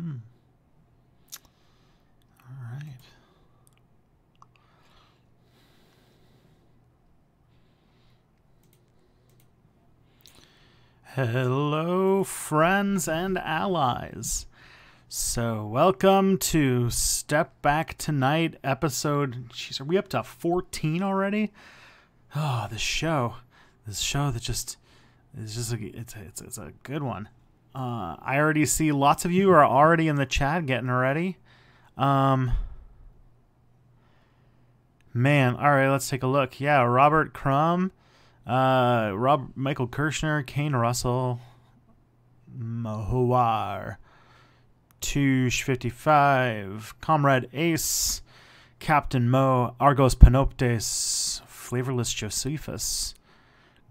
All right. Hello, friends and allies. So, welcome to Step Back Tonight episode. Jeez, are we up to 14 already? Oh, this show that just is just it's a good one. I already see lots of you are already in the chat getting ready. Man, all right, let's take a look. Yeah, Robert Crumb, Michael Kirshner, Kane Russell, Mahuar, Touche 55, Comrade Ace, Captain Mo, Argos Panoptes, Flavorless Josephus,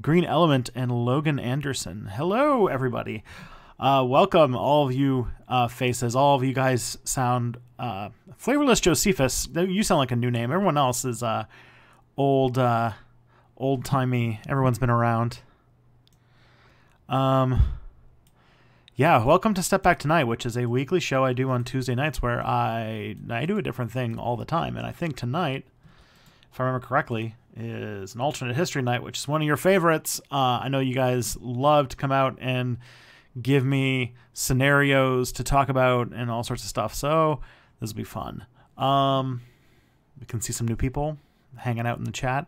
Green Element, and Logan Anderson. Hello, everybody. Welcome, all of you faces. All of you guys sound Flavorless Josephus. You sound like a new name. Everyone else is old-timey. Everyone's been around. Yeah, welcome to Step Back Tonight, which is a weekly show I do on Tuesday nights where I do a different thing all the time. And I think tonight, if I remember correctly, is an alternate history night, which is one of your favorites. I know you guys love to come out and give me scenarios to talk about and all sorts of stuff. So this will be fun. We can see some new people hanging out in the chat.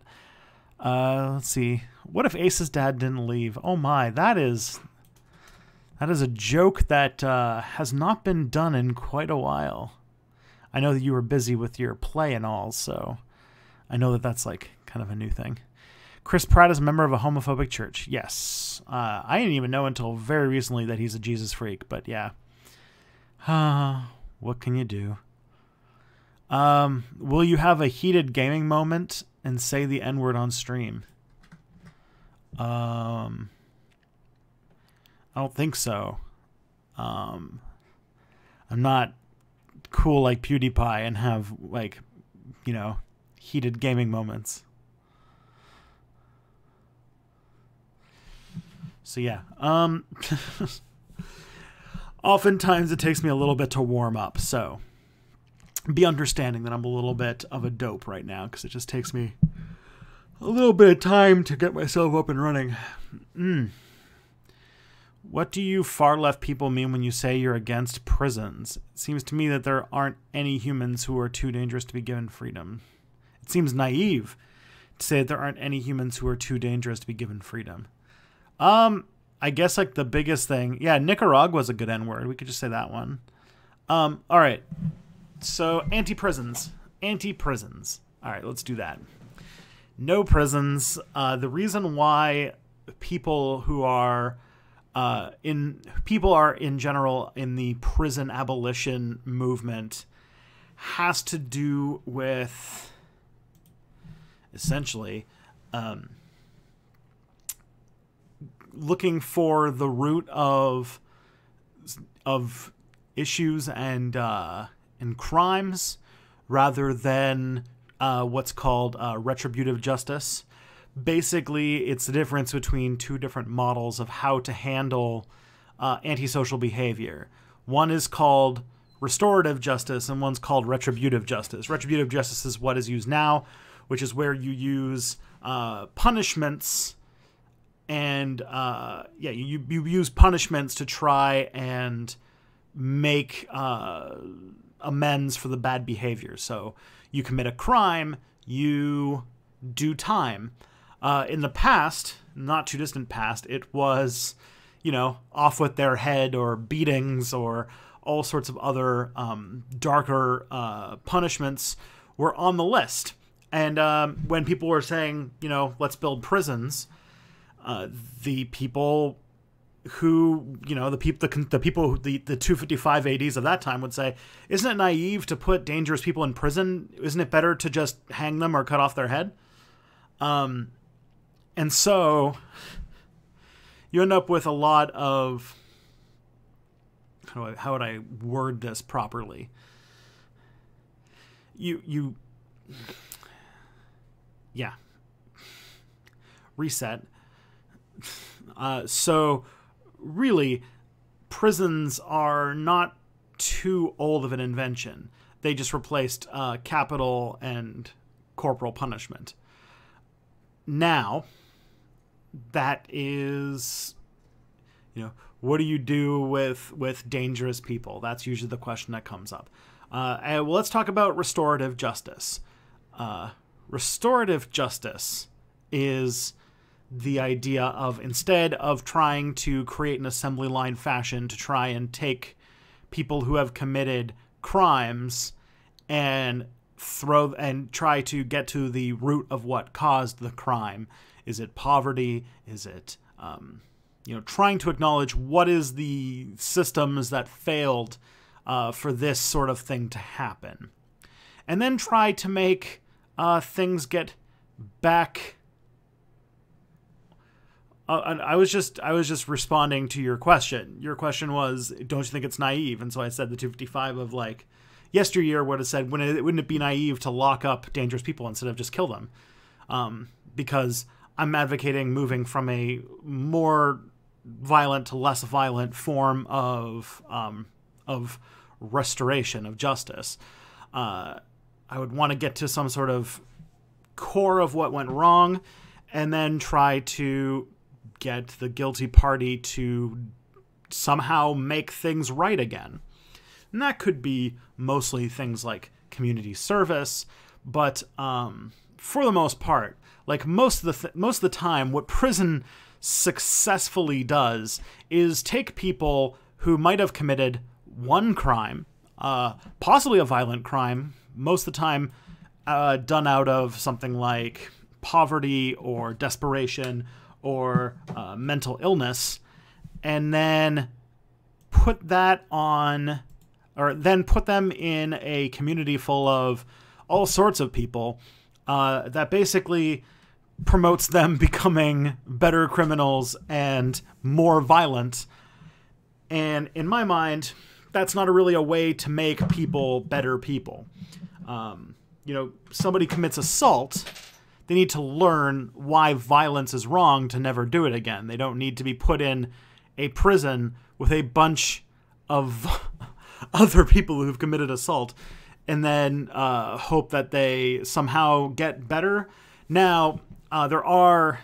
Let's see. What if Ace's dad didn't leave? Oh my, that is a joke that has not been done in quite a while. I know that you were busy with your play and all, so I know that that's like kind of a new thing. Chris Pratt is a member of a homophobic church. Yes. I didn't even know until very recently that he's a Jesus freak, but yeah. What can you do? Will you have a heated gaming moment and say the N-word on stream? I don't think so. I'm not cool like PewDiePie and have, like, you know, heated gaming moments. So yeah, oftentimes it takes me a little bit to warm up, so be understanding that I'm a little bit of a dope right now because it just takes me a little bit of time to get myself up and running. What do you far left people mean when you say you're against prisons? It seems to me that there aren't any humans who are too dangerous to be given freedom. It seems naive to say that there aren't any humans who are too dangerous to be given freedom. I guess like the biggest thing, yeah, Nicaragua's a good N-word. We could just say that one. All right. So anti-prisons. All right, let's do that. No prisons. The reason why people are in general in the prison abolition movement has to do with essentially looking for the root of issues and crimes rather than what's called retributive justice. Basically, it's the difference between two different models of how to handle antisocial behavior. One is called restorative justice and one's called retributive justice. Retributive justice is what is used now, which is where you use punishments and you use punishments to try and make amends for the bad behavior. So you commit a crime, you do time. In the past, not too distant past, it was, you know, off with their head or beatings or all sorts of other darker punishments were on the list. And when people were saying, you know, let's build prisons, the people who, you know, the 255 ADs of that time would say, isn't it naive to put dangerous people in prison? Isn't it better to just hang them or cut off their head? And so you end up with a lot of, how would I word this properly? Yeah. Reset. So really, prisons are not too old of an invention. They just replaced capital and corporal punishment. Now, that is, what do you do with dangerous people? That's usually the question that comes up. Well, let's talk about restorative justice. Restorative justice is the idea of, instead of trying to create an assembly line fashion to try and take people who have committed crimes and try to get to the root of what caused the crime. Is it poverty? Is it trying to acknowledge what is the systems that failed for this sort of thing to happen, and then try to make things get back. I was just responding to your question. Your question was, don't you think it's naive? And so I said the 255 of like yesteryear would have said, wouldn't it be naive to lock up dangerous people instead of just kill them? Because I'm advocating moving from a more violent to less violent form of restoration of justice. I would want to get to some sort of core of what went wrong, and then try to get the guilty party to somehow make things right again. And that could be mostly things like community service, but for the most part, like most of the time, what prison successfully does is take people who might have committed one crime, possibly a violent crime, most of the time done out of something like poverty or desperation or mental illness, and then put them in a community full of all sorts of people that basically promotes them becoming better criminals and more violent. And in my mind, that's not really a way to make people better people. Somebody commits assault, they need to learn why violence is wrong to never do it again. They don't need to be put in a prison with a bunch of other people who've committed assault and then hope that they somehow get better. Now, there are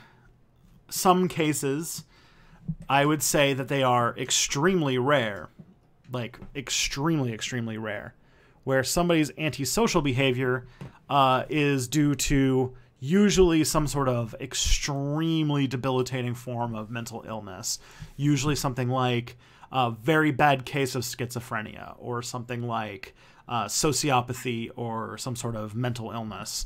some cases, I would say that they are extremely rare, like extremely, extremely rare, where somebody's antisocial behavior is due to usually some sort of extremely debilitating form of mental illness, usually something like a very bad case of schizophrenia or something like sociopathy or some sort of mental illness,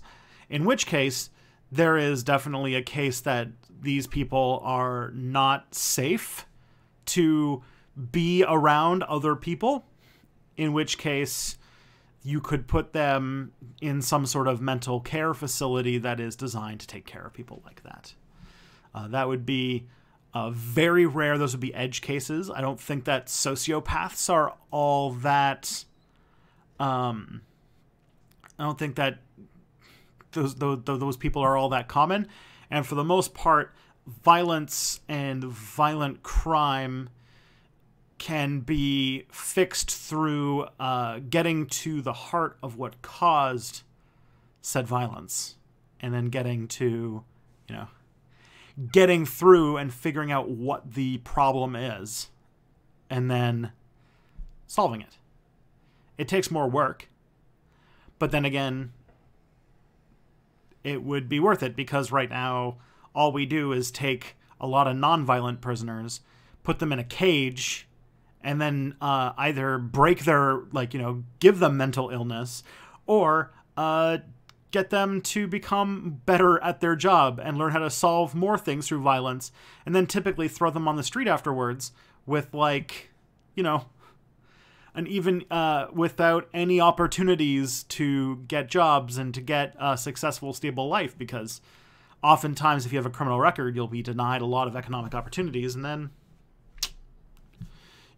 in which case there is definitely a case that these people are not safe to be around other people, in which case you could put them in some sort of mental care facility that is designed to take care of people like that. That would be very rare. Those would be edge cases. I don't think that sociopaths are all that... I don't think that those people are all that common. And for the most part, violence and violent crime can be fixed through getting to the heart of what caused said violence, and then getting to, getting through and figuring out what the problem is, and then solving it. It takes more work, but then again, it would be worth it, because right now all we do is take a lot of non-violent prisoners, put them in a cage, and then either break their, give them mental illness, or get them to become better at their job and learn how to solve more things through violence, and then typically throw them on the street afterwards with, and even without any opportunities to get jobs and to get a successful, stable life, because oftentimes if you have a criminal record, you'll be denied a lot of economic opportunities, and then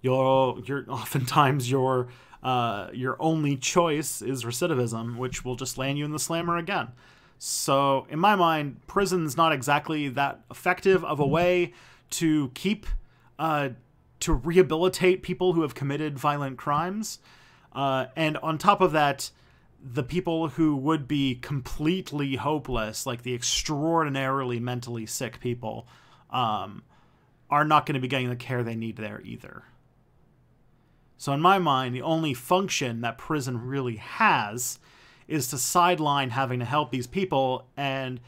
oftentimes your only choice is recidivism, which will just land you in the slammer again. So in my mind, prison's not exactly that effective of a way to keep to rehabilitate people who have committed violent crimes. And on top of that, the people who would be completely hopeless, like the extraordinarily mentally sick people, are not going to be getting the care they need there either. So in my mind, the only function that prison really has is to sideline having to help these people and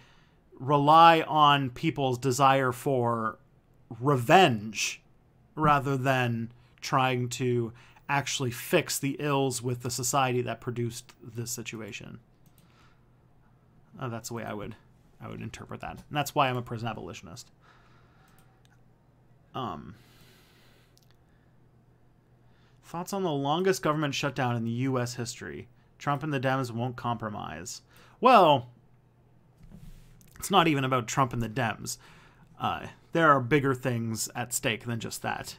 rely on people's desire for revenge rather than trying to actually fix the ills with the society that produced this situation. That's the way I would interpret that. And that's why I'm a prison abolitionist. Thoughts on the longest government shutdown in the U.S. history? Trump and the Dems won't compromise. Well, it's not even about Trump and the Dems. There are bigger things at stake than just that.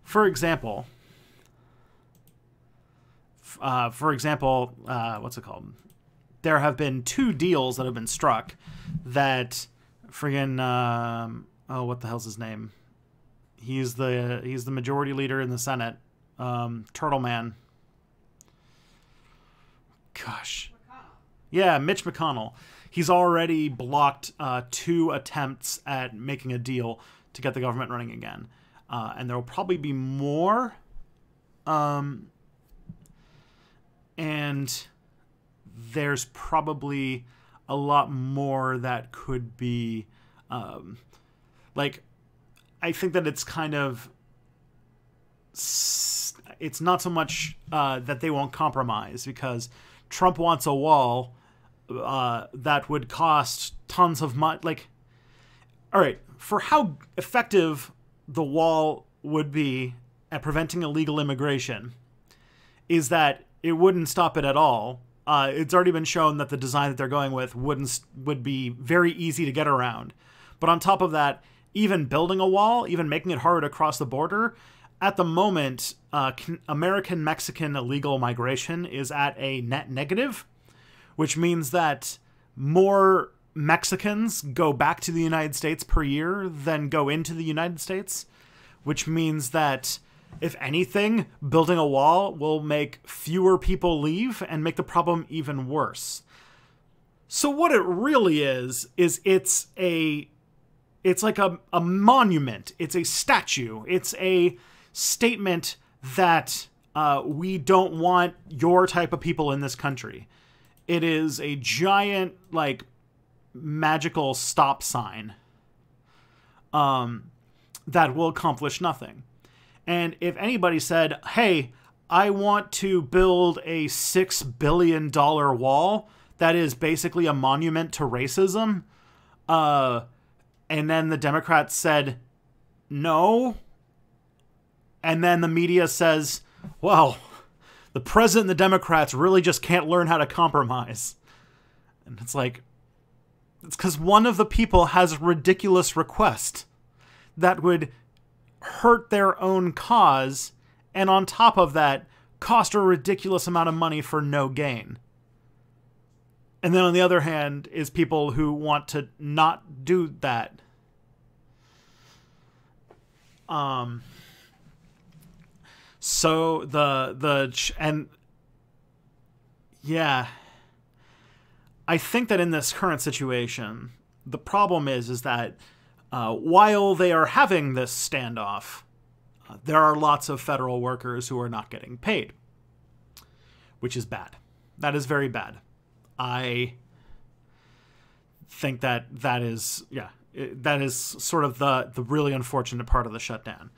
For example, what's it called? There have been 2 deals that have been struck that friggin' what the hell's his name? He's the majority leader in the Senate. Turtle Man. Gosh. McConnell. Yeah, Mitch McConnell. He's already blocked 2 attempts at making a deal to get the government running again. And there will probably be more. And there's probably a lot more that could be... I think that it's kind of... It's not so much that they won't compromise, because Trump wants a wall that would cost tons of money. Like, all right, for how effective the wall would be at preventing illegal immigration is that it wouldn't stop it at all. It's already been shown that the design that they're going with would be very easy to get around. But on top of that, even building a wall, even making it harder to cross the border, at the moment, American-Mexican illegal migration is at a net negative, which means that more Mexicans go back to the United States per year than go into the United States, which means that, if anything, building a wall will make fewer people leave and make the problem even worse. So what it really is it's like a monument. It's a statue. It's a statement that we don't want your type of people in this country. It is a giant, like, magical stop sign that will accomplish nothing. And if anybody said, hey, I want to build a $6 billion wall that is basically a monument to racism, and then the Democrats said no, and then the media says, well, the president and the Democrats really just can't learn how to compromise. And it's like, it's because one of the people has a ridiculous request that would hurt their own cause, and on top of that, cost a ridiculous amount of money for no gain. And then on the other hand is people who want to not do that. So yeah, I think that in this current situation, the problem is that while they are having this standoff, there are lots of federal workers who are not getting paid, which is bad. That is very bad. I think that is sort of the really unfortunate part of the shutdown.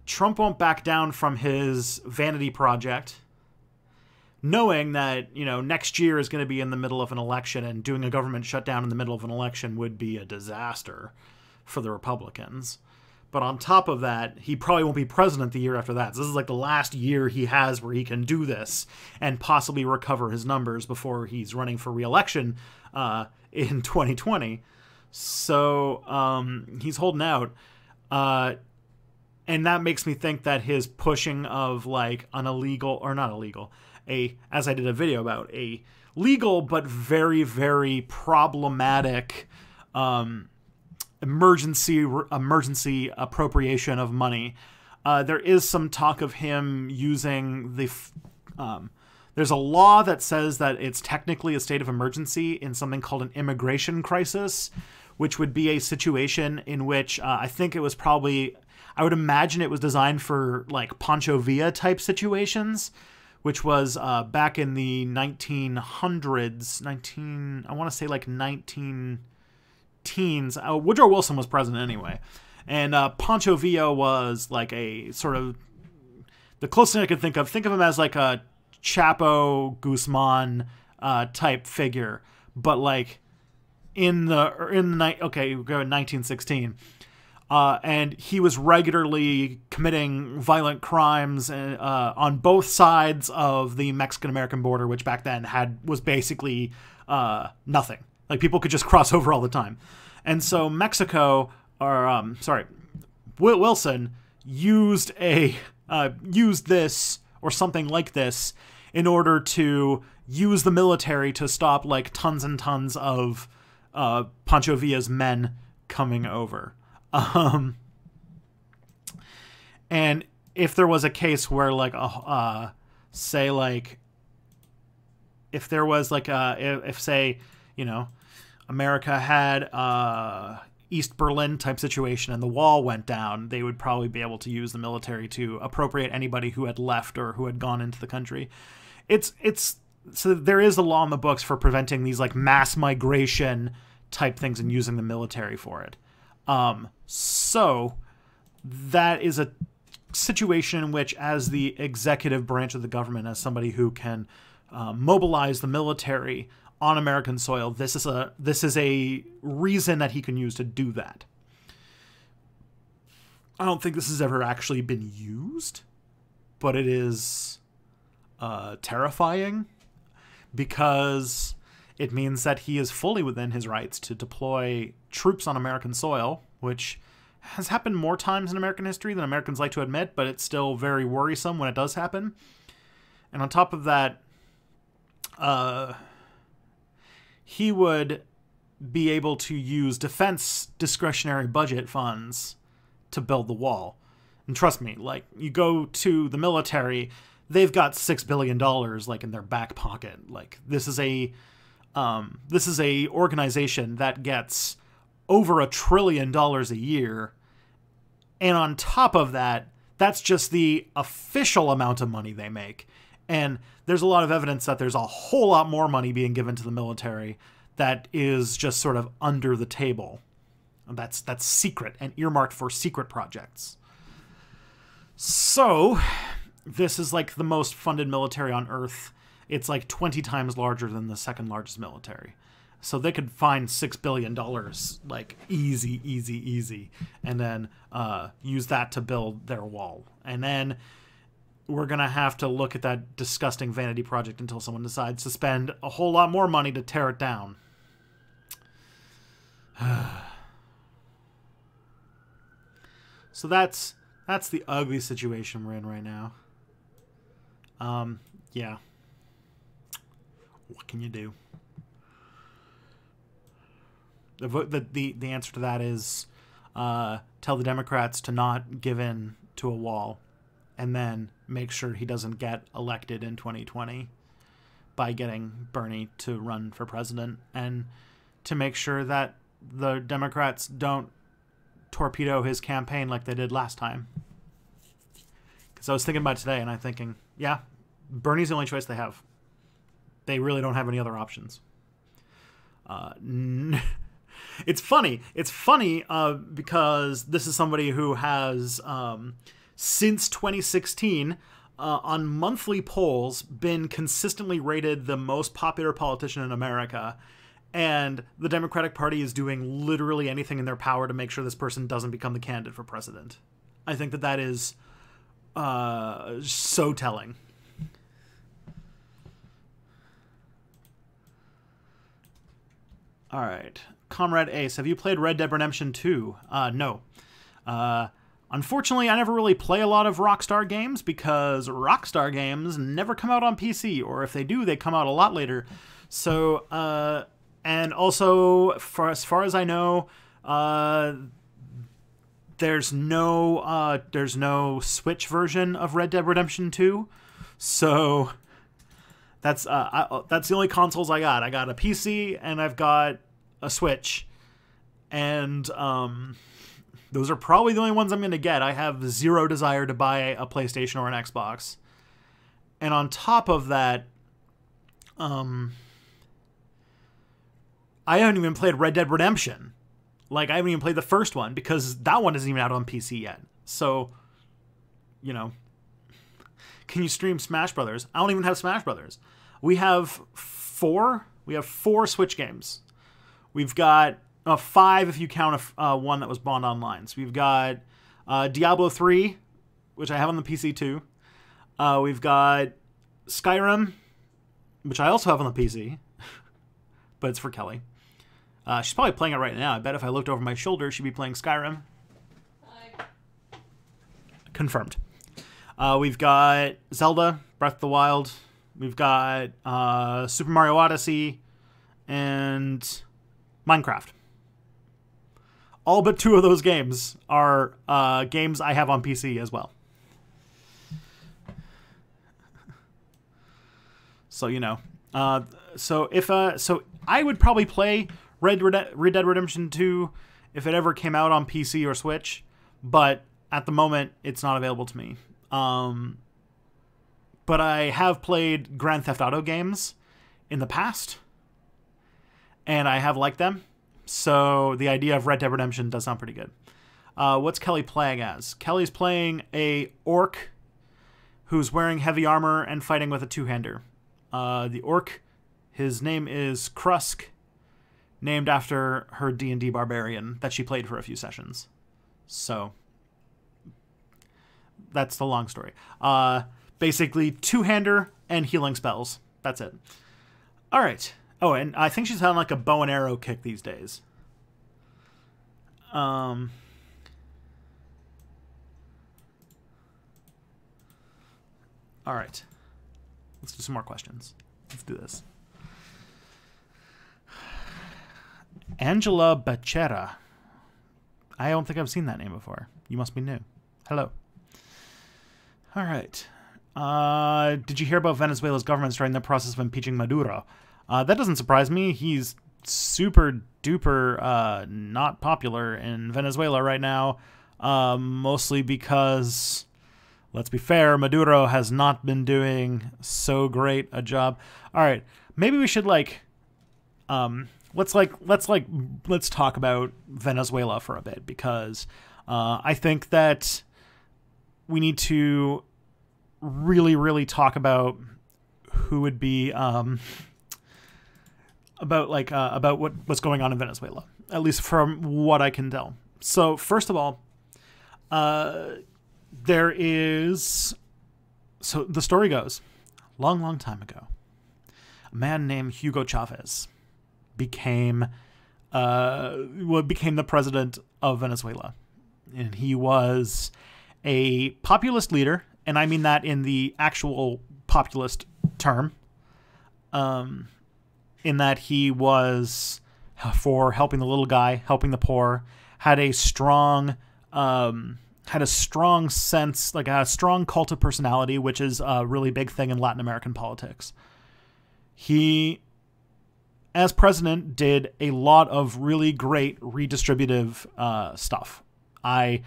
Trump won't back down from his vanity project, knowing that, next year is going to be in the middle of an election, and doing a government shutdown in the middle of an election would be a disaster for the Republicans. But on top of that, he probably won't be president the year after that. So this is like the last year he has where he can do this and possibly recover his numbers before he's running for re-election in 2020. So he's holding out. And that makes me think that his pushing of like an illegal, or not illegal, as I did a video about, a legal but very, very problematic emergency appropriation of money. There is some talk of him using there's a law that says that it's technically a state of emergency in something called an immigration crisis, which would be a situation in which I think it was probably, I would imagine it was designed for like Pancho Villa type situations, which was back in the 1900s, I want to say like 19 teens. Woodrow Wilson was president anyway. And Pancho Villa was like a sort of, the closest thing I could think of him as like a Chapo Guzman type figure, but like in the 1916, and he was regularly committing violent crimes on both sides of the Mexican-American border, which back then was basically nothing. Like people could just cross over all the time, and so Wilson used this or something like this in order to use the military to stop like tons and tons of Pancho Villa's men coming over. And if there was a case where like say like if there was like if say, you know, America had East Berlin type situation and the wall went down, they would probably be able to use the military to appropriate anybody who had left or who had gone into the country. So there is a law in the books for preventing these like mass migration type things and using the military for it. So that is a situation in which, as the executive branch of the government, as somebody who can mobilize the military on American soil, this is a reason that he can use to do that. I don't think this has ever actually been used, but it is terrifying because it means that he is fully within his rights to deploy troops on American soil, which has happened more times in American history than Americans like to admit, but it's still very worrisome when it does happen. And on top of that, he would be able to use defense discretionary budget funds to build the wall. And trust me, like, you go to the military, they've got $6 billion like in their back pocket. Like, this is a organization that gets over $1 trillion a year. And on top of that, that's just the official amount of money they make. And there's a lot of evidence that there's a whole lot more money being given to the military that is just sort of under the table. That's secret and earmarked for secret projects. So this is like the most funded military on Earth. It's like 20 times larger than the second largest military. So they could find $6 billion like easy, and then use that to build their wall. And then we're going to have to look at that disgusting vanity project until someone decides to spend a whole lot more money to tear it down. So that's the ugly situation we're in right now. Yeah. What can you do? The answer to that is tell the Democrats to not give in to a wall, and then make sure he doesn't get elected in 2020 by getting Bernie to run for president, and to make sure that the Democrats don't torpedo his campaign like they did last time. Because I was thinking about it today, and I'm thinking, yeah, Bernie's the only choice they have. They really don't have any other options. It's funny. It's funny because this is somebody who has, since 2016, on monthly polls, been consistently rated the most popular politician in America. And the Democratic Party is doing literally anything in their power to make sure this person doesn't become the candidate for president. I think that is so telling. All right. Comrade Ace, have you played Red Dead Redemption 2? No. Unfortunately, I never really play a lot of Rockstar games because Rockstar games never come out on PC, or if they do, they come out a lot later. So, and also, as far as I know, Uh, there's no Switch version of Red Dead Redemption 2, so that's the only consoles I got. I got a PC and I've got a Switch, and those are probably the only ones I'm going to get. I have zero desire to buy a PlayStation or an Xbox. And on top of that, I haven't even played Red Dead Redemption. Like, I haven't even played the first one because that one isn't even out on PC yet. So, can you stream Smash Brothers? I don't even have Smash Brothers. We have four Switch games. We've got 5 if you count one that was Bond Online. So we've got Diablo 3, which I have on the PC too. We've got Skyrim, which I also have on the PC, but it's for Kelly. She's probably playing it right now. I bet if I looked over my shoulder, she'd be playing Skyrim. Hi. Confirmed. We've got Zelda, Breath of the Wild. We've got Super Mario Odyssey and Minecraft. All but 2 of those games are games I have on PC as well. So, so I would probably play Red Dead Redemption 2 if it ever came out on PC or Switch, but at the moment it's not available to me. But I have played Grand Theft Auto games in the past, and I have liked them. So the idea of Red Dead Redemption does sound pretty good. What's Kelly playing as? Kelly's playing a orc who's wearing heavy armor and fighting with a two-hander. The orc, his name is Krusk, named after her D&D barbarian that she played for a few sessions. So that's the long story. Basically, two-hander and healing spells. That's it. All right. Oh, and I think she's having like a bow and arrow kick these days. All right. Let's do some more questions. Let's do this. Angela Becerra. I don't think I've seen that name before. You must be new. Hello. All right. Did you hear about Venezuela's government starting the process of impeaching Maduro? That doesn't surprise me. He's super duper not popular in Venezuela right now, mostly because, let's be fair, Maduro has not been doing so great a job. All right, maybe we should let's talk about Venezuela for a bit, because I think that we need to really talk about who would be about what's going on in Venezuela, at least from what I can tell. So first of all, there is, so the story goes, long time ago, a man named Hugo Chavez became the president of Venezuela, and he was a populist leader, and I mean that in the actual populist term, in that he was for helping the little guy, helping the poor, had a strong sense, like a strong cult of personality, which is a really big thing in Latin American politics. He, as president, did a lot of really great redistributive stuff. And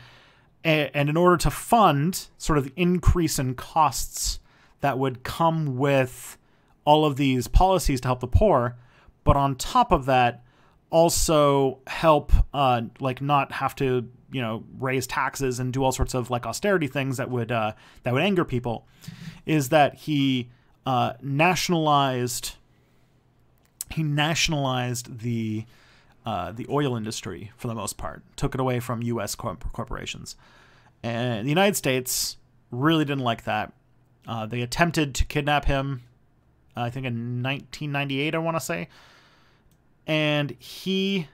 in order to fund sort of the increase in costs that would come with all of these policies to help the poor, but on top of that, also help not have to raise taxes and do all sorts of austerity things that would anger people, is that he nationalized the oil industry for the most part, took it away from U.S. corporations, and the United States really didn't like that. They attempted to kidnap him, I think in 1998, I want to say. And he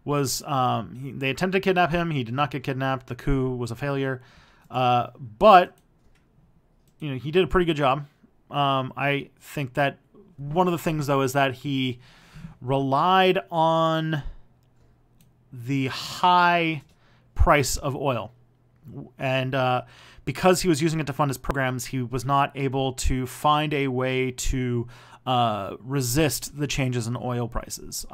was, they attempted to kidnap him. He did not get kidnapped. The coup was a failure. But, he did a pretty good job. I think that one of the things, though, is that he relied on the high price of oil. And because he was using it to fund his programs, he was not able to find a way to resist the changes in oil prices.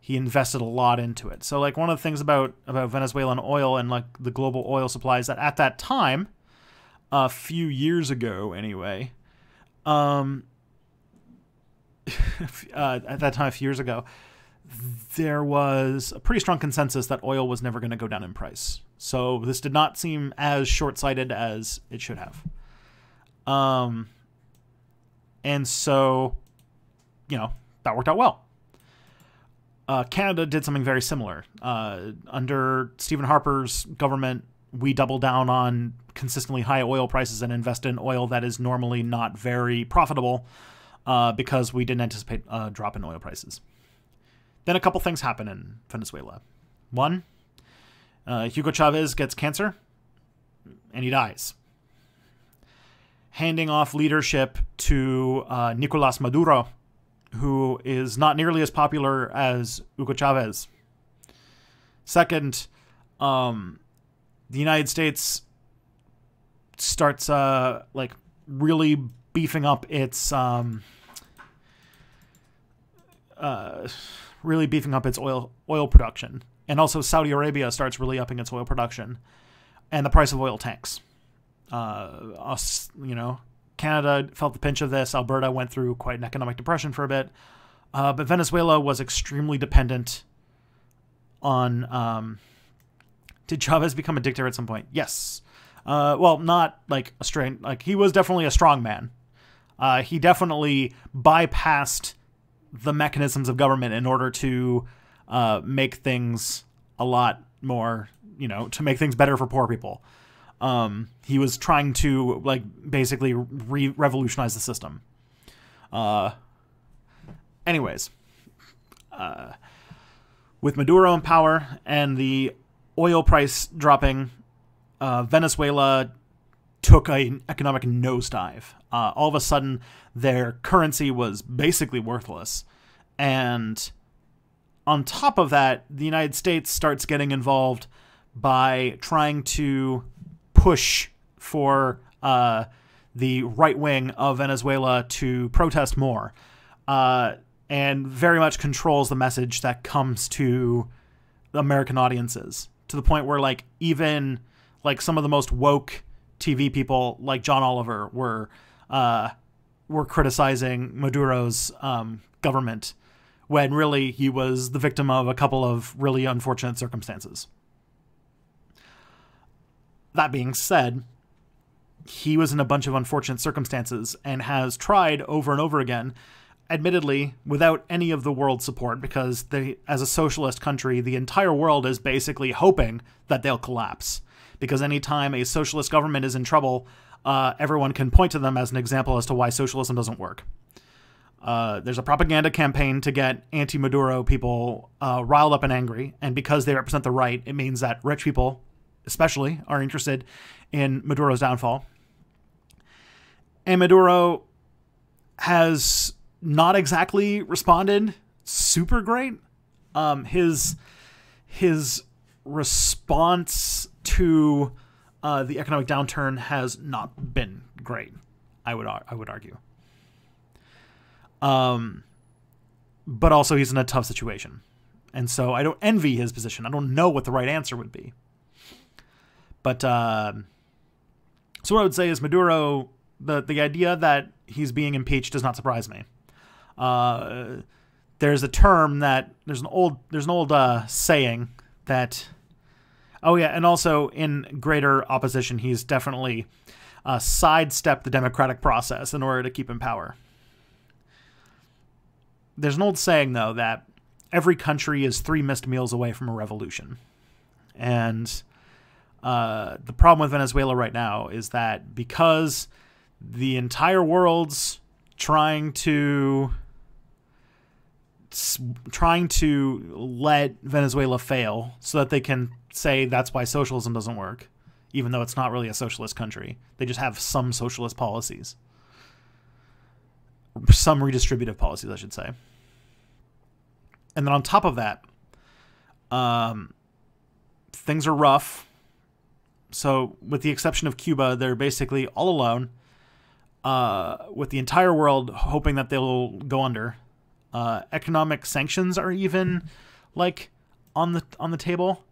He invested a lot into it. So, like, one of the things about Venezuelan oil and, like, the global oil supply is that at that time, a few years ago anyway, there was a pretty strong consensus that oil was never going to go down in price. So this did not seem as short-sighted as it should have. And so, that worked out well. Canada did something very similar. Under Stephen Harper's government, we doubled down on consistently high oil prices and invested in oil that is normally not very profitable because we didn't anticipate a drop in oil prices. Then a couple things happen in Venezuela. One, Hugo Chavez gets cancer and he dies, handing off leadership to Nicolás Maduro, who is not nearly as popular as Hugo Chavez. Second, the United States starts really beefing up its oil production, and also Saudi Arabia starts really upping its oil production, and the price of oil tanks. Canada felt the pinch of this. Alberta went through quite an economic depression for a bit, but Venezuela was extremely dependent on. Did Chavez become a dictator at some point? Yes. Well, not like he was definitely a strong man. He definitely bypassed the mechanisms of government in order to make things a lot more, to make things better for poor people. He was trying to basically revolutionize the system. Anyways, with Maduro in power and the oil price dropping, Venezuela took an economic nosedive. All of a sudden, their currency was basically worthless. And on top of that, the United States starts getting involved by trying to push for the right wing of Venezuela to protest more, and very much controls the message that comes to American audiences, to the point where even some of the most woke TV people like John Oliver were criticizing Maduro's government, when really he was the victim of a couple of really unfortunate circumstances. That being said, he was in a bunch of unfortunate circumstances and has tried over and over again, admittedly without any of the world's support, because as a socialist country, the entire world is basically hoping that they'll collapse. Because anytime a socialist government is in trouble, everyone can point to them as an example as to why socialism doesn't work. There's a propaganda campaign to get anti-Maduro people riled up and angry, and because they represent the right, it means that rich people especially are interested in Maduro's downfall. And Maduro has not exactly responded super great. His response to the economic downturn has not been great, I would argue. But also he's in a tough situation. And so I don't envy his position. I don't know what the right answer would be. But so what I would say is Maduro, the idea that he's being impeached does not surprise me. There's a term that there's an old saying that, oh yeah, and also in greater opposition, he's definitely sidestepped the democratic process in order to keep in power. There's an old saying, though, that every country is 3 missed meals away from a revolution. And the problem with Venezuela right now is that because the entire world's trying to let Venezuela fail so that they can say that's why socialism doesn't work, even though it's not really a socialist country. They just have some socialist policies. Some redistributive policies, I should say. And then on top of that, Things are rough. So, with the exception of Cuba, they're basically all alone, with the entire world hoping that they'll go under. Economic sanctions are even, like, on the table.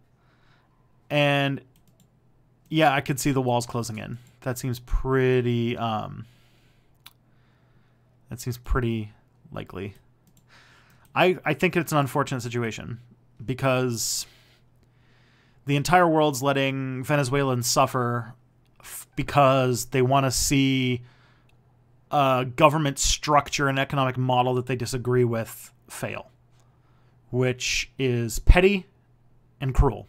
And, yeah, I could see the walls closing in. That seems pretty, likely. I think it's an unfortunate situation because the entire world's letting Venezuelans suffer because they want to see a government structure and economic model that they disagree with fail, which is petty and cruel.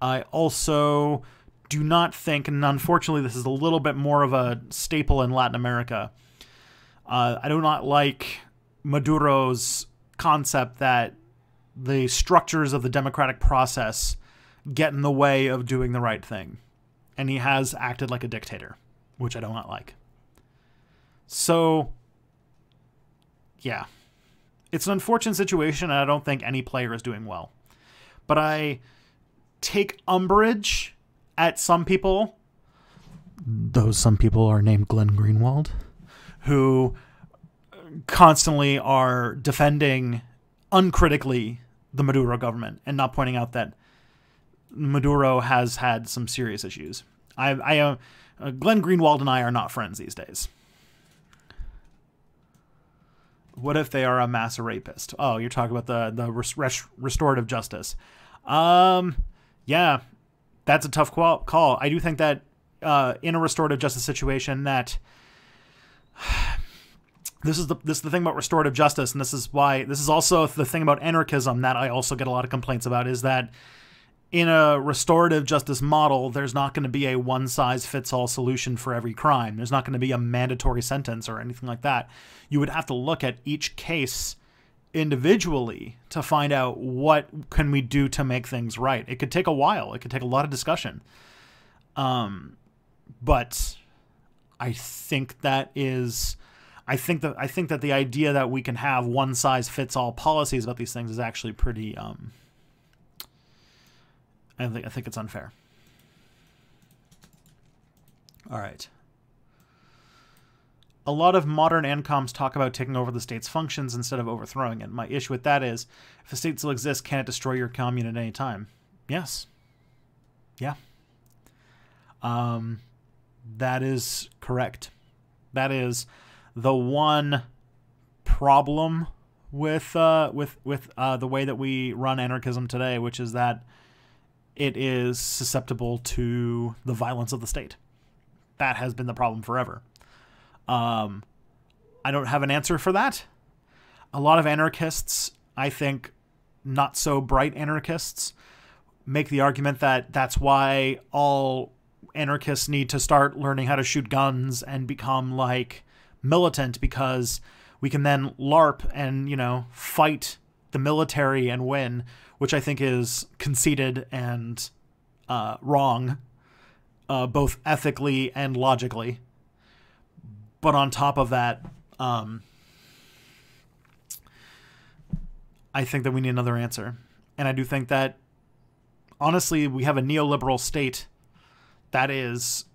I also do not think, and unfortunately this is a little bit more of a staple in Latin America, I do not like Maduro's concept that the structures of the democratic process get in the way of doing the right thing. And he has acted like a dictator, which I do not like. So, yeah. It's an unfortunate situation, and I don't think any player is doing well. But I take umbrage at some people. Those some people are named Glenn Greenwald, who constantly are defending uncritically the Maduro government and not pointing out that Maduro has had some serious issues. Glenn Greenwald and I are not friends these days. What if they are a mass rapist? Oh, you're talking about the restorative justice. Yeah, that's a tough call. I do think that in a restorative justice situation that this is the thing about restorative justice, and this is also the thing about anarchism that I also get a lot of complaints about, is that in a restorative justice model, there's not going to be a one-size-fits-all solution for every crime. There's not going to be a mandatory sentence or anything like that. You would have to look at each case individually to find out what can we do to make things right. It could take a while. It could take a lot of discussion. But I think that the idea that we can have one-size-fits-all policies about these things is actually pretty... I think it's unfair. All right. A lot of modern ANCOMs talk about taking over the state's functions instead of overthrowing it. My issue with that is, if the state still exists, can it destroy your commune at any time? Yes. Yeah. That is correct. That is the one problem with the way that we run anarchism today, which is that it is susceptible to the violence of the state. That has been the problem forever. I don't have an answer for that. A lot of anarchists, I think not so bright anarchists, make the argument that that's why all anarchists need to start learning how to shoot guns and become like militant, because we can then LARP and, fight the military and win, which I think is conceited and wrong, both ethically and logically. But on top of that, I think that we need another answer. And I do think that, honestly, we have a neoliberal state that is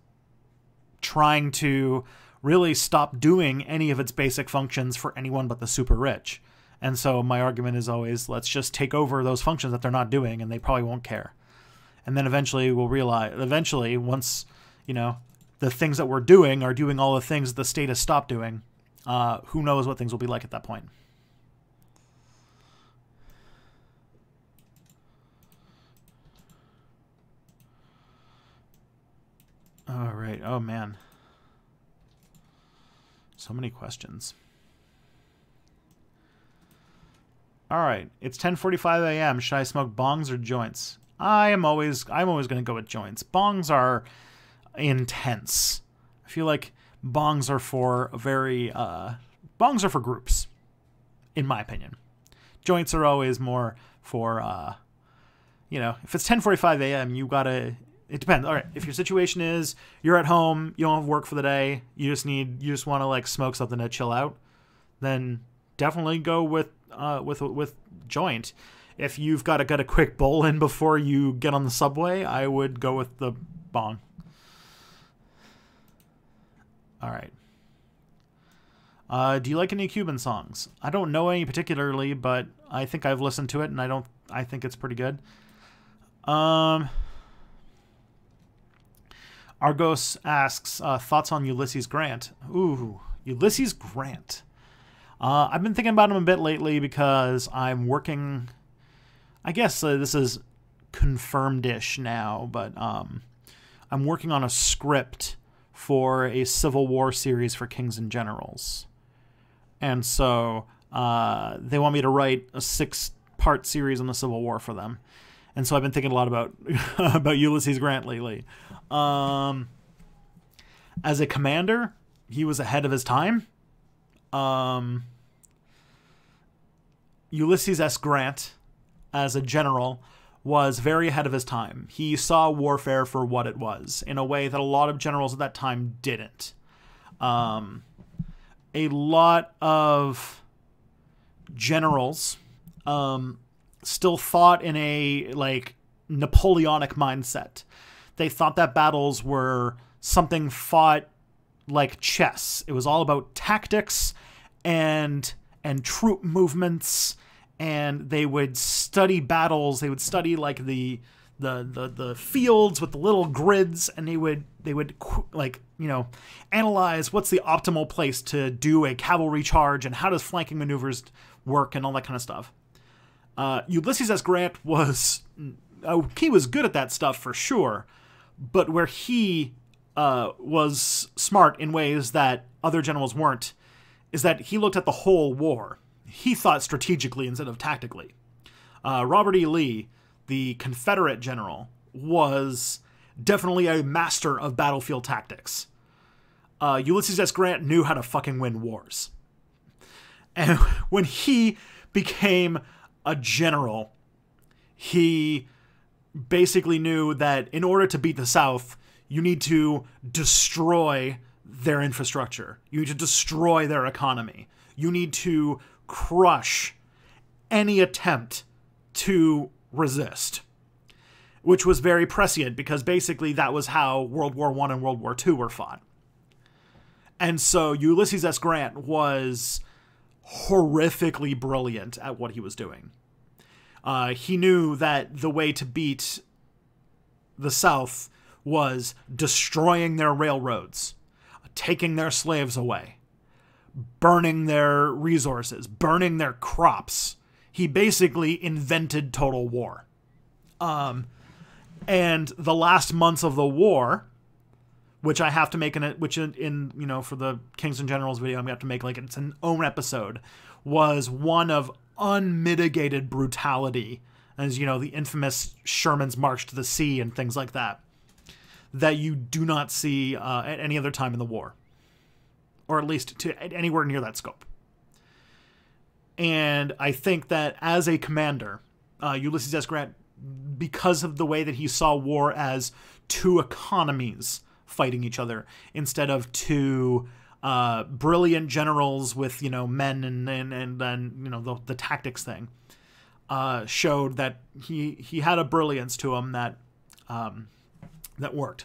trying to really stop doing any of its basic functions for anyone but the super rich. And so my argument is always, let's just take over those functions that they're not doing, and they probably won't care. And then eventually we'll realize, once, the things that we're doing are doing all the things the state has stopped doing, who knows what things will be like at that point. All right. Oh, man. So many questions. All right, it's 10:45 a.m. Should I smoke bongs or joints? I'm always going to go with joints. Bongs are intense. I feel like bongs are for groups, in my opinion. Joints are always more for if it's 10:45 a.m., it depends. All right, if your situation is you're at home, you don't have work for the day, you just want to like smoke something to chill out, then definitely go with joint. if you've got to get a quick bowl in before you get on the subway, I would go with the bong. All right. Do you like any Cuban songs? I don't know any particularly, but I think I've listened to it, and I think it's pretty good. Argos asks, thoughts on Ulysses Grant? Ooh, Ulysses Grant. I've been thinking about him a bit lately because I'm working... I guess this is confirmed-ish now, but I'm working on a script for a Civil War series for Kings and Generals. And so they want me to write a 6-part series on the Civil War for them. And so I've been thinking a lot about about Ulysses Grant lately. As a commander, he was ahead of his time. Ulysses S. Grant, as a general, was very ahead of his time. He saw warfare for what it was, in a way that a lot of generals at that time didn't. A lot of generals still thought in a, like, Napoleonic mindset. They thought that battles were something fought like chess. It was all about tactics and troop movements, and they would study battles. They would study like the fields with the little grids, and they would like, you know, analyze what's the optimal place to do a cavalry charge and how does flanking maneuvers work and all that kind of stuff. Ulysses S. Grant was good at that stuff for sure, but where he was smart in ways that other generals weren't is that he looked at the whole war. He thought strategically instead of tactically. Robert E. Lee, the Confederate general, was definitely a master of battlefield tactics. Ulysses S. Grant knew how to fucking win wars. And when he became a general, he basically knew that in order to beat the South, you need to destroy their infrastructure. You need to destroy their economy. You need to crush any attempt to resist, which was very prescient because basically that was how World War I and World War II were fought. And so Ulysses S. Grant was horrifically brilliant at what he was doing. He knew that the way to beat the South was destroying their railroads, taking their slaves away, burning their resources, burning their crops. He basically invented total war. And the last months of the war, which I have to make in you know, for the Kings and Generals video, I'm going to have to make like it's an own episode, was one of unmitigated brutality, as you know, the infamous Sherman's March to the Sea and things like that you do not see at any other time in the war, or at least to anywhere near that scope. And I think that as a commander, Ulysses S. Grant, because of the way that he saw war as two economies fighting each other instead of two brilliant generals with, you know, men and you know, the tactics thing, showed that he had a brilliance to him that worked.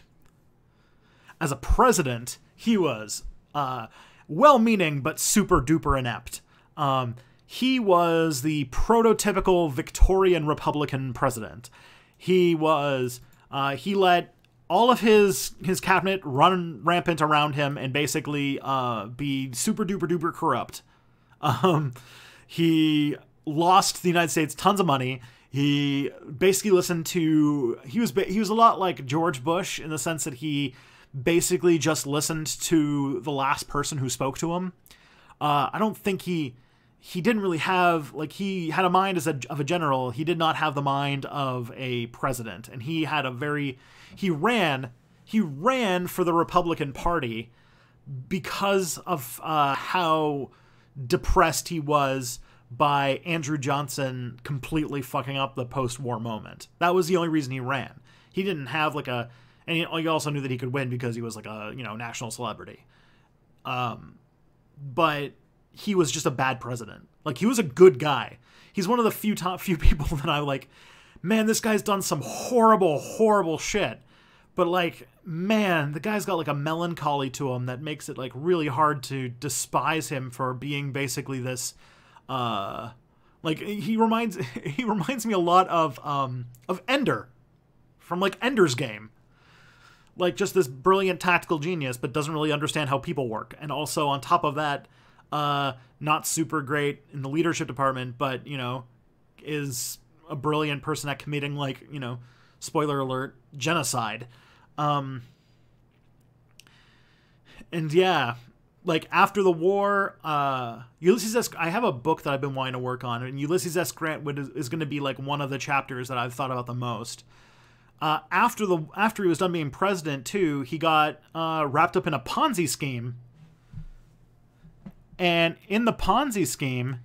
As a president, he was well-meaning but super duper inept. He was the prototypical Victorian Republican president. He was he let all of his cabinet run rampant around him and basically be super duper duper corrupt. He lost the United States tons of money. He basically listened to... He was a lot like George Bush in the sense that he basically just listened to the last person who spoke to him. I don't think he didn't really have... Like, he had a mind of a general. He did not have the mind of a president. And he had a very... He ran for the Republican Party because of how depressed he was by Andrew Johnson completely fucking up the post-war moment. That was the only reason he ran. He didn't have like a... And he also knew that he could win because he was like a, you know, national celebrity. But he was just a bad president. Like, he was a good guy. He's one of the few people that I like, man, this guy's done some horrible, horrible shit. But, like, man, the guy's got, like, a melancholy to him that makes it, like, really hard to despise him for being basically this, like, he reminds me a lot of Ender from, like, Ender's Game. Like, just this brilliant tactical genius, but doesn't really understand how people work. And also, on top of that, not super great in the leadership department, but, you know, is a brilliant person at committing, like, you know, spoiler alert, genocide. And yeah, like, after the war, Ulysses S. I have a book that I've been wanting to work on, and Ulysses S. Grant is going to be, like, one of the chapters that I've thought about the most. After he was done being president, too, he got wrapped up in a Ponzi scheme. And in the Ponzi scheme,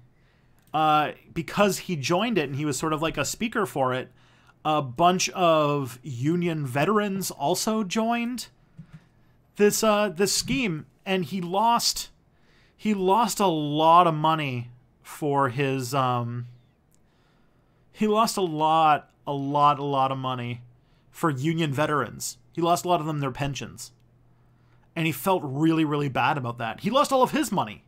because he joined it and he was sort of like a speaker for it, a bunch of Union veterans also joined this scheme, and he lost a lot of money for his he lost a lot of money for Union veterans. He lost a lot of them their pensions. And he felt really, really bad about that. He lost all of his money.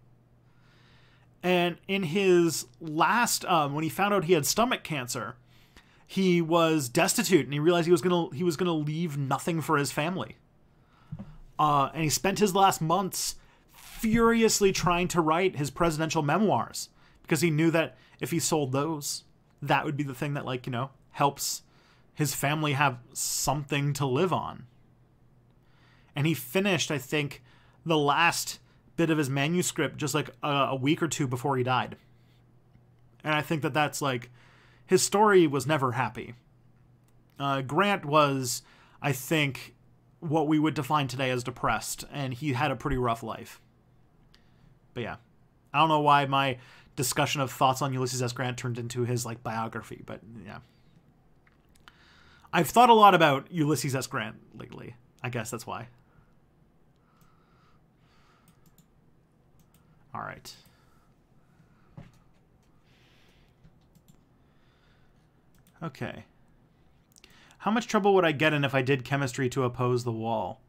And in his last, when he found out he had stomach cancer, he was destitute, and he realized he was gonna leave nothing for his family. And he spent his last months furiously trying to write his presidential memoirs, because he knew that if he sold those, that would be the thing that, like, you know, helps his family have something to live on. And he finished, I think, the last bit of his manuscript just like a week or two before he died. And I think that that's, like, his story was never happy. Grant was, I think, what we would define today as depressed, and he had a pretty rough life. But yeah, I don't know why my discussion of thoughts on Ulysses S. Grant turned into his, like, biography, but yeah. I've thought a lot about Ulysses S. Grant lately. I guess that's why. All right. Okay. How much trouble would I get in if I did chemistry to oppose the wall?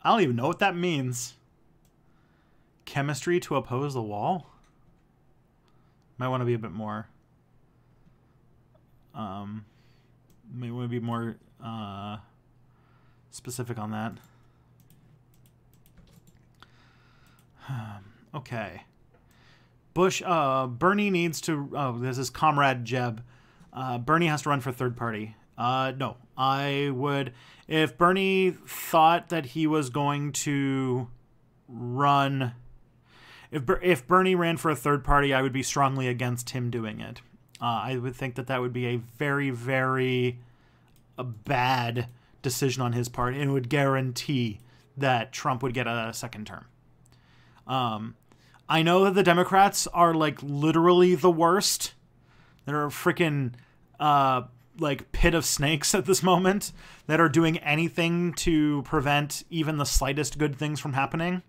I don't even know what that means. Chemistry to oppose the wall? Might want to be a bit more... Maybe want to be more specific on that. Okay. Bernie needs to... Oh, this is Comrade Jeb. Bernie has to run for third party. No. I would... If Bernie thought that he was going to run... If Bernie ran for a third party, I would be strongly against him doing it. I would think that that would be a very, very bad decision on his part, and would guarantee that Trump would get a second term. I know that the Democrats are, like, literally the worst. They're a freaking, like, pit of snakes at this moment that are doing anything to prevent even the slightest good things from happening.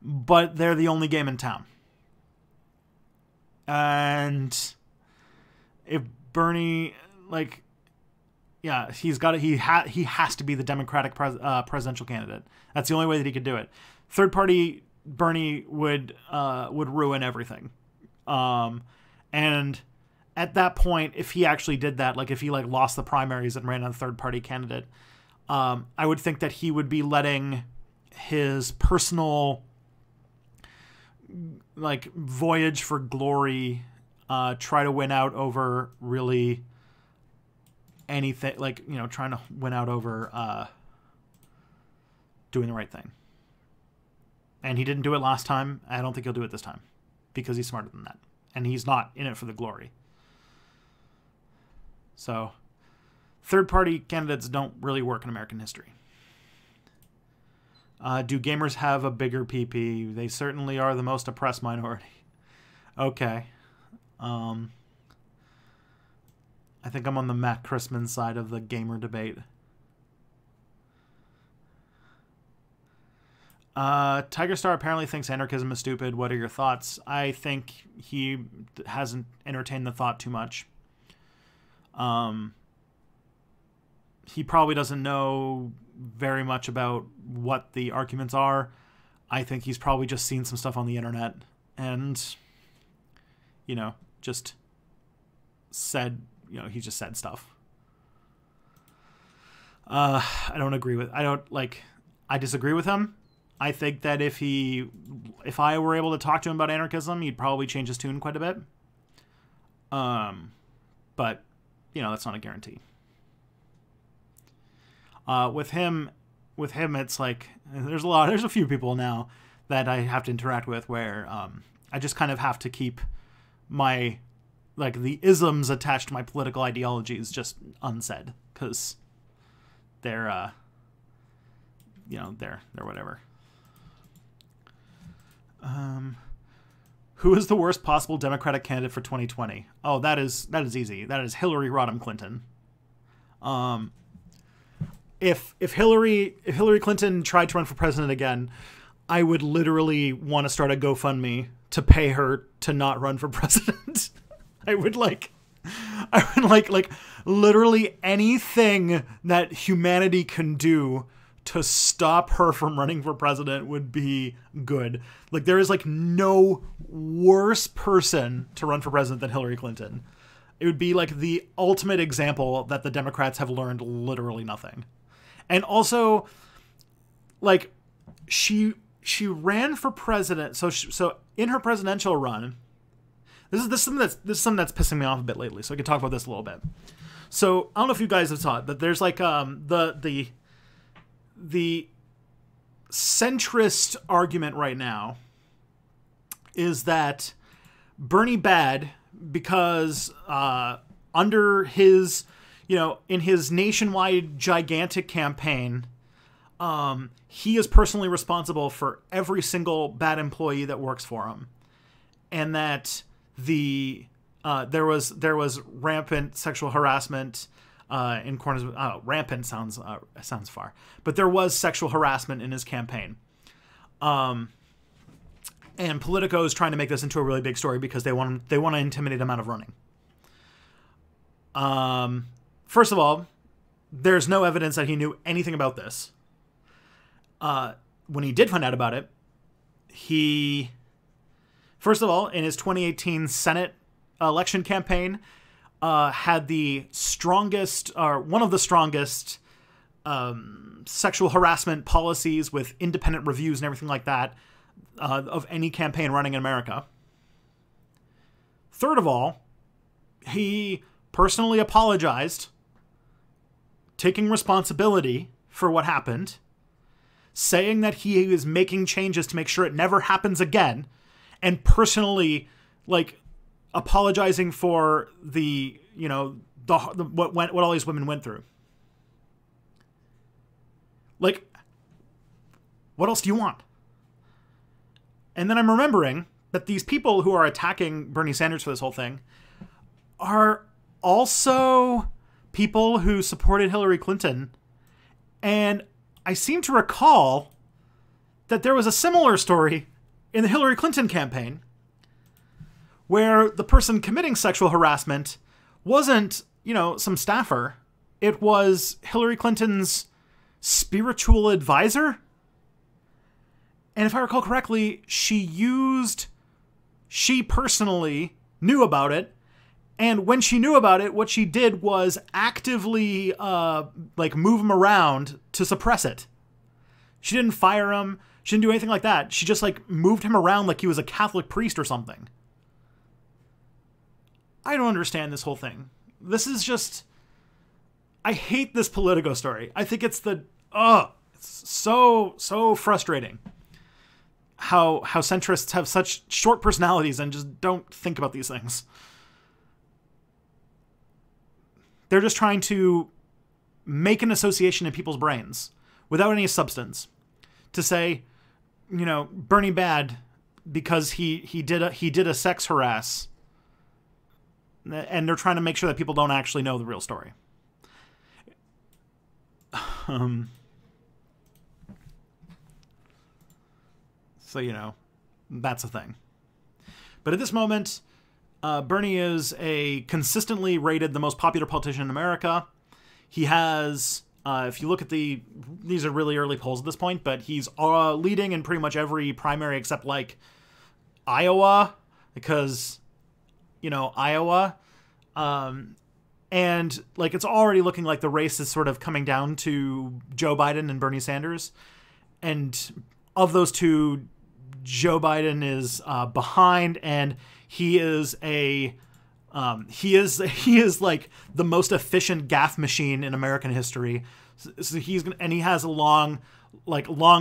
But they're the only game in town. And if Bernie, like, yeah, he has to be the Democratic presidential candidate. That's the only way that he could do it. Third party Bernie would ruin everything. And at that point, if he actually did that, like if he, like, lost the primaries and ran on a third party candidate, I would think that he would be letting his personal, like, voyage for glory try to win out over really anything, like, you know, trying to win out over doing the right thing. And he didn't do it last time. I don't think he'll do it this time, because he's smarter than that, and he's not in it for the glory. So third party candidates don't really work in American history. Do gamers have a bigger PP? They certainly are the most oppressed minority. Okay. I think I'm on the Matt Christman side of the gamer debate. Tiger Star apparently thinks anarchism is stupid. What are your thoughts? I think he hasn't entertained the thought too much. He probably doesn't know very much about what the arguments are. I think he's probably just seen some stuff on the internet and, just said, he just said stuff. I disagree with him. I think that if I were able to talk to him about anarchism, he'd probably change his tune quite a bit. But, that's not a guarantee. With him, it's like, there's a few people now that I have to interact with where, I just kind of have to keep the isms attached to my political ideologies just unsaid, because they're whatever. Who is the worst possible Democratic candidate for 2020? Oh, that is easy. That is Hillary Rodham Clinton. If Hillary Clinton tried to run for president again, I would literally want to start a GoFundMe to pay her to not run for president. I would literally anything that humanity can do to stop her from running for president would be good. There is no worse person to run for president than Hillary Clinton. It would be the ultimate example that the Democrats have learned literally nothing. And also, she ran for president. So in her presidential run, this is something that's pissing me off a bit lately. So I can talk about this a little bit. So I don't know if you guys have saw it, but there's the centrist argument right now is that Bernie bad because under his, in his nationwide gigantic campaign, he is personally responsible for every single bad employee that works for him, and that there was rampant sexual harassment in corners. Rampant sounds far, but there was sexual harassment in his campaign. And Politico is trying to make this into a really big story because they want to intimidate him out of running. First of all, there's no evidence that he knew anything about this. When he did find out about it, first of all, in his 2018 Senate election campaign, had the strongest, or one of the strongest, sexual harassment policies with independent reviews and everything like that of any campaign running in America. Third of all, he personally apologized, taking responsibility for what happened, saying that he is making changes to make sure it never happens again, and personally, apologizing for what all these women went through. What else do you want? And then I'm remembering that these people who are attacking Bernie Sanders for this whole thing are also people who supported Hillary Clinton. And I seem to recall that there was a similar story in the Hillary Clinton campaign where the person committing sexual harassment wasn't, some staffer. It was Hillary Clinton's spiritual advisor. And if I recall correctly, she personally knew about it. And when she knew about it, what she did was actively, move him around to suppress it. She didn't fire him. She didn't do anything like that. She just, moved him around like he was a Catholic priest or something. I don't understand this whole thing. This is just... I hate this Politico story. I think it's it's so frustrating how centrists have such short personalities and just don't think about these things. They're just trying to make an association in people's brains without any substance to say, Bernie bad because he did a sex harass, and they're trying to make sure that people don't actually know the real story. So, you know, that's a thing. But at this moment, Bernie is a consistently rated the most popular politician in America. He has, if you look at these are really early polls at this point, but he's leading in pretty much every primary except like Iowa, because, you know, Iowa. And like it's already looking like the race is sort of coming down to Joe Biden and Bernie Sanders. And of those two, Joe Biden is behind, and he is he is like the most efficient gaffe machine in American history. So he has a long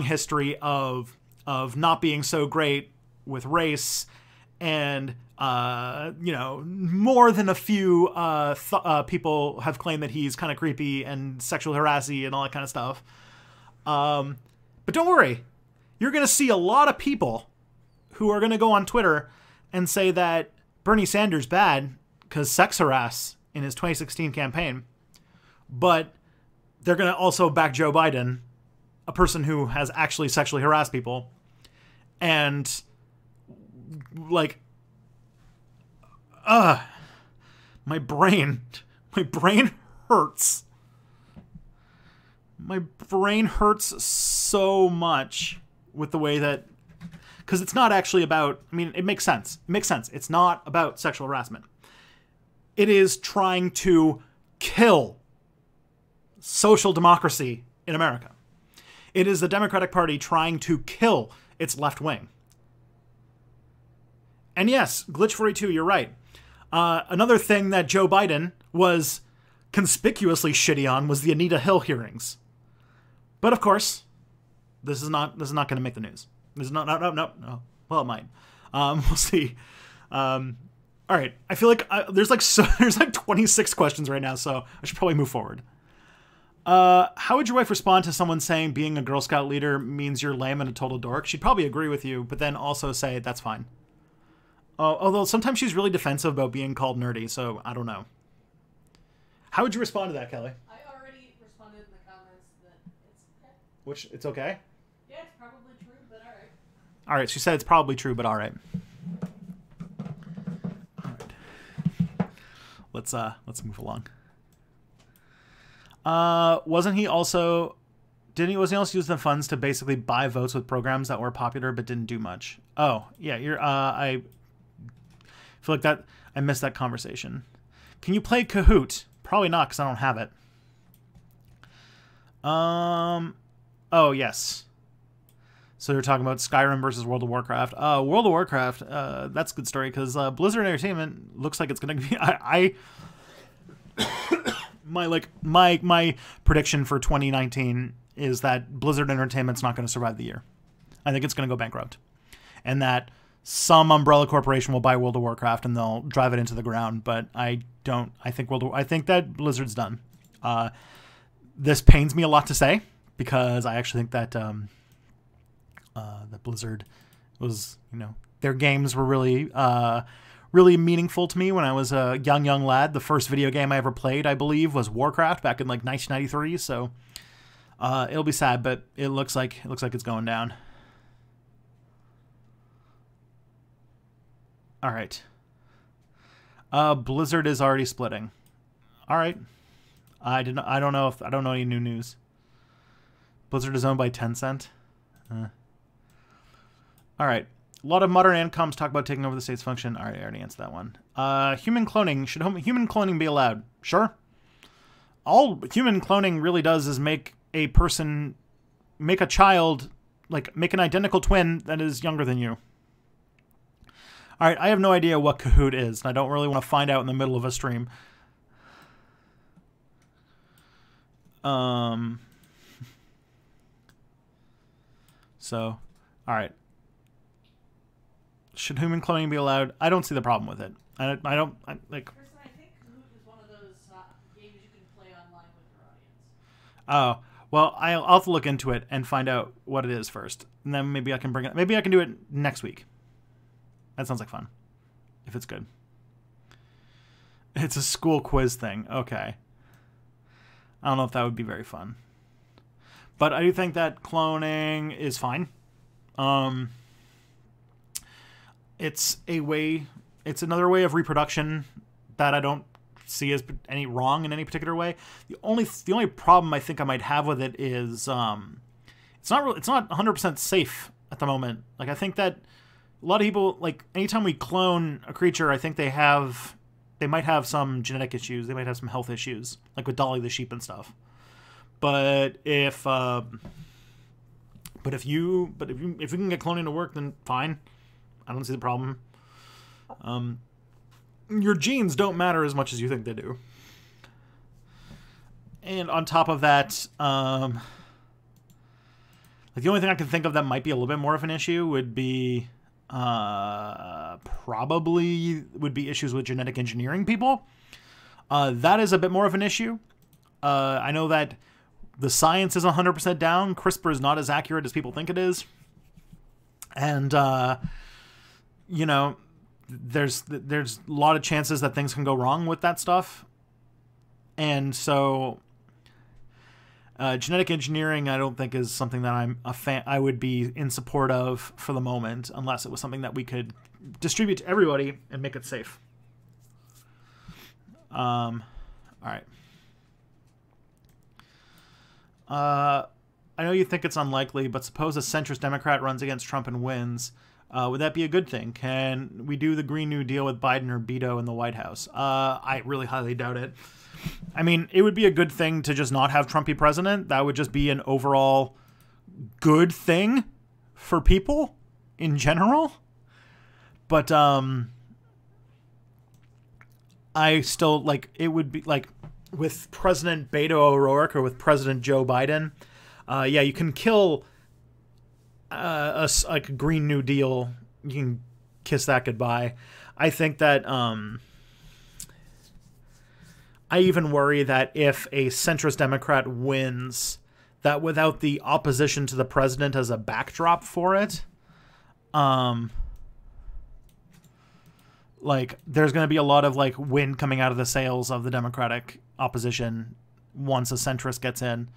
history of not being so great with race, and you know, more than a few people have claimed that he's kind of creepy and sexual harassy and all that kind of stuff. But don't worry, you're going to see a lot of people who are going to go on Twitter and say that Bernie Sanders bad because sex harass in his 2016 campaign, but they're going to also back Joe Biden, a person who has actually sexually harassed people, and like, my brain hurts. My brain hurts so much with the way that, because it's not actually about, I mean, it makes sense. It makes sense. It's not about sexual harassment. It is trying to kill social democracy in America. It is the Democratic Party trying to kill its left wing. And yes, Glitch 42, you're right. Another thing that Joe Biden was conspicuously shitty on was the Anita Hill hearings. But of course, this is not going to make the news. This is not, no. Well, it might. We'll see. All right. I feel like there's like 26 questions right now, so I should probably move forward. How would your wife respond to someone saying being a Girl Scout leader means you're lame and a total dork? She'd probably agree with you, but then also say that's fine. Although sometimes she's really defensive about being called nerdy, so I don't know. How would you respond to that, Kelly? I already responded in the comments that it's okay. Which, it's okay? Yeah, it's probably true, but alright. Alright, she said it's probably true, but alright. Alright. Let's move along. Wasn't he also use the funds to basically buy votes with programs that were popular but didn't do much? Oh, yeah, I feel like that I missed that conversation. Can you play Kahoot? Probably not, because I don't have it. Oh, yes. So you're talking about Skyrim versus World of Warcraft. World of Warcraft, that's a good story, because Blizzard Entertainment looks like it's going to be... My prediction for 2019 is that Blizzard Entertainment's not going to survive the year. I think it's going to go bankrupt. And that some umbrella corporation will buy World of Warcraft and they'll drive it into the ground, but I think that Blizzard's done. This pains me a lot to say, because I actually think that that Blizzard was, you know, their games were really really meaningful to me when I was a young lad. The first video game I ever played, I believe, was Warcraft back in like 1993. So it'll be sad, but it looks like it's going down. All right. Blizzard is already splitting. All right. I don't know any new news. Blizzard is owned by Tencent. All right. A lot of modern ANCOMs talk about taking over the state's function. All right, I already answered that one. Human cloning. Should human cloning be allowed? Sure. All human cloning really does is make a child, like make an identical twin that is younger than you. All right, I have no idea what Kahoot is, and I don't really want to find out in the middle of a stream. So, all right. Should human cloning be allowed? I don't see the problem with it. I think Kahoot is one of those games you can play online with your audience. Oh, well, I'll have to look into it and find out what it is first, and then maybe I can bring it. Maybe I can do it next week. That sounds like fun, if it's good. It's a school quiz thing. Okay. I don't know if that would be very fun, but I do think that cloning is fine. it's another way of reproduction that I don't see as any wrong in any particular way. The only problem I think I might have with it is it's not 100% safe at the moment. Like, I think that a lot of people, like, anytime we clone a creature, I think they might have some genetic issues. They might have some health issues, like with Dolly the sheep and stuff. But if we can get cloning to work, then fine. I don't see the problem. Your genes don't matter as much as you think they do. And on top of that, like, the only thing I can think of that might be a little bit more of an issue would be issues with genetic engineering people. That is a bit more of an issue. I know that the science is 100% down. CRISPR is not as accurate as people think it is. And, you know, there's a lot of chances that things can go wrong with that stuff. And so genetic engineering, I don't think, is something that I'm a fan. I would be in support of for the moment, unless it was something that we could distribute to everybody and make it safe. All right. I know you think it's unlikely, but suppose a centrist Democrat runs against Trump and wins. Would that be a good thing? Can we do the Green New Deal with Biden or Beto in the White House? I really highly doubt it. I mean, it would be a good thing to just not have Trump be president. That would just be an overall good thing for people in general. But I still, like, it would be like with President Beto O'Rourke or with President Joe Biden. Yeah, you can kill a Green New Deal. You can kiss that goodbye. I think that I even worry that if a centrist Democrat wins, that without the opposition to the president as a backdrop for it, like, there's going to be a lot of, like, wind coming out of the sails of the Democratic opposition once a centrist gets in.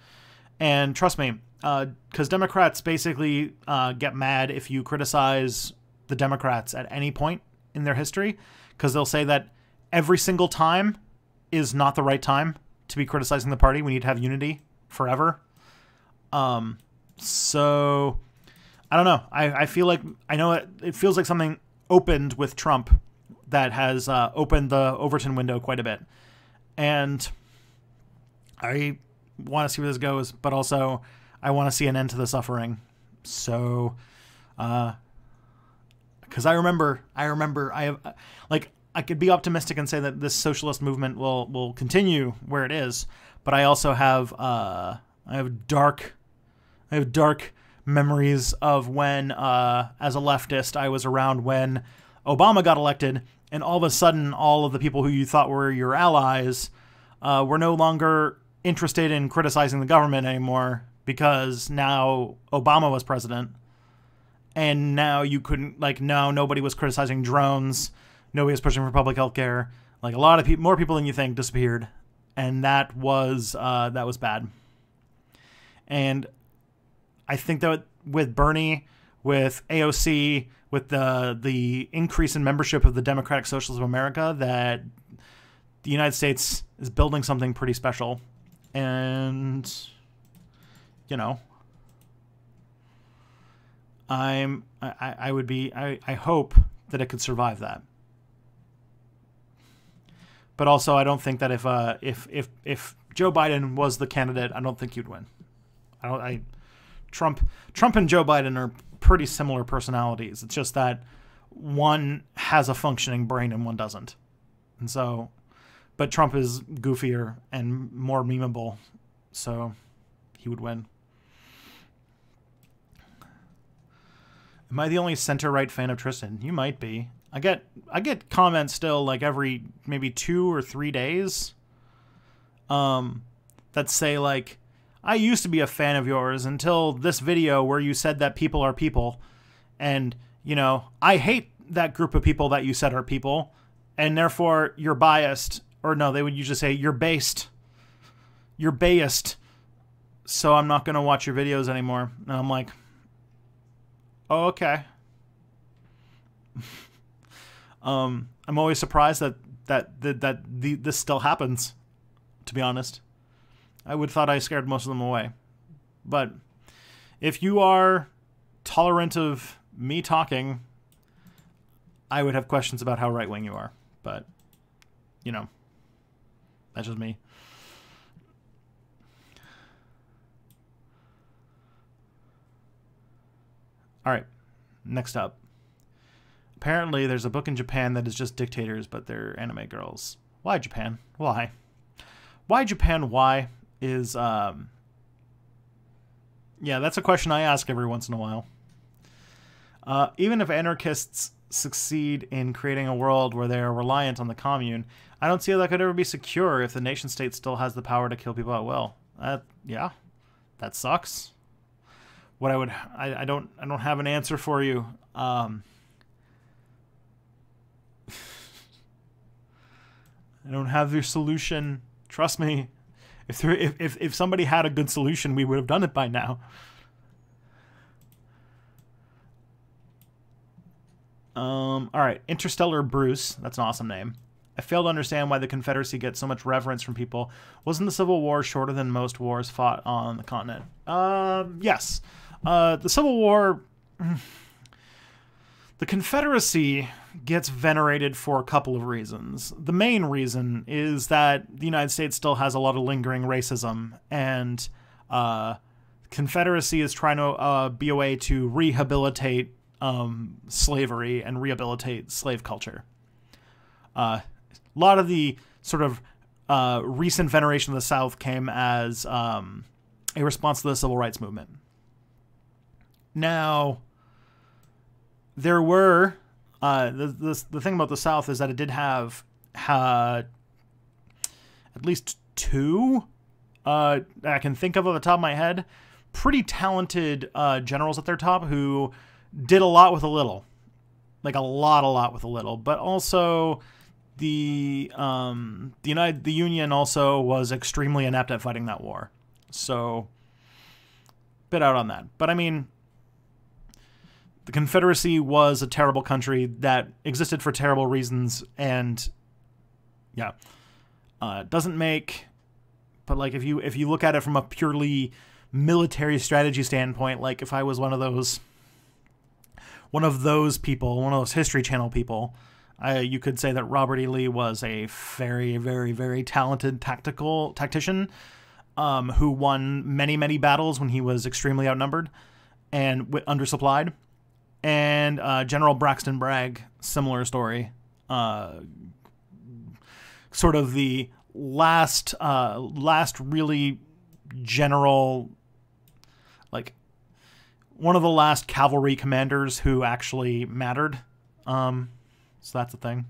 And trust me, because Democrats basically get mad if you criticize the Democrats at any point in their history, because they'll say that every single time is not the right time to be criticizing the party. We need to have unity forever. So I don't know. I feel like, I know it feels like something opened with Trump that has opened the Overton window quite a bit. And I want to see where this goes, but also I want to see an end to the suffering. So, because I remember I have, like, I could be optimistic and say that this socialist movement will continue where it is, but I also have I have dark memories of when as a leftist I was around when Obama got elected, and all of a sudden all of the people who you thought were your allies were no longer interested in criticizing the government anymore because now Obama was president. And now you couldn't, like, no, nobody was criticizing drones. Nobody was pushing for public health care. Like, a lot of people, more people than you think, disappeared. And that was bad. And I think that with Bernie, with AOC, with the increase in membership of the Democratic Socialists of America, that the United States is building something pretty special. And, you know, I hope that it could survive that. But also, I don't think that if Joe Biden was the candidate, I don't think he'd win. Trump and Joe Biden are pretty similar personalities. It's just that one has a functioning brain and one doesn't. And so, but Trump is goofier and more memeable, so he would win. Am I the only center-right fan of Tristan? You might be. I get comments still, like, every maybe 2 or 3 days that say, like, I used to be a fan of yours until this video where you said that people are people. And, you know, I hate that group of people that you said are people. And therefore, you're biased. Or no, they would usually say, you're based. You're biased. So I'm not going to watch your videos anymore. And I'm like, oh, okay. I'm always surprised this still happens, to be honest. I would have thought I scared most of them away. But if you are tolerant of me talking, I would have questions about how right-wing you are. But, you know, that's just me. All right, next up. Apparently, there's a book in Japan that is just dictators, but they're anime girls. Why Japan? Why? Why Japan? Why is, yeah, that's a question I ask every once in a while. Even if anarchists succeed in creating a world where they are reliant on the commune, I don't see how that could ever be secure if the nation state still has the power to kill people at will. Yeah, that sucks. What I don't have an answer for you. I don't have your solution. Trust me. If somebody had a good solution, we would have done it by now. All right, Interstellar Bruce. That's an awesome name. I fail to understand why the Confederacy gets so much reverence from people. Wasn't the Civil War shorter than most wars fought on the continent? Yes. The Civil War... The Confederacy gets venerated for a couple of reasons. The main reason is that the United States still has a lot of lingering racism, and Confederacy is trying to be a way to rehabilitate slavery and rehabilitate slave culture. A lot of the sort of recent veneration of the South came as a response to the Civil Rights Movement. Now, there were the thing about the South is that it did have at least two I can think of off the top of my head, pretty talented generals at their top who did a lot with a little, like a lot with a little. But also, the Union also was extremely inept at fighting that war, so bit out on that. But I mean, the Confederacy was a terrible country that existed for terrible reasons, and yeah, doesn't make. But like, if you look at it from a purely military strategy standpoint, like if I was one of those people, one of those History Channel people, you could say that Robert E. Lee was a very, very, very talented tactician who won many battles when he was extremely outnumbered and undersupplied. And General Braxton Bragg, similar story. Sort of the last really general, like one of the last cavalry commanders who actually mattered. So that's a thing.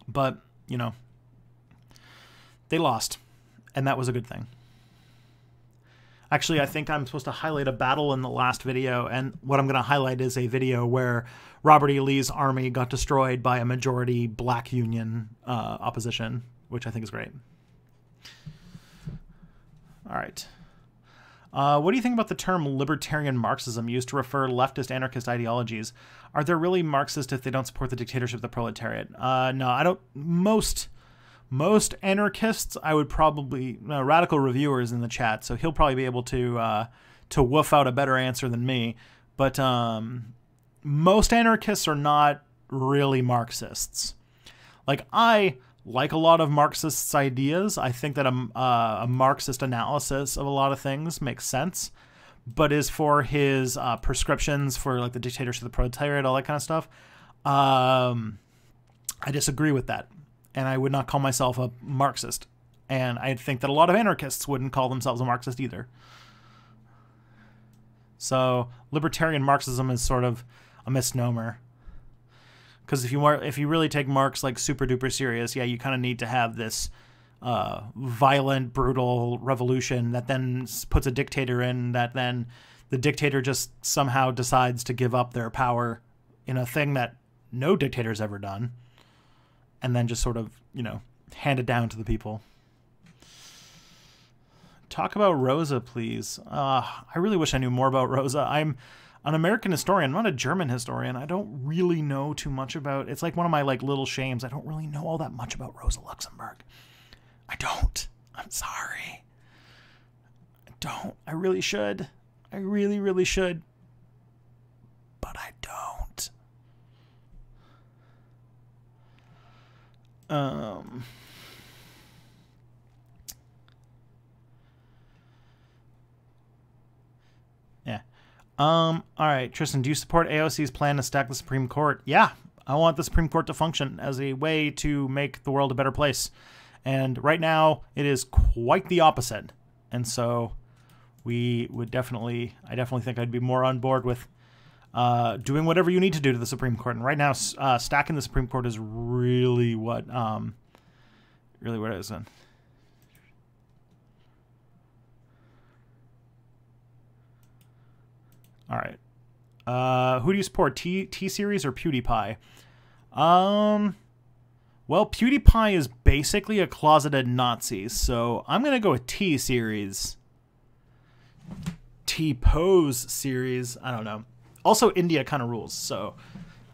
But, you know, they lost, and that was a good thing. Actually, I think I'm supposed to highlight a battle in the last video, and what I'm going to highlight is a video where Robert E. Lee's army got destroyed by a majority black Union opposition, which I think is great. All right. What do you think about the term libertarian Marxism used to refer leftist anarchist ideologies? Are they really Marxist if they don't support the dictatorship of the proletariat? No, I don't. Most anarchists, I would probably... Radical Reviewer is in the chat, so he'll probably be able to woof out a better answer than me. But most anarchists are not really Marxists. Like, I like a lot of Marxists' ideas. I think that a Marxist analysis of a lot of things makes sense. But as for his prescriptions for like the dictatorship of the proletariat, all that kind of stuff, I disagree with that. And I would not call myself a Marxist. And I think that a lot of anarchists wouldn't call themselves a Marxist either. So libertarian Marxism is sort of a misnomer. Because if you really take Marx like super duper serious, yeah, you kind of need to have this violent, brutal revolution that then puts a dictator in, that then the dictator just somehow decides to give up their power in a thing that no dictator's ever done. And then just sort of, you know, hand it down to the people. Talk about Rosa, please. I really wish I knew more about Rosa. I'm an American historian. I'm not a German historian. I don't really know too much about. It's like one of my like little shames. I don't really know all that much about Rosa Luxemburg. I don't. I'm sorry. I don't. I really should. I really, really should. But I don't. Yeah. All right, Tristan, do you support AOC's plan to stack the Supreme Court? Yeah, I want the Supreme Court to function as a way to make the world a better place. And right now, it is quite the opposite. And so I definitely think I'd be more on board with doing whatever you need to do to the Supreme Court. And right now, stacking the Supreme Court is really what it is. All right. Who do you support, T-Series or PewDiePie? Well, PewDiePie is basically a closeted Nazi, so I'm going to go with T-Series. T-Pose series, I don't know. Also, India kind of rules, so...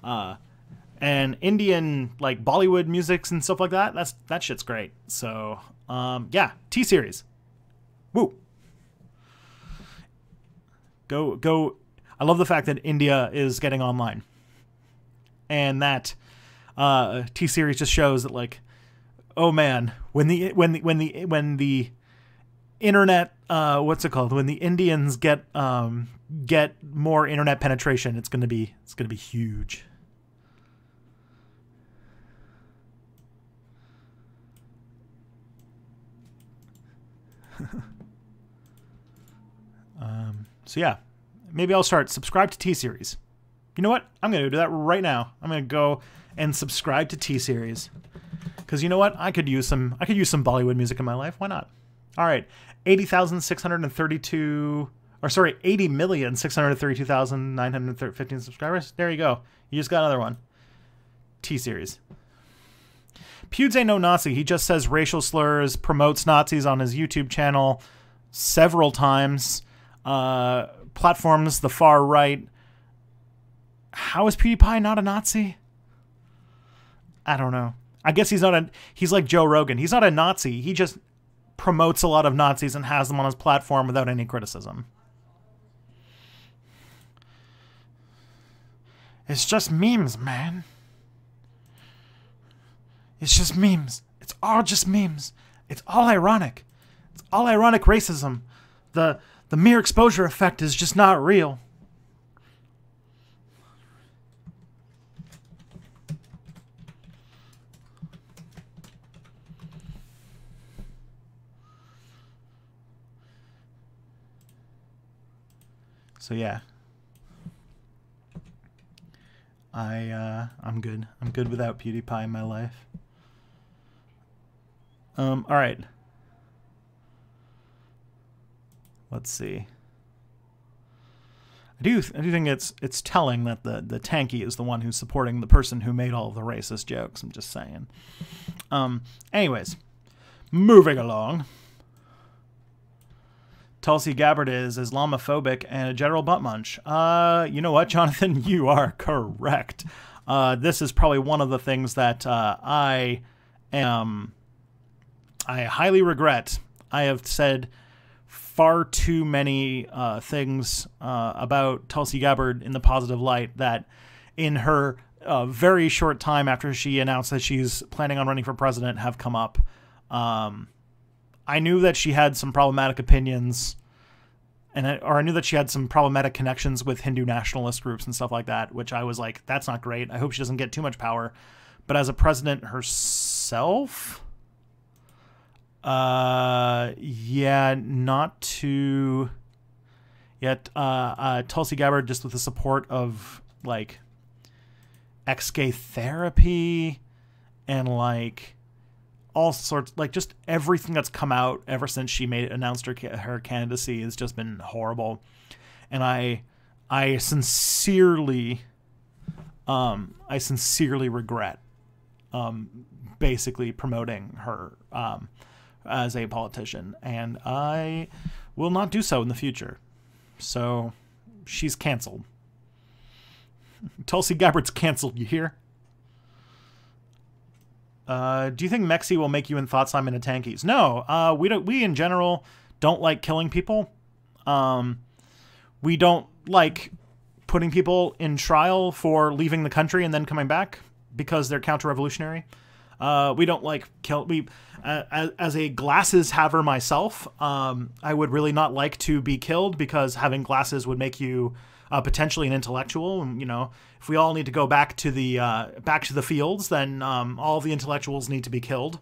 and Indian, like, Bollywood musics and stuff like that, that shit's great. So, yeah, T-Series. Woo! Go... I love the fact that India is getting online. And that... T-Series just shows that, like, oh man, when the internet, what's it called? When the Indians get more internet penetration, it's gonna be huge. So yeah, maybe I'll subscribe to T-Series. You know what? I'm gonna do that right now. I'm gonna go and subscribe to T-Series, because you know what? I could use some Bollywood music in my life. Why not? All right, 80,632,915 subscribers. There you go. You just got another one. T-Series. Pewds ain't no Nazi. He just says racial slurs, promotes Nazis on his YouTube channel several times, platforms the far right. How is PewDiePie not a Nazi? I don't know. I guess he's like Joe Rogan. He's not a Nazi. He just promotes a lot of Nazis and has them on his platform without any criticism. It's just memes, man. It's just memes. It's all just memes. It's all ironic. It's all ironic racism. The mere exposure effect is just not real. So yeah, I'm good. I'm good without PewDiePie in my life. All right. Let's see. I do think it's telling that the tanky is the one who's supporting the person who made all of the racist jokes. I'm just saying. Anyways, moving along. Tulsi Gabbard is Islamophobic and a general butt munch. You know what, Jonathan? You are correct. This is probably one of the things that I highly regret. I have said far too many things about Tulsi Gabbard in the positive light that in her very short time after she announced that she's planning on running for president have come up. I knew that she had some problematic opinions, or I knew that she had some problematic connections with Hindu nationalist groups and stuff like that, which I was like, that's not great. I hope she doesn't get too much power. But as a president herself, yeah, not too yet. Tulsi Gabbard, just with the support of like ex-gay therapy and like all sorts, like just everything that's come out ever since she announced her candidacy has just been horrible. And I sincerely regret basically promoting her as a politician, and I will not do so in the future. So she's canceled. Tulsi Gabbard's canceled, you hear? Do you think Mexi will make you and Thought Simon a tankies? No, we in general don't like killing people. We don't like putting people in trial for leaving the country and then coming back because they're counter-revolutionary. We don't like as a glasses haver myself, I would really not like to be killed because having glasses would make you potentially an intellectual. And, you know, if we all need to go back to the fields, then all the intellectuals need to be killed.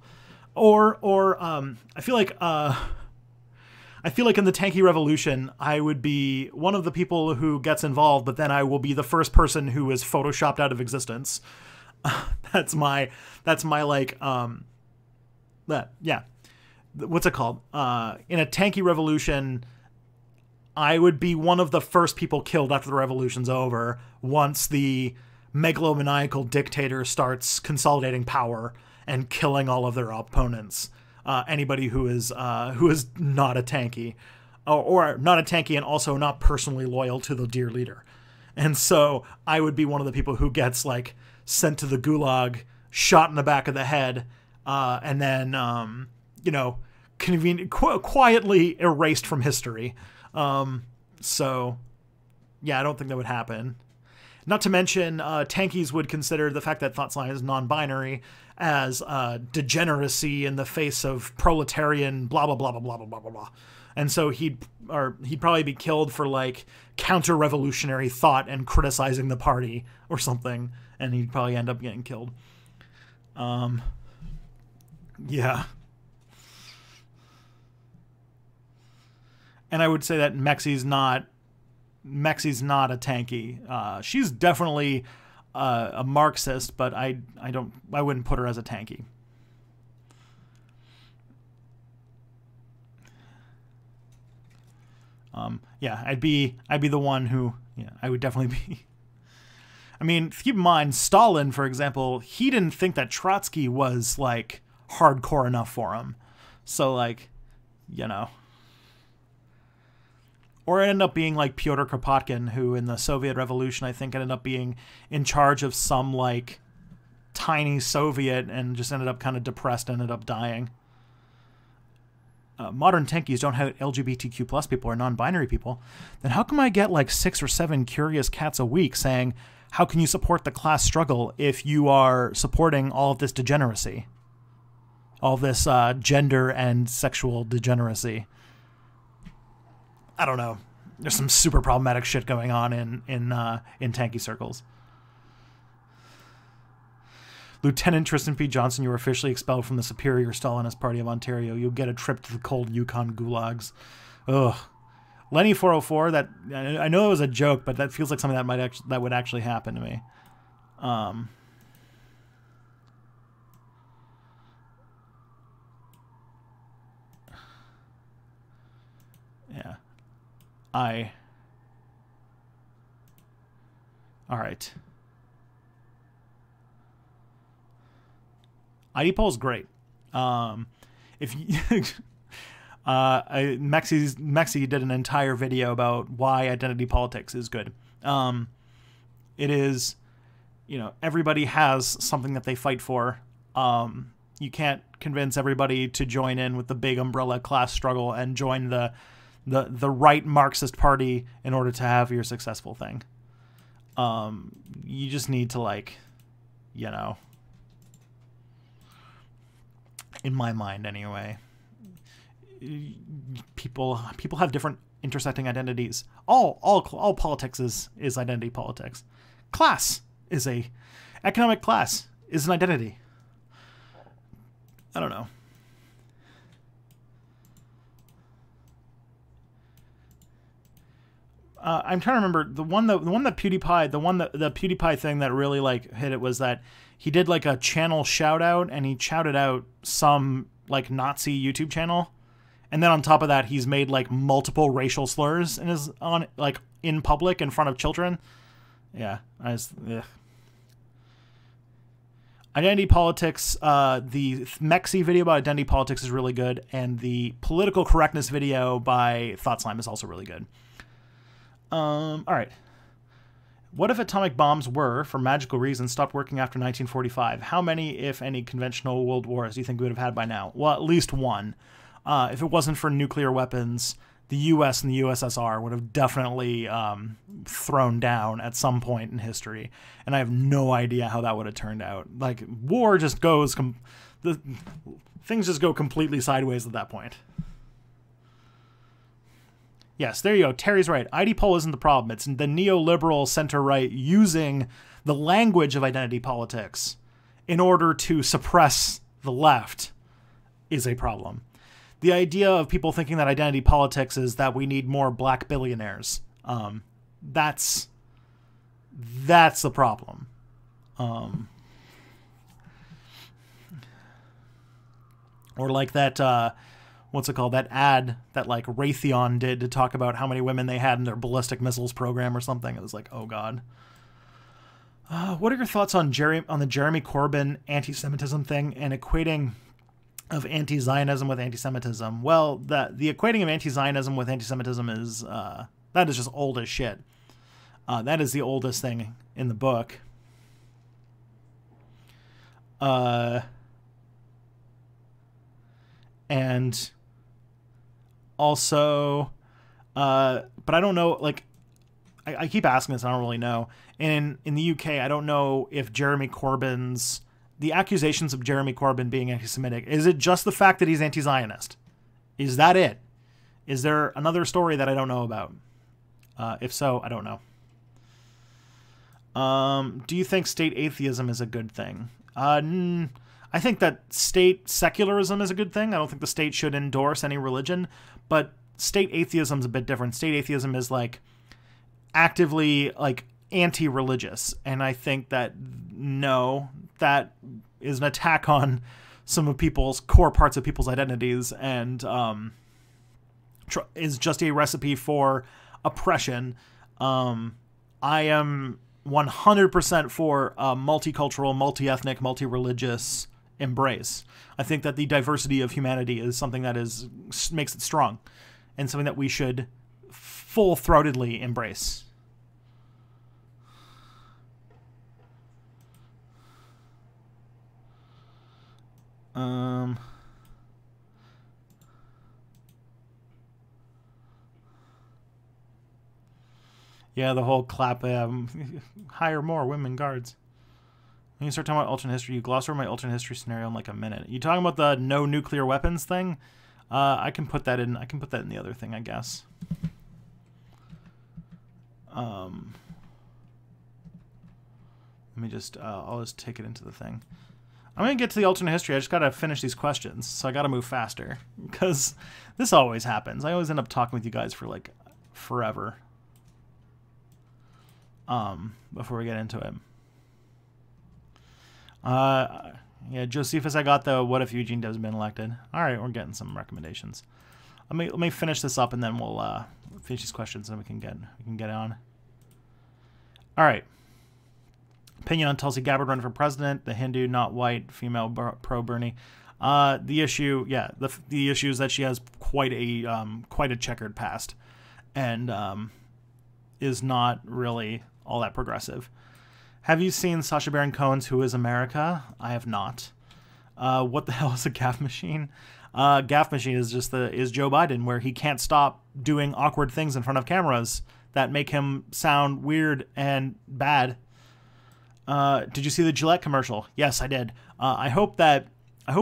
Or I feel like in the tanky revolution, I would be one of the people who gets involved, but then I will be the first person who is photoshopped out of existence. That's my like, yeah. What's it called? In a tanky revolution, I would be one of the first people killed after the revolution's over, once the megalomaniacal dictator starts consolidating power and killing all of their opponents. Anybody who is not a tanky, or not a tanky and also not personally loyal to the dear leader. And so I would be one of the people who gets like sent to the gulag, shot in the back of the head, and then, you know, quietly erased from history. So yeah, I don't think that would happen. Not to mention, tankies would consider the fact that Thought Simon is non-binary as degeneracy in the face of proletarian blah blah blah blah blah blah blah blah. And so he'd probably be killed for like counter-revolutionary thought and criticizing the party or something, and he'd probably end up getting killed. Yeah. And I would say that Mexi's not a tanky. She's definitely a Marxist, but I wouldn't put her as a tanky. Yeah, I'd be the one who, yeah, I would definitely be. I mean, keep in mind, Stalin, for example, he didn't think that Trotsky was like hardcore enough for him. So like, you know. Or it ended up being like Pyotr Kropotkin, who in the Soviet Revolution, I think, ended up being in charge of some like tiny Soviet and just ended up kind of depressed, ended up dying. Modern tankies don't have LGBTQ plus people or non-binary people. Then how come I get like 6 or 7 curious cats a week saying, how can you support the class struggle if you are supporting all of this degeneracy? All this gender and sexual degeneracy. I don't know. There's some super problematic shit going on in tanky circles. Lieutenant Tristan P. Johnson, you were officially expelled from the Superior Stalinist Party of Ontario. You'll get a trip to the cold Yukon gulags. Ugh. Lenny 404. That I know it was a joke, but that feels like something that would actually happen to me. Yeah. All right. IDPol is great. If you, Mexi did an entire video about why identity politics is good. It is, you know, everybody has something that they fight for. You can't convince everybody to join in with the big umbrella class struggle and join the right Marxist party in order to have your successful thing. You just need to, like, you know, in my mind anyway, people have different intersecting identities. All politics is identity politics. Economic class is an identity. I don't know. I'm trying to remember the PewDiePie thing that really like hit it was that he did like a channel shout out and he shouted out some like Nazi YouTube channel, and then on top of that he's made like multiple racial slurs in public in front of children. Yeah, Identity politics. The Mexi video about identity politics is really good, and the political correctness video by Thought Slime is also really good. All right. What if atomic bombs were, for magical reasons, stopped working after 1945? How many, if any, conventional world wars do you think we would have had by now? Well, at least one. If it wasn't for nuclear weapons, the U.S. and the USSR would have definitely thrown down at some point in history. And I have no idea how that would have turned out. Like, war just goes... things just go completely sideways at that point. Yes, there you go. Terry's right. ID poll isn't the problem. It's the neoliberal center-right using the language of identity politics in order to suppress the left is a problem. The idea of people thinking that identity politics is that we need more black billionaires. That's the problem. Or like that... what's it called? That ad that like Raytheon did to talk about how many women they had in their ballistic missiles program or something. It was like, oh god. What are your thoughts on the Jeremy Corbyn anti-Semitism thing and equating of anti-Zionism with anti-Semitism? Well, the equating of anti-Zionism with anti-Semitism is that is just old as shit. That is the oldest thing in the book. And also, but I don't know, like, I keep asking this, I don't really know. And in the UK, I don't know if the accusations of Jeremy Corbyn being anti-Semitic, is it just the fact that he's anti-Zionist? Is that it? Is there another story that I don't know about? If so, I don't know. Do you think state atheism is a good thing? I think that state secularism is a good thing. I don't think the state should endorse any religion, but state atheism is a bit different. State atheism is like actively like anti-religious, and I think that no, that is an attack on some of people's core parts of people's identities, and is just a recipe for oppression. I am 100% for a multicultural, multi-ethnic, multi-religious embrace. I think that the diversity of humanity is something that makes it strong and something that we should full-throatedly embrace. Yeah, the whole clap, hire more women guards. When you start talking about alternate history, you gloss over my alternate history scenario in like a minute. You talking about the no nuclear weapons thing? I can put that in the other thing, I guess. Let me just, I'll just take it into the thing. I'm going to get to the alternate history. I just got to finish these questions, so I got to move faster. Because this always happens. I always end up talking with you guys for, like, forever. Before we get into it. Yeah, Josephus, I got the what if Eugene Debs been elected. All right, we're getting some recommendations. Let me finish this up, and then we'll finish these questions, and we can get on. All right. Opinion on Tulsi Gabbard running for president. The Hindu, not white, female pro Bernie. The issue, yeah, the issue is that she has quite a checkered past, and is not really all that progressive. Have you seen Sacha Baron Cohen's Who is America? I have not. What the hell is a gaff machine? Gaff machine is just is Joe Biden, where he can't stop doing awkward things in front of cameras that make him sound weird and bad. Did you see the Gillette commercial? Yes, I did. I hope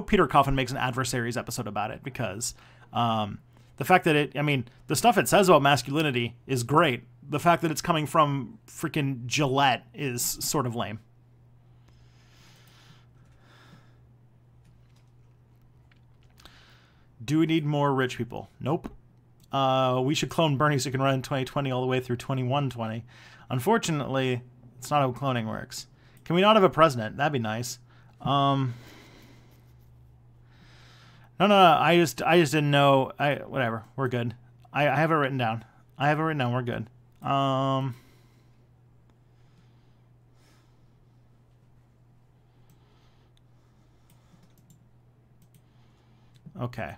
Peter Coffin makes an Adversaries episode about it, because the fact that the stuff it says about masculinity is great. The fact that it's coming from freaking Gillette is sort of lame. Do we need more rich people? Nope. We should clone Bernie so he can run in 2020 all the way through 2120. Unfortunately, it's not how cloning works. Can we not have a president? That'd be nice. No. I just didn't know. Whatever. We're good. I have it written down. We're good. Okay.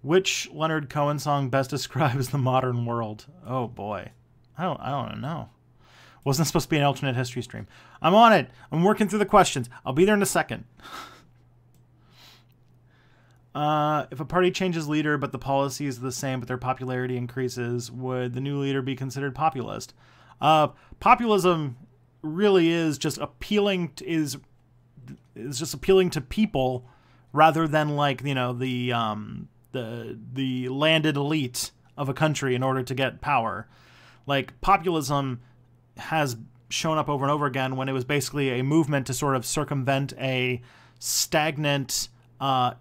Which Leonard Cohen song best describes the modern world? Oh boy. I don't know. Wasn't supposed to be an alternate history stream. I'm on it. I'm working through the questions. I'll be there in a second. If a party changes leader but the policy is the same but their popularity increases, would the new leader be considered populist? Populism really is just appealing to, is just appealing to people rather than like, you know, the landed elite of a country in order to get power. Like, populism has shown up over and over again when it was basically a movement to sort of circumvent a stagnant,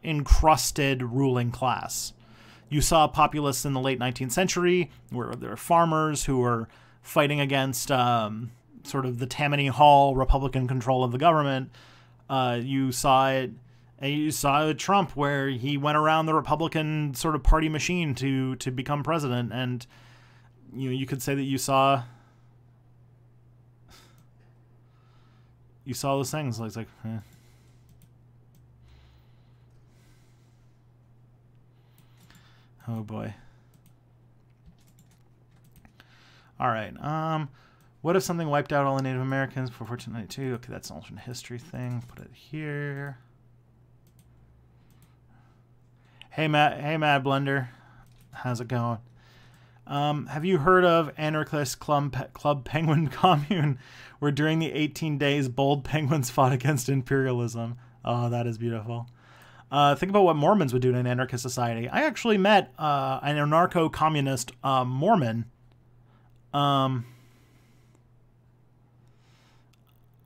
encrusted ruling class. You saw populists in the late 19th century where there were farmers who were fighting against sort of the Tammany Hall Republican control of the government. You saw it. You saw Trump, where he went around the Republican sort of party machine to become president, and you could say that you saw those things. Like eh. Oh boy. All right. What if something wiped out all the Native Americans before 1492? Okay, that's an alternate history thing. Put it here. Hey Matt, Blender, how's it going? Have you heard of Anarchist Club Penguin Commune, where during the 18 days bold penguins fought against imperialism? Oh, that is beautiful. Think about what Mormons would do in an anarchist society. I actually met an anarcho-communist Mormon. I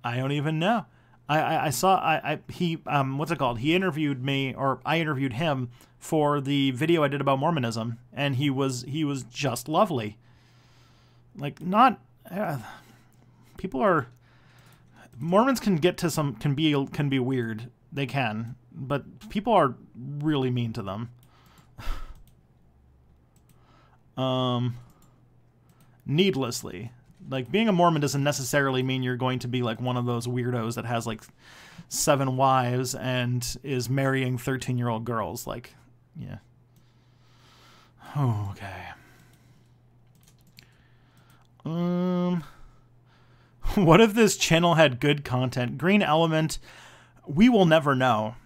don't even know. I saw he what's it called? He interviewed me, or I interviewed him for the video I did about Mormonism, and he was just lovely. Like, not people are Mormons can get to some can be weird. They can, but people are really mean to them. Needlessly. Like, being a Mormon doesn't necessarily mean you're going to be like one of those weirdos that has like 7 wives and is marrying 13-year-old girls. Like, yeah. Oh, okay. What if this channel had good content? Green Element, we will never know.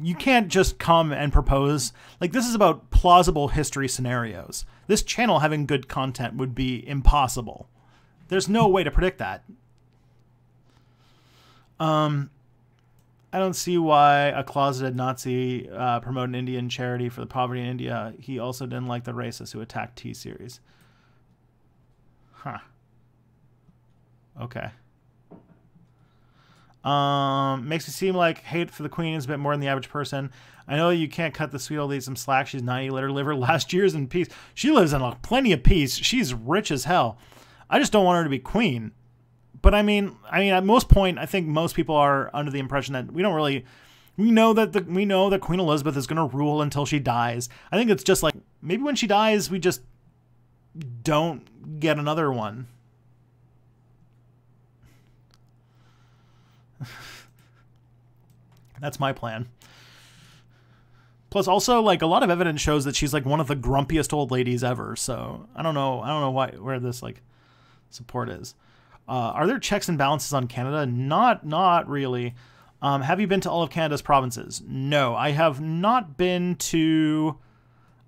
You can't just come and propose. Like, this is about plausible history scenarios. This channel having good content would be impossible. There's no way to predict that. I don't see why a closeted Nazi promote an Indian charity for the poverty in India. He also didn't like the racists who attacked T-Series. Huh. Okay. Makes it seem like hate for the Queen is a bit more than the average person. I know you can't cut the sweet old lady some slack. She's 90. Let her live her last years in peace. She lives in plenty of peace. She's rich as hell. I just don't want her to be queen. But I mean, at most point, I think most people are under the impression that we know that Queen Elizabeth is going to rule until she dies. I think it's just like, maybe when she dies, we just don't get another one. That's my plan. Plus, also, like, a lot of evidence shows that she's like one of the grumpiest old ladies ever. So I don't know where this like support is. Are there checks and balances on Canada? Not really. Have you been to all of Canada's provinces? No, I have not been to.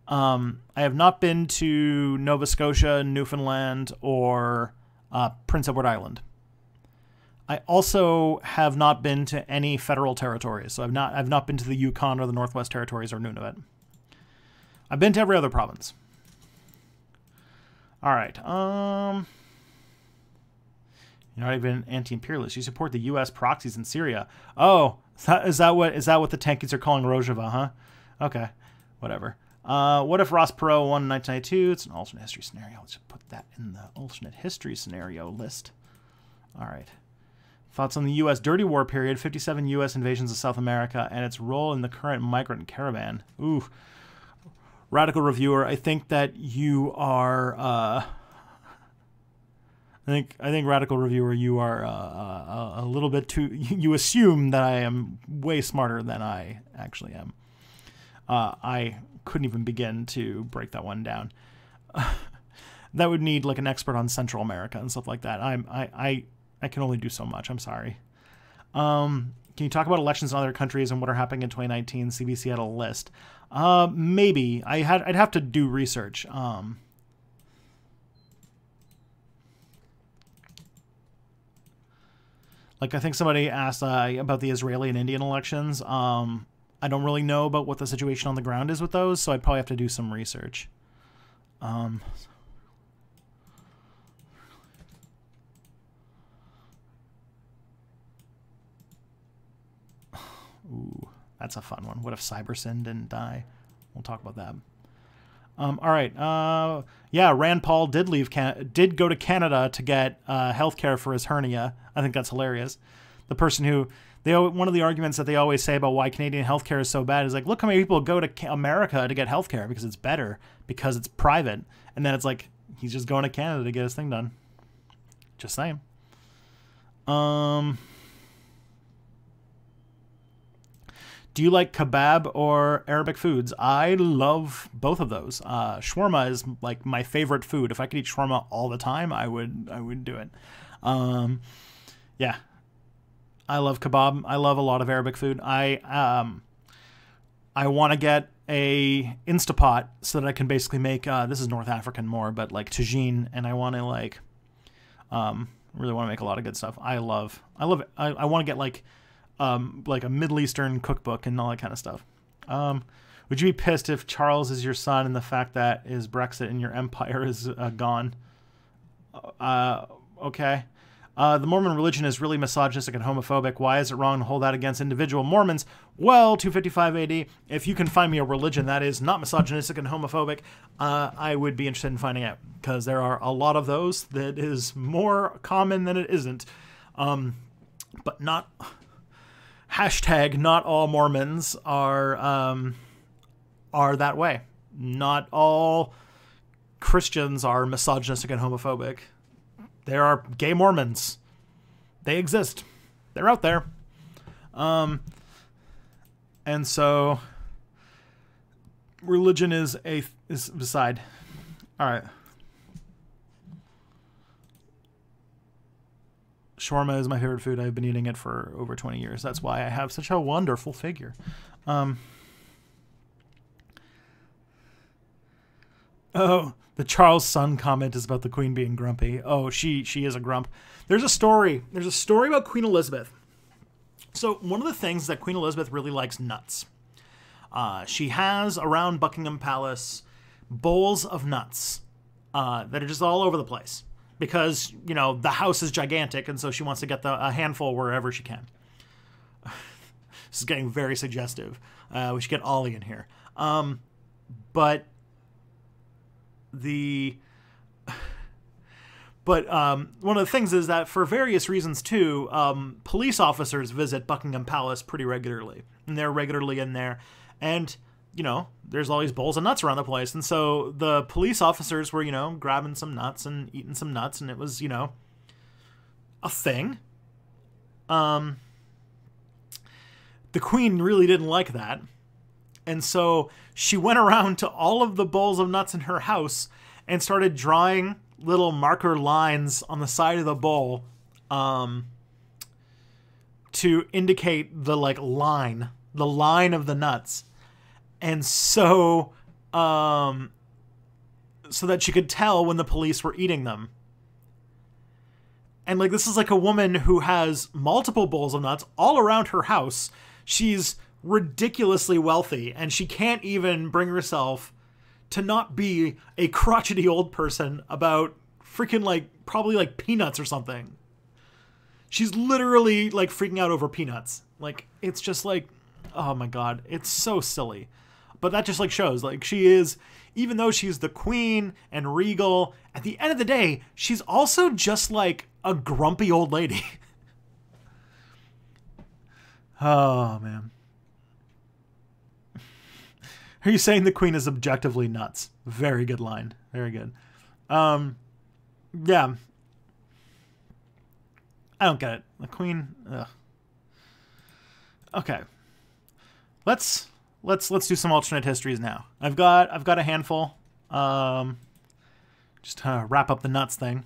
I have not been to Nova Scotia, Newfoundland, or Prince Edward Island. I also have not been to any federal territories, so I've not been to the Yukon or the Northwest Territories or Nunavut. I've been to every other province. All right. You're not even anti-imperialist. You support the U.S. proxies in Syria. Oh, is that what the tankies are calling Rojava, huh? Okay, whatever. What if Ross Perot won in 1992? It's an alternate history scenario. Let's just put that in the alternate history scenario list. All right. Thoughts on the U.S. Dirty War period, 57 U.S. invasions of South America, and its role in the current migrant caravan. Ooh. Radical Reviewer, I think that you are... I think Radical Reviewer, you are a little bit too... You assume that I am way smarter than I actually am. I couldn't even begin to break that one down. that would need like an expert on Central America and stuff like that. I can only do so much. I'm sorry. Can you talk about elections in other countries and what are happening in 2019? CBC had a list. Maybe I'd have to do research. Like I think somebody asked about the Israeli and Indian elections. I don't really know about what the situation on the ground is with those, so I'd probably have to do some research. Ooh, that's a fun one. What if Cybersyn didn't die? We'll talk about that. All right. Yeah, Rand Paul did go to Canada to get healthcare for his hernia. I think that's hilarious. The person who one of the arguments that they always say about why Canadian healthcare is so bad is like, look how many people go to America to get healthcare because it's better, because it's private, and then it's like he's just going to Canada to get his thing done. Just saying. Do you like kebab or Arabic foods? I love both of those. Shawarma is like my favorite food. If I could eat shawarma all the time, I would do it. Yeah, I love kebab. I love a lot of Arabic food. I want to get a Instapot so that I can basically make this is North African more, but like tagine, and I want to like really want to make a lot of good stuff. I love it. I want to get like a Middle Eastern cookbook and all that kind of stuff. Would you be pissed if Charles is your son and the fact that is Brexit and your empire is gone? Okay. The Mormon religion is really misogynistic and homophobic. Why is it wrong to hold that against individual Mormons? Well, 255 AD, if you can find me a religion that is not misogynistic and homophobic, I would be interested in finding out, because there are a lot of those that is more common than it isn't. But not... Hashtag not all Mormons are that way. Not all Christians are misogynistic and homophobic. There are gay Mormons. They exist. They're out there. And so religion is beside. All right. Shawarma is my favorite food. I've been eating it for over 20 years. That's why I have such a wonderful figure. Oh, the Charles Sun comment is about the Queen being grumpy. Oh, she is a grump. There's a story. There's a story about Queen Elizabeth. So one of the things that Queen Elizabeth really likes nuts. She has around Buckingham Palace bowls of nuts that are just all over the place. Because, you know, the house is gigantic, and so she wants to get a handful wherever she can. This is getting very suggestive. We should get Ollie in here. But one of the things is that for various reasons, too, police officers visit Buckingham Palace pretty regularly. And they're regularly in there. And... you know, there's all these bowls of nuts around the place. And so the police officers were, you know, grabbing some nuts and eating some nuts. And it was, you know, a thing. The Queen really didn't like that. And so she went around to all of the bowls of nuts in her house and started drawing little marker lines on the side of the bowl to indicate the, like, line of the nuts. And so, so that she could tell when the police were eating them. And, like, this is like a woman who has multiple bowls of nuts all around her house. She's ridiculously wealthy, and she can't even bring herself to not be a crotchety old person about freaking, like, probably, like, peanuts or something. She's literally, like, freaking out over peanuts. Like, it's just, like, oh, my God. It's so silly. But that just, like, shows, like, she is, even though she's the queen and regal, at the end of the day, she's also just, like, a grumpy old lady. Oh, man. Are you saying the queen is objectively nuts? Very good line. Very good. Yeah. I don't get it. The queen, ugh. Okay. Let's do some alternate histories now. I've got a handful. just wrap up the nuts thing.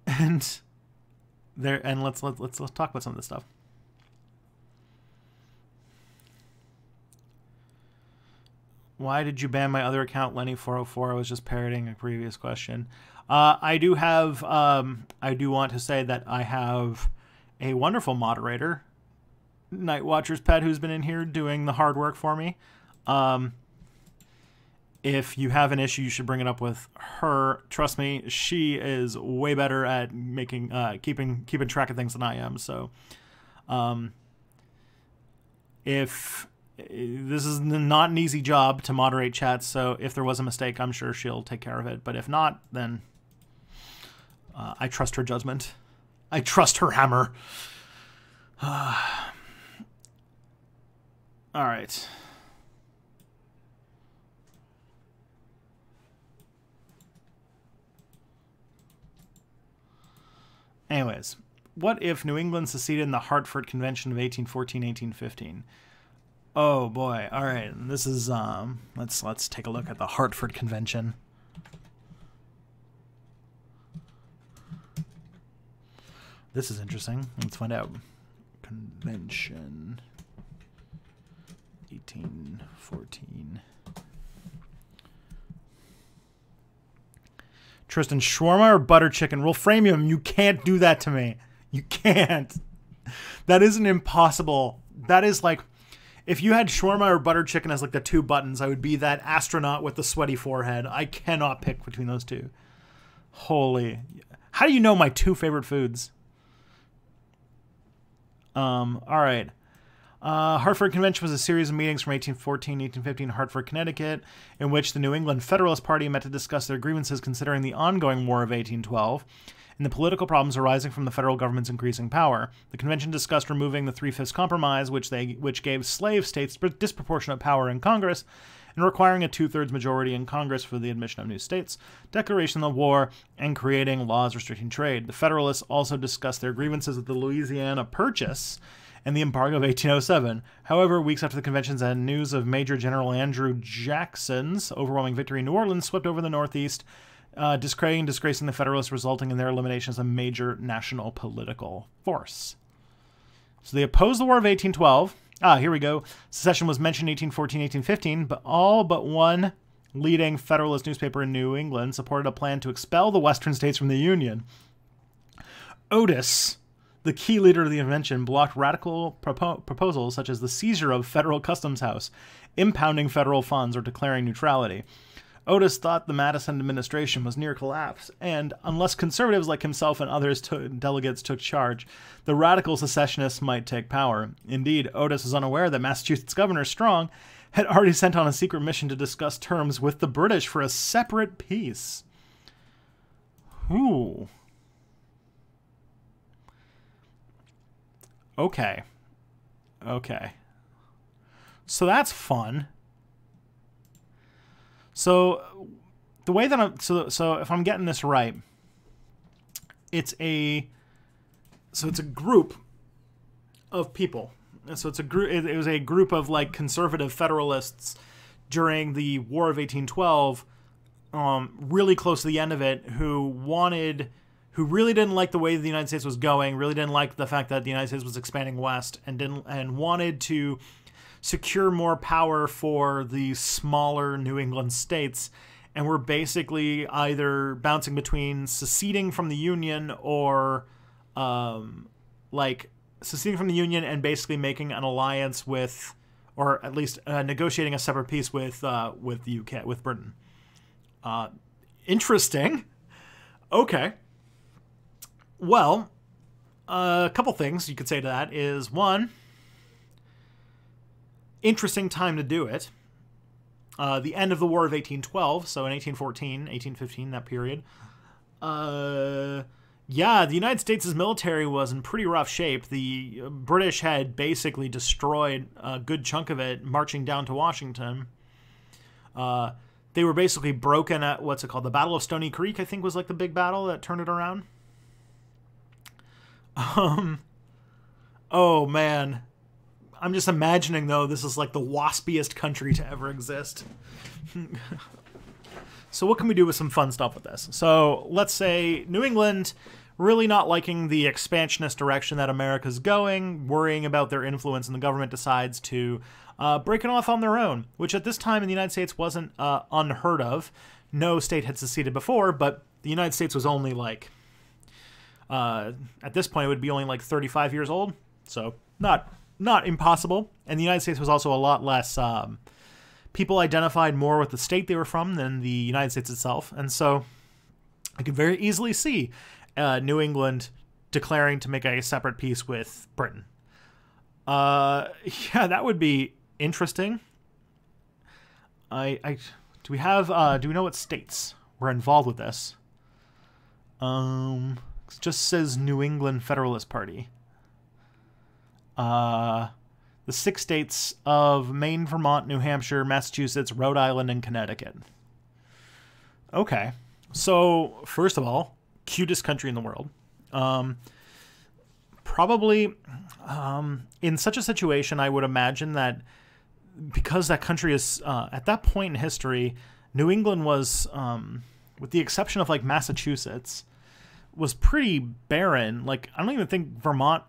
And let's talk about some of this stuff. Why did you ban my other account, Lenny404? I was just parroting a previous question. I do want to say that I have a wonderful moderator, Nightwatcher's Pet, who's been in here doing the hard work for me. If you have an issue, you should bring it up with her. Trust me, she is way better at making keeping track of things than I am. So, if this is not an easy job to moderate chats, so if there was a mistake, I'm sure she'll take care of it. But if not, then I trust her judgment. I trust her hammer. All right. Anyways, what if New England seceded in the Hartford Convention of 1814-1815? Oh boy! All right, this is let's take a look at the Hartford Convention. This is interesting. Let's find out. Convention 1814. Tristan, shawarma or butter chicken? We'll frame him. You can't do that to me. You can't. That isn't impossible. That is like, if you had shawarma or butter chicken as like the two buttons, I would be that astronaut with the sweaty forehead. I cannot pick between those two. Holy. How do you know my two favorite foods? All right. Hartford Convention was a series of meetings from 1814-1815 in Hartford, Connecticut, in which the New England Federalist Party met to discuss their grievances considering the ongoing War of 1812 and the political problems arising from the federal government's increasing power. The convention discussed removing the Three-Fifths Compromise, which gave slave states disproportionate power in Congress, and requiring a two-thirds majority in Congress for the admission of new states, declaration of war, and creating laws restricting trade. The Federalists also discussed their grievances with the Louisiana Purchase and the embargo of 1807. However, weeks after the conventions and news of Major General Andrew Jackson's overwhelming victory in New Orleans swept over the Northeast, discrediting and disgracing the Federalists, resulting in their elimination as a major national political force. So they opposed the War of 1812. Here we go. Secession was mentioned in 1814-1815, but all but one leading Federalist newspaper in New England supported a plan to expel the Western states from the Union. Otis, the key leader of the convention, blocked radical proposals such as the seizure of Federal Customs House, impounding federal funds, or declaring neutrality. Otis thought the Madison administration was near collapse, and unless conservatives like himself and others delegates took charge, the radical secessionists might take power. Indeed, Otis was unaware that Massachusetts Governor Strong had already sent on a secret mission to discuss terms with the British for a separate peace. Ooh. Okay. So that's fun. So the way that so if I'm getting this right, it's a group of people. So it's a group. It was a group of like conservative Federalists during the War of 1812, really close to the end of it, who really didn't like the way the United States was going, really didn't like the fact that the United States was expanding west, and wanted to secure more power for the smaller New England states, and were basically either bouncing between seceding from the Union or seceding from the Union and basically making an alliance with, or at least negotiating a separate peace with the UK, with Britain. Interesting. Okay. Well, a couple things you could say to that is, one, interesting time to do it. The end of the War of 1812, so in 1814, 1815, that period. Yeah, the United States' military was in pretty rough shape. The British had basically destroyed a good chunk of it, marching down to Washington. They were basically broken at, what's it called? The Battle of Stony Creek, I think, was like the big battle that turned it around. Oh, man. I'm just imagining, though, this is like the waspiest country to ever exist. So what can we do with some fun stuff with this? So let's say New England really not liking the expansionist direction that America's going, worrying about their influence, and the government decides to break it off on their own, which at this time in the United States wasn't unheard of. No state had seceded before, but the United States was only like, at this point, it would be only like 35 years old, so not impossible. And the United States was also a lot less, people identified more with the state they were from than the United States itself, and so I could very easily see New England declaring to make a separate peace with Britain. Yeah, that would be interesting. Do we know what states were involved with this? It just says New England Federalist Party. The 6 states of Maine, Vermont, New Hampshire, Massachusetts, Rhode Island, and Connecticut. Okay. So, first of all, cutest country in the world. Probably, in such a situation, I would imagine that because that country is, at that point in history, New England was, with the exception of like Massachusetts, was pretty barren. Like, I don't even think Vermont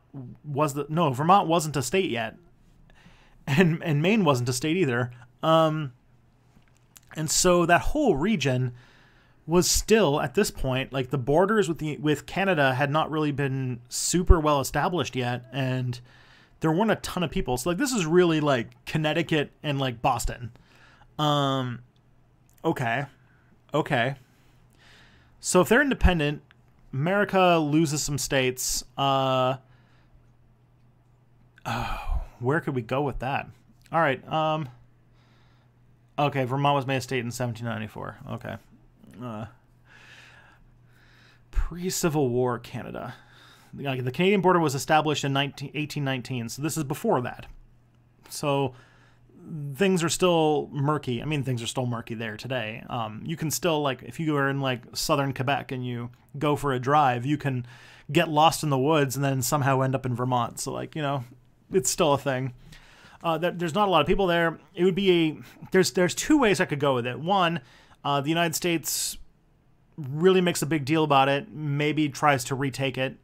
Vermont wasn't a state yet. And Maine wasn't a state either. And so that whole region was still, at this point, like the borders with Canada had not really been super well established yet, and there weren't a ton of people. So like this is really like Connecticut and like Boston. Okay. So if they're independent, America loses some states. Where could we go with that? All right. Okay, Vermont was made a state in 1794. Okay. Pre-Civil War Canada. The Canadian border was established in 1819, so this is before that. So things are still murky. I mean, things are still murky there today. You can still, like, if you are in, like, southern Quebec and you go for a drive, you can get lost in the woods and then somehow end up in Vermont. So, like, you know, it's still a thing. There's not a lot of people there. It would be there's 2 ways I could go with it. One, the United States really makes a big deal about it, maybe tries to retake it.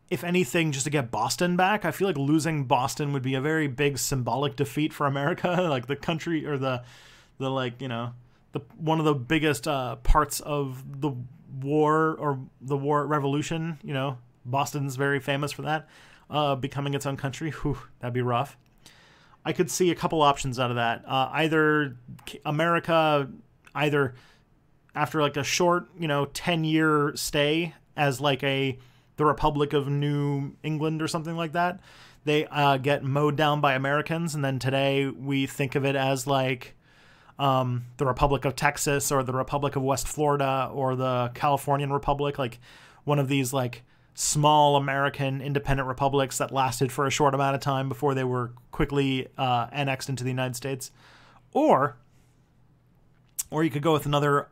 If anything, just to get Boston back. I feel like losing Boston would be a very big symbolic defeat for America. Like the country, or the like, you know, one of the biggest parts of the war, or the war revolution, you know, Boston's very famous for that, becoming its own country. Whew, that'd be rough. I could see a couple options out of that. Either America, after like a short, you know, 10-year stay as like the Republic of New England or something like that, they get mowed down by Americans, and then today we think of it as like the Republic of Texas, or the Republic of West Florida, or the Californian Republic, like one of these like small American independent republics that lasted for a short amount of time before they were quickly annexed into the United States. Or you could go with another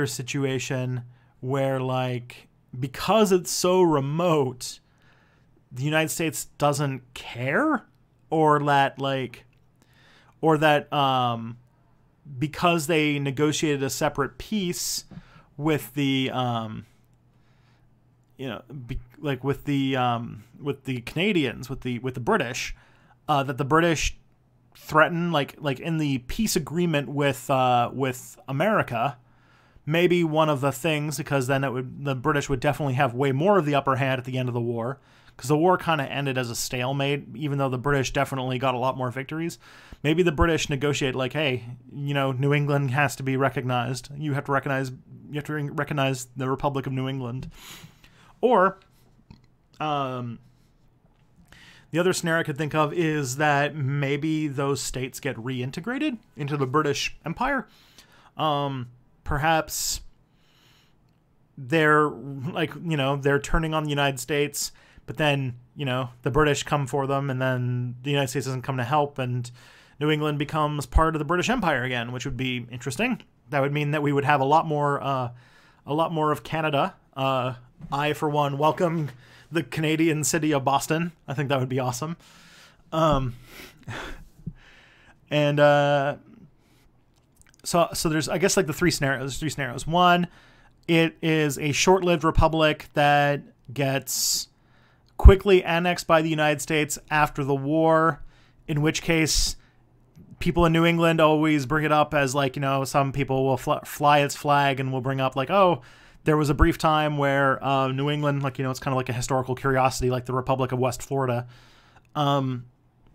situation where, like, because it's so remote, the United States doesn't care, or that because they negotiated a separate peace with the with the Canadians, with the British, that the British threaten, like in the peace agreement with America, maybe one of the things, because then the British would definitely have way more of the upper hand at the end of the war, because the war kind of ended as a stalemate, even though the British definitely got a lot more victories. Maybe the British negotiate like, hey, you know, New England has to be recognized. You have to recognize the Republic of New England. Or the other scenario I could think of is that maybe those states get reintegrated into the British Empire. Perhaps they're like, you know, they're turning on the United States, but then, you know, the British come for them, and then the United States doesn't come to help, and New England becomes part of the British Empire again, which would be interesting. That would mean that we would have a lot more of Canada. I, for one, welcome the Canadian city of Boston. I think that would be awesome. And so there's, I guess, like the three scenarios. One, it is a short-lived republic that gets quickly annexed by the United States after the war, in which case people in New England always bring it up as like, some people will fly its flag and will bring up like, oh, there was a brief time where New England, like, it's kind of like a historical curiosity, like the Republic of West Florida.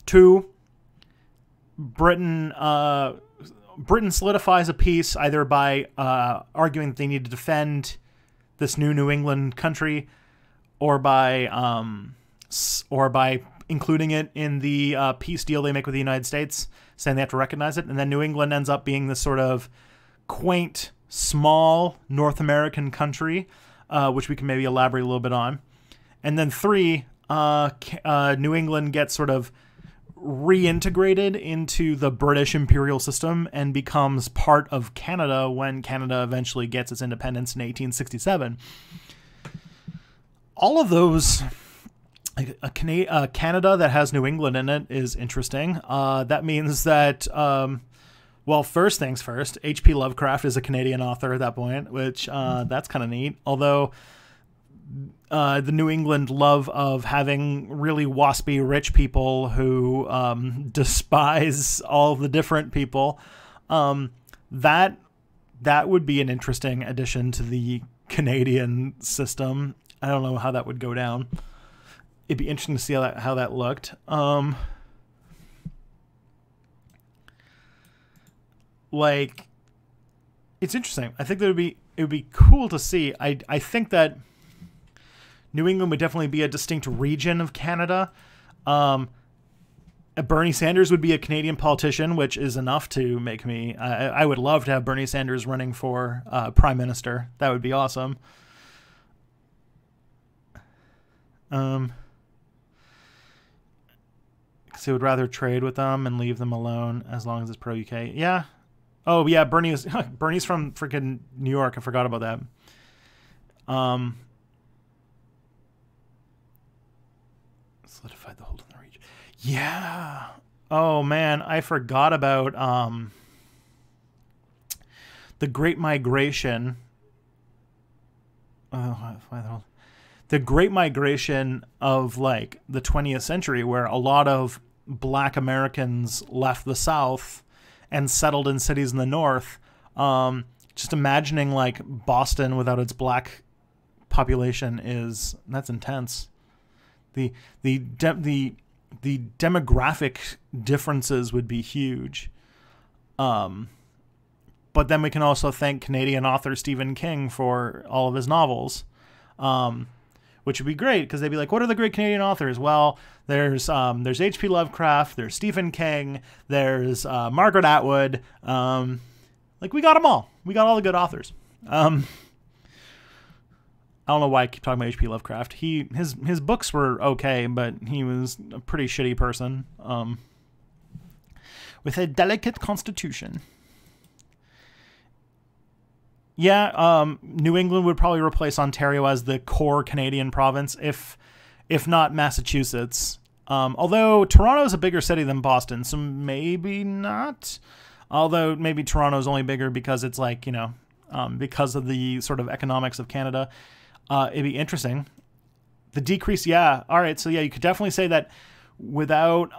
Two, Britain solidifies a peace either by arguing that they need to defend this New England country, or by including it in the peace deal they make with the United States, saying they have to recognize it. And then New England ends up being this sort of quaint, small North American country, which we can maybe elaborate a little bit on. And then three, New England gets sort of reintegrated into the British imperial system and becomes part of Canada when Canada eventually gets its independence in 1867. All of those, Canada that has New England in it is interesting. That means that, well, first things first, H.P. Lovecraft is a Canadian author at that point, which that's kind of neat. Although the New England love of having really waspy rich people who despise all the different people, that would be an interesting addition to the Canadian system. I don't know how that would go down. It'd be interesting to see how that looked. Like, it's interesting. I think that it would be cool to see. I think that New England would definitely be a distinct region of Canada. Bernie Sanders would be a Canadian politician, which is enough to make me... I would love to have Bernie Sanders running for Prime Minister. That would be awesome. Because he would rather trade with them and leave them alone as long as it's pro-UK. Yeah. Oh, yeah, Bernie's from freaking New York. I forgot about that. Solidified the hold on the region. Yeah. Oh, man, I forgot about the Great Migration. The Great Migration of, like, the 20th century, where a lot of Black Americans left the South and settled in cities in the North. Just imagining, like, Boston without its Black population that's intense. The demographic differences would be huge. But then we can also thank Canadian author Stephen King for all of his novels. Which would be great, because they'd be like, what are the great Canadian authors? Well, there's H.P. Lovecraft, there's Stephen King, there's Margaret Atwood. Like, we got them all. We got all the good authors. I don't know why I keep talking about H.P. Lovecraft. His books were okay, but he was a pretty shitty person. With a delicate constitution. Yeah, New England would probably replace Ontario as the core Canadian province, if not Massachusetts. Although Toronto is a bigger city than Boston, so maybe not. Although maybe Toronto's only bigger because it's like, because of the sort of economics of Canada. It'd be interesting. The decrease, yeah. All right, so yeah, you could definitely say that without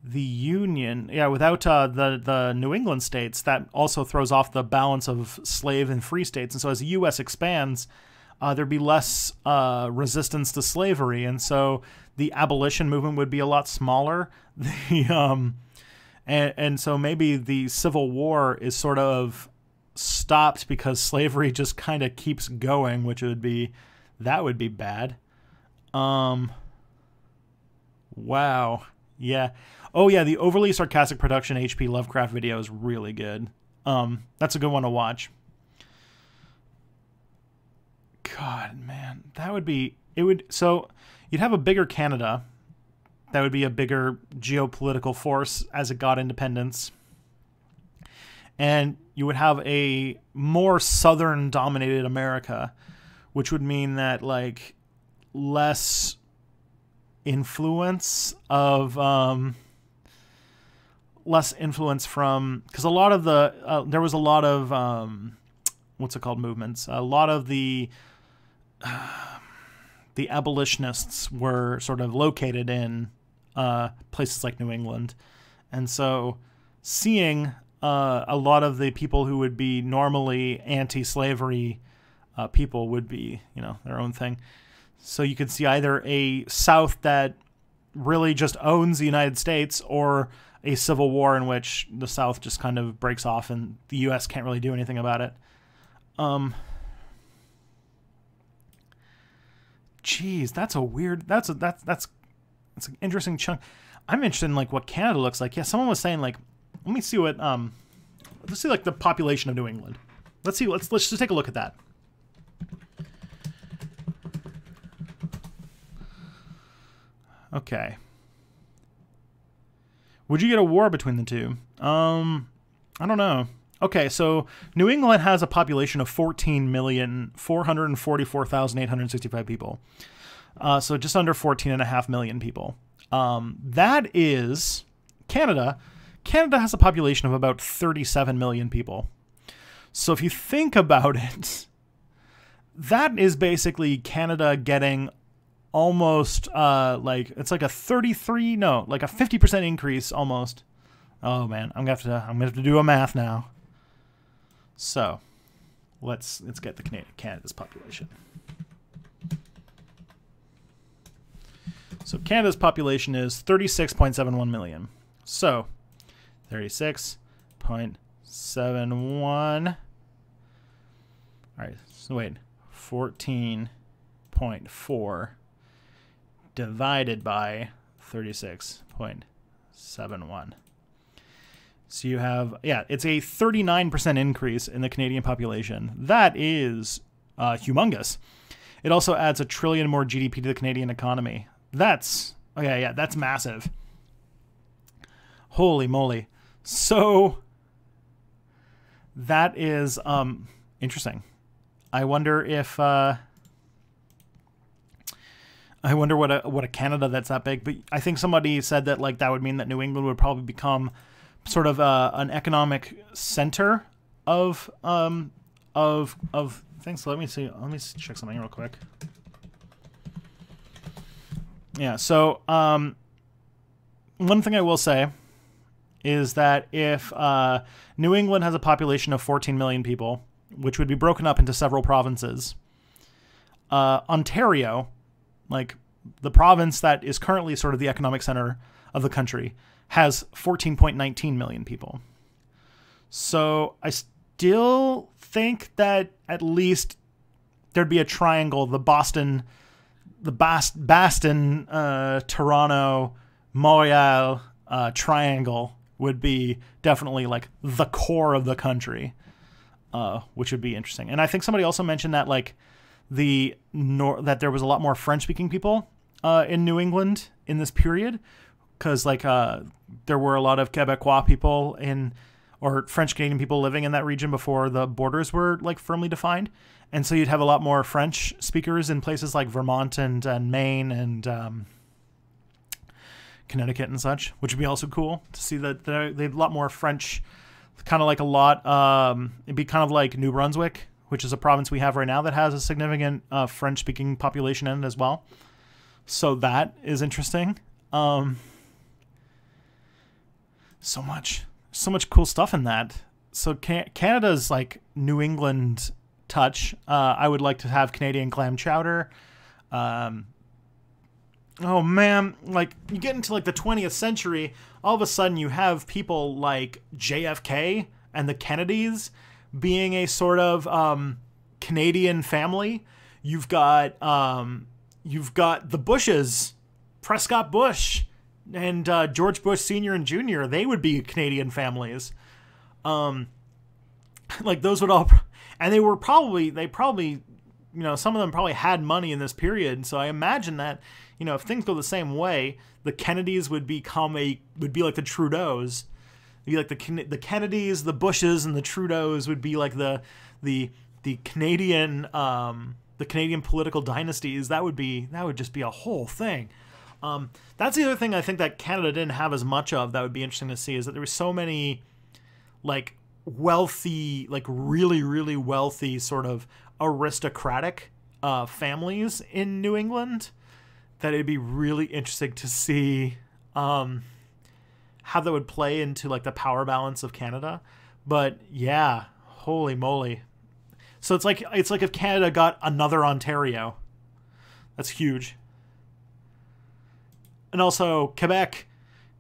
the Union, without the New England states, that also throws off the balance of slave and free states. And so as the U.S. expands, there'd be less resistance to slavery. And so the abolition movement would be a lot smaller. And so maybe the Civil War is sort of stopped because slavery just kind of keeps going, which would be bad. Wow. Yeah. Oh, yeah, the overly sarcastic production H.P. Lovecraft video is really good. That's a good one to watch. God, man, so you'd have a bigger Canada. That would be a bigger geopolitical force as it got independence. And you would have a more southern-dominated America, which would mean that, like, less influence of less influence from, because a lot of the there was a lot of what's it called, movements. A lot of the abolitionists were sort of located in places like New England, and so seeing a lot of the people who would be normally anti-slavery people would be, you know, their own thing. So you could see either a South that really just owns the United States, or a civil war in which the South just kind of breaks off and the U.S. can't really do anything about it. Geez, that's a weird. That's an interesting chunk. I'm interested in like what Canada looks like. Yeah, someone was saying like, let me see what let's see like the population of New England. Let's see. Let's just take a look at that. Okay. Would you get a war between the two? I don't know. Okay, so New England has a population of 14,444,865 people. So just under 14.5 million people. That is Canada. Canada has a population of about 37 million people. So if you think about it, that is basically Canada getting almost like it's like a 50% increase almost. Oh man, I'm gonna have to do a math now. So let's get the Canada's population. So Canada's population is 36.71 million. So 36.71. All right, so wait, 14.4 divided by 36.71. So you have, yeah, it's a 39% increase in the Canadian population. That is humongous. It also adds $1 trillion more GDP to the Canadian economy. That's, okay, yeah, that's massive. Holy moly. So that is interesting. I wonder if I wonder what a Canada that's that big. But I think somebody said that like that would mean that New England would probably become sort of an economic center of things. So let me see. Let me check something real quick. Yeah. So one thing I will say is that if New England has a population of 14 million people, which would be broken up into several provinces, Ontario, like the province that is currently sort of the economic center of the country, has 14.19 million people. So I still think that at least there'd be a triangle, the Boston, Toronto, Montreal triangle would be definitely like the core of the country, which would be interesting. And I think somebody also mentioned that like that there was a lot more French-speaking people in New England in this period, because like there were a lot of Quebecois people or French Canadian people living in that region before the borders were like firmly defined, and so you'd have a lot more French speakers in places like Vermont and Maine and Connecticut and such, which would be also cool to see that they have a lot more French, kind of like a lot. It'd be kind of like New Brunswick, which is a province we have right now that has a significant French-speaking population in it as well. So that is interesting. So much cool stuff in that. So Canada's like New England touch. I would like to have Canadian clam chowder. Oh man, like you get into like the 20th century, all of a sudden you have people like JFK and the Kennedys being a sort of Canadian family. You've got the Bushes, Prescott Bush, and George Bush Sr. and Jr. They would be Canadian families. Like those would all, and they probably, you know, some of them probably had money in this period. So I imagine that, you know, if things go the same way, the Kennedys would be like the Trudeaus. It'd be like the Kennedys, the Bushes, and the Trudeaus would be like the Canadian political dynasties. That would just be a whole thing. That's the other thing I think that Canada didn't have as much of that would be interesting to see, is that there were so many like wealthy, like really, really wealthy sort of aristocratic families in New England that it'd be really interesting to see how that would play into like the power balance of Canada. But yeah, holy moly. So it's like if Canada got another Ontario. That's huge. And also Quebec,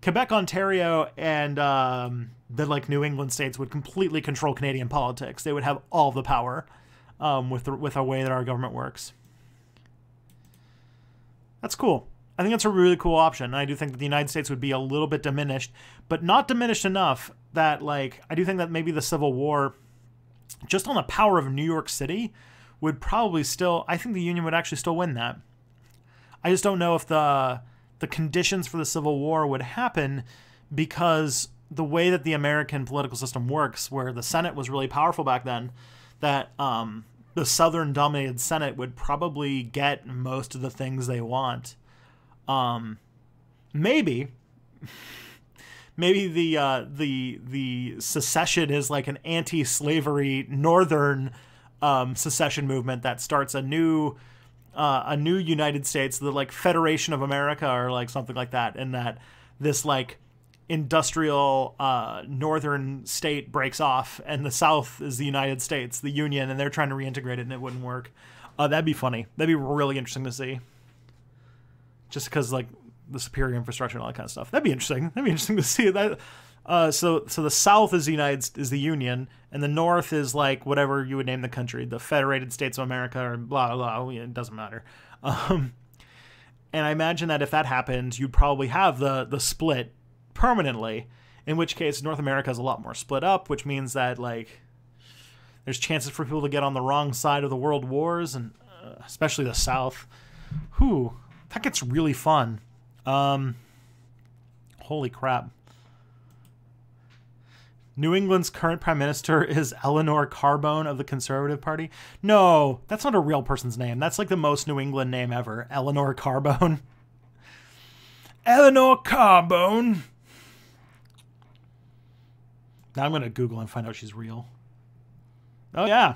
Ontario, and the like New England states would completely control Canadian politics. They would have all the power with the way that our government works. That's cool. I think that's a really cool option. I do think that the United States would be a little bit diminished, but not diminished enough that, like, I do think that maybe the Civil War, just on the power of New York City, would probably still, I think the Union would actually still win that. I just don't know if the conditions for the Civil War would happen, because the way that the American political system works, where the Senate was really powerful back then, that the Southern-dominated Senate would probably get most of the things they want. Maybe the secession is like an anti-slavery northern secession movement that starts a new United States, the like Federation of America or like something like that, and that this like industrial northern state breaks off and the South is the United States, the Union, and they're trying to reintegrate it and it wouldn't work. That'd be funny. That'd be really interesting to see. Just because, like, the superior infrastructure and all that kind of stuff. That'd be interesting. That'd be interesting to see that. So the South is the Union, and the North is like whatever you would name the country, the Federated States of America, or blah blah. It doesn't matter. And I imagine that if that happened, you'd probably have the split permanently. In which case, North America is a lot more split up, which means that like there's chances for people to get on the wrong side of the world wars, and especially the South. Whew. That gets really fun. Holy crap. New England's current prime minister is Eleanor Carbone of the Conservative Party. No, that's not a real person's name. That's like the most New England name ever. Eleanor Carbone. Eleanor Carbone. Now I'm going to Google and find out she's real. Oh, yeah.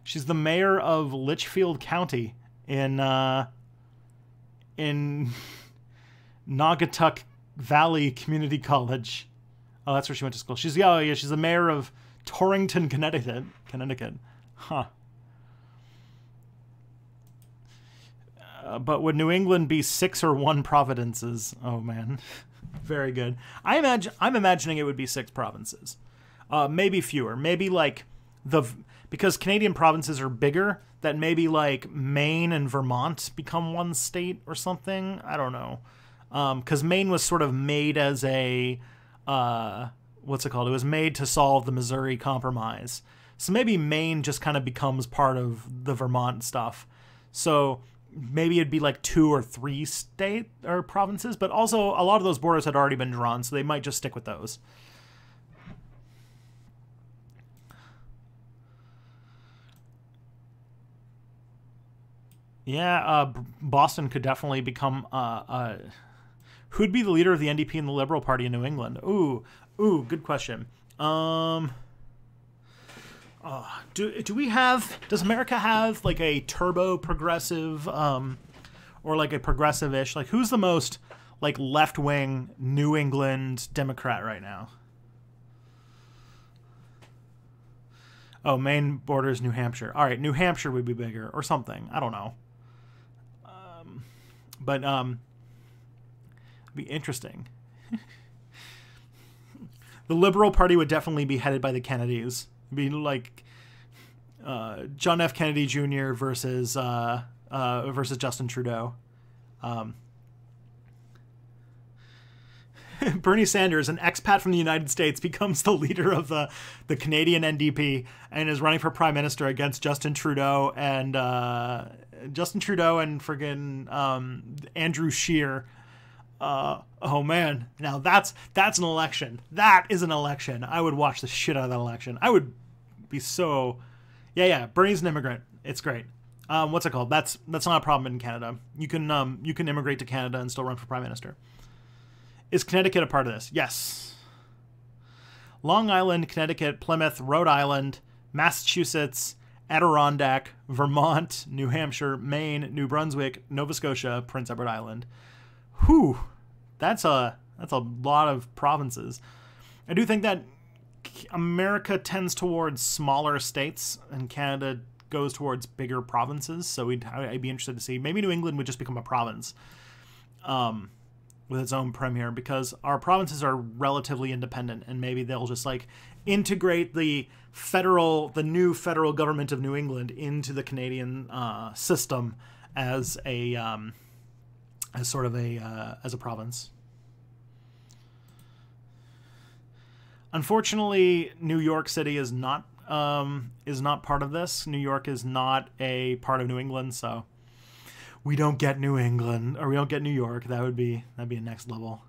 She's the mayor of Litchfield County in Naugatuck Valley Community College. Oh, that's where she went to school. She's the mayor of Torrington, Connecticut. Huh. But would New England be 6 or 1 provinces? Oh man, very good. I'm imagining it would be 6 provinces, maybe fewer. Maybe like because Canadian provinces are bigger, that maybe like Maine and Vermont become 1 state or something. I don't know. Because Maine was sort of made as a, what's it called? It was made to solve the Missouri Compromise. So maybe Maine just kind of becomes part of the Vermont stuff. So maybe it'd be like 2 or 3 state or provinces, but also a lot of those borders had already been drawn, so they might just stick with those. Yeah, Boston could definitely become who'd be the leader of the NDP and the Liberal Party in New England? Ooh, good question. Does America have like a turbo progressive, or like a progressive-ish? Like, who's the most like left-wing New England Democrat right now? Oh, Maine borders New Hampshire. All right, New Hampshire would be bigger or something. I don't know. But it'd be interesting. The Liberal Party would definitely be headed by the Kennedys. It'd be like John F. Kennedy Jr. versus Justin Trudeau. Bernie Sanders, an expat from the United States, becomes the leader of the Canadian NDP and is running for prime minister against Justin Trudeau and friggin' Andrew Scheer. Oh man, now that's an election. That is an election. I would watch the shit out of that election. I would be so, yeah. Bernie's an immigrant. It's great. What's it called? That's not a problem in Canada. You can immigrate to Canada and still run for prime minister. Is Connecticut a part of this? Yes. Long Island, Connecticut, Plymouth, Rhode Island, Massachusetts, Adirondack, Vermont, New Hampshire, Maine, New Brunswick, Nova Scotia, Prince Edward Island. Whew, that's a lot of provinces. I do think that America tends towards smaller states, and Canada goes towards bigger provinces. So I'd be interested to see. Maybe New England would just become a province with its own premier, because our provinces are relatively independent, and maybe they'll just like integrate the new federal government of New England into the Canadian system as a province. Unfortunately, New York City is not part of this. New York is not a part of New England, so we don't get New England, or we don't get New York. That'd be a next level.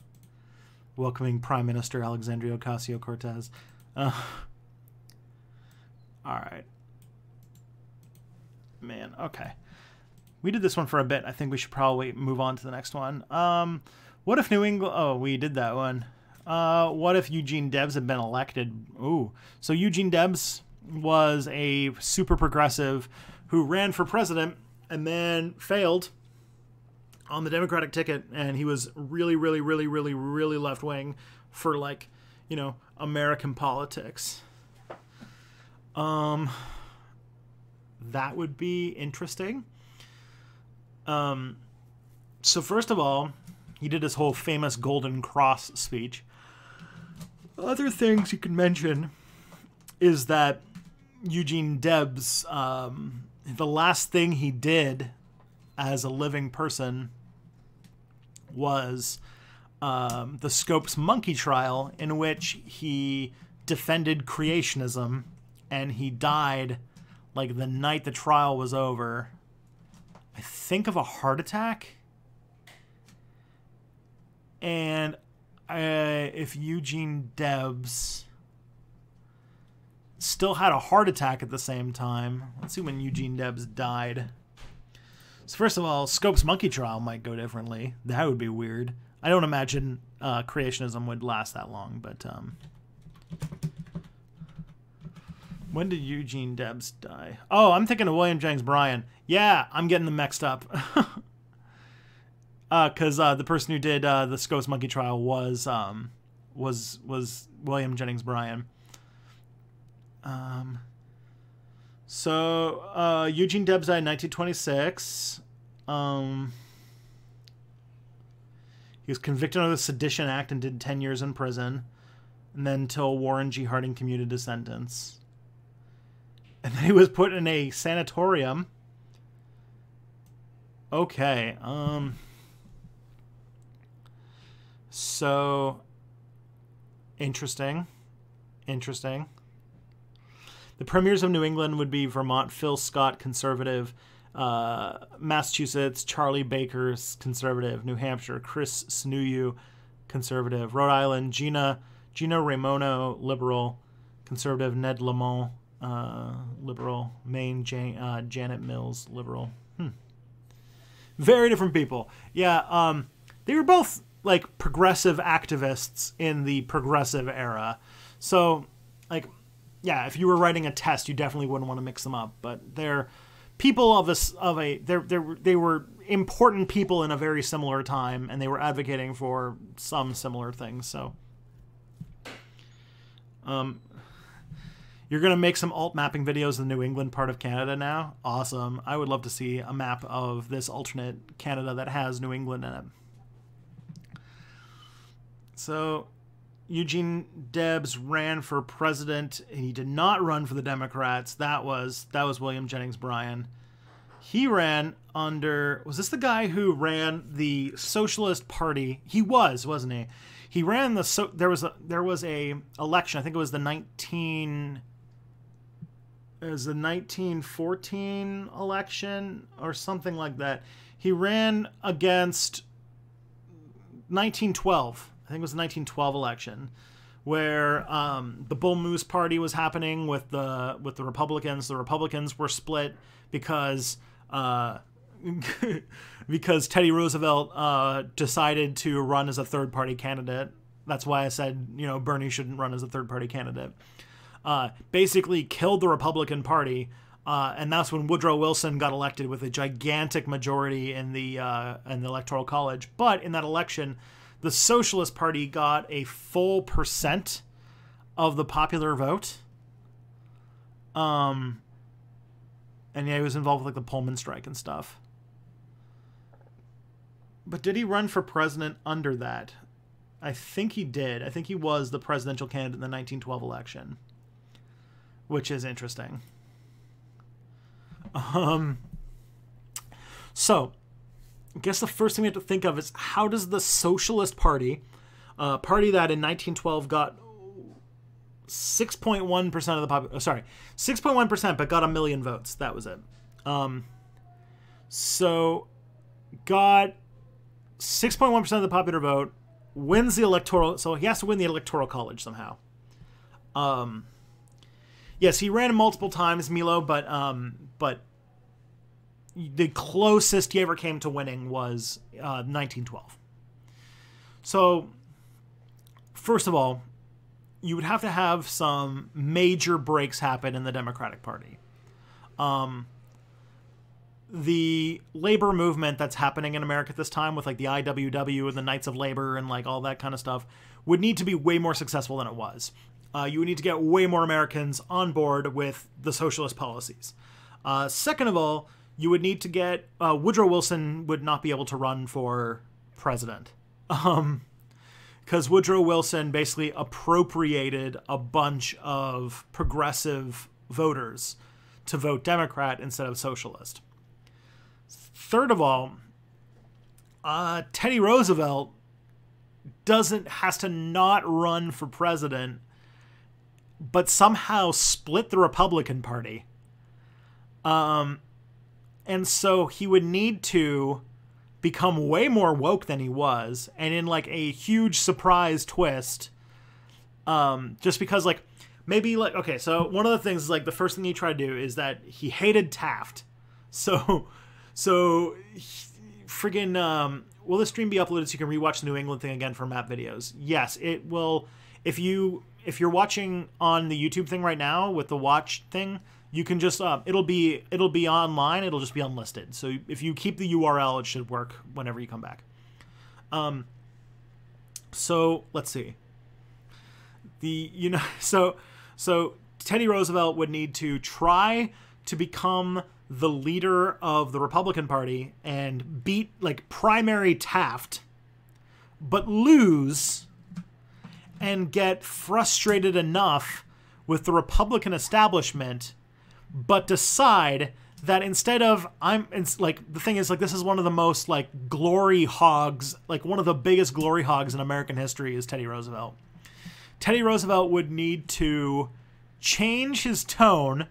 Welcoming Prime Minister Alexandria Ocasio-Cortez. All right. Man, okay. We did this one for a bit. I think we should probably move on to the next one. What if New England... Oh, we did that one. What if Eugene Debs had been elected? Ooh. So Eugene Debs was a super progressive who ran for president and then failed on the Democratic ticket, and he was really, really, really, really, really left-wing for, like, you know, American politics. That would be interesting. So first of all, he did his whole famous Golden Cross speech. Other things you can mention is that Eugene Debs, the last thing he did as a living person was the Scopes monkey trial, in which he defended creationism, and he died like the night the trial was over. I think of a heart attack. And if Eugene Debs still had a heart attack at the same time, let's see when Eugene Debs died. So first of all, Scopes monkey trial might go differently. That would be weird. I don't imagine creationism would last that long, but when did Eugene Debs die? Oh, I'm thinking of William Jennings Bryan. Yeah, I'm getting them mixed up. Because the person who did the Scopes monkey trial was William Jennings Bryan. So Eugene Debs died in 1926. He was convicted under the Sedition Act and did 10 years in prison, and then until Warren G. Harding commuted his sentence. And then he was put in a sanatorium. Okay. So, interesting. The premiers of New England would be Vermont, Phil Scott, conservative. Massachusetts, Charlie Baker, conservative. New Hampshire, Chris Sununu, conservative. Rhode Island, Gina Raimono, liberal. Conservative. Ned Lamont, liberal. Maine, Janet Mills, liberal. Very different people. Yeah, they were both like progressive activists in the progressive era. So, like, yeah, if you were writing a test, you definitely wouldn't want to mix them up. But they're people they were important people in a very similar time, and they were advocating for some similar things. So, you're gonna make some alt mapping videos in the New England part of Canada now. Awesome! I would love to see a map of this alternate Canada that has New England in it. So, Eugene Debs ran for president, and he did not run for the Democrats. That was William Jennings Bryan. He ran under... Was this the guy who ran the Socialist Party? He was, wasn't he? He ran the... There was a election. I think it was the 1914 election or something like that. He ran against 1912. I think it was the 1912 election, where the Bull Moose Party was happening with the Republicans. The Republicans were split because because Teddy Roosevelt decided to run as a third-party candidate. That's why I said, Bernie shouldn't run as a third-party candidate. Basically killed the Republican Party, and that's when Woodrow Wilson got elected with a gigantic majority in the Electoral College. But in that election, the Socialist Party got a full % of the popular vote. And yeah, he was involved with like the Pullman strike and stuff. But did he run for president under that? I think he did. I think he was the presidential candidate in the 1912 election, which is interesting. So, I guess the first thing we have to think of is how does the Socialist Party, party that in 1912 got 6.1% of the population, 6.1%, but got 1 million votes. That was it. So, got 6.1% of the popular vote, wins the electoral, so he has to win the Electoral College somehow. Yes, he ran multiple times, Milo, but the closest he ever came to winning was 1912. So, first of all, you would have to have some major breaks happen in the Democratic Party. The labor movement that's happening in America at this time with like the IWW and the Knights of Labor and like all that kind of stuff would need to be way more successful than it was. You would need to get way more Americans on board with the socialist policies. Second of all, you would need to get Woodrow Wilson would not be able to run for president. Because Woodrow Wilson basically appropriated a bunch of progressive voters to vote Democrat instead of socialist. Third of all, Teddy Roosevelt has to not run for president, but somehow split the Republican Party. And so he would need to become way more woke than he was, and in like a huge surprise twist, just because like maybe like, okay, so one of the things is like the first thing he tried to do is that he hated Taft. So friggin' will this stream be uploaded so you can rewatch the New England thing again for map videos? Yes, it will. If you're watching on the YouTube thing right now with the watch thing, you can just it'll be online, it'll just be unlisted. So if you keep the URL, it should work whenever you come back. So let's see. So Teddy Roosevelt would need to try to become the leader of the Republican Party and beat like primary Taft, but lose and get frustrated enough with the Republican establishment, but decide that instead of the thing is like this is one of the most like glory hogs, like one of the biggest glory hogs in American history is Teddy Roosevelt. Teddy Roosevelt would need to change his tone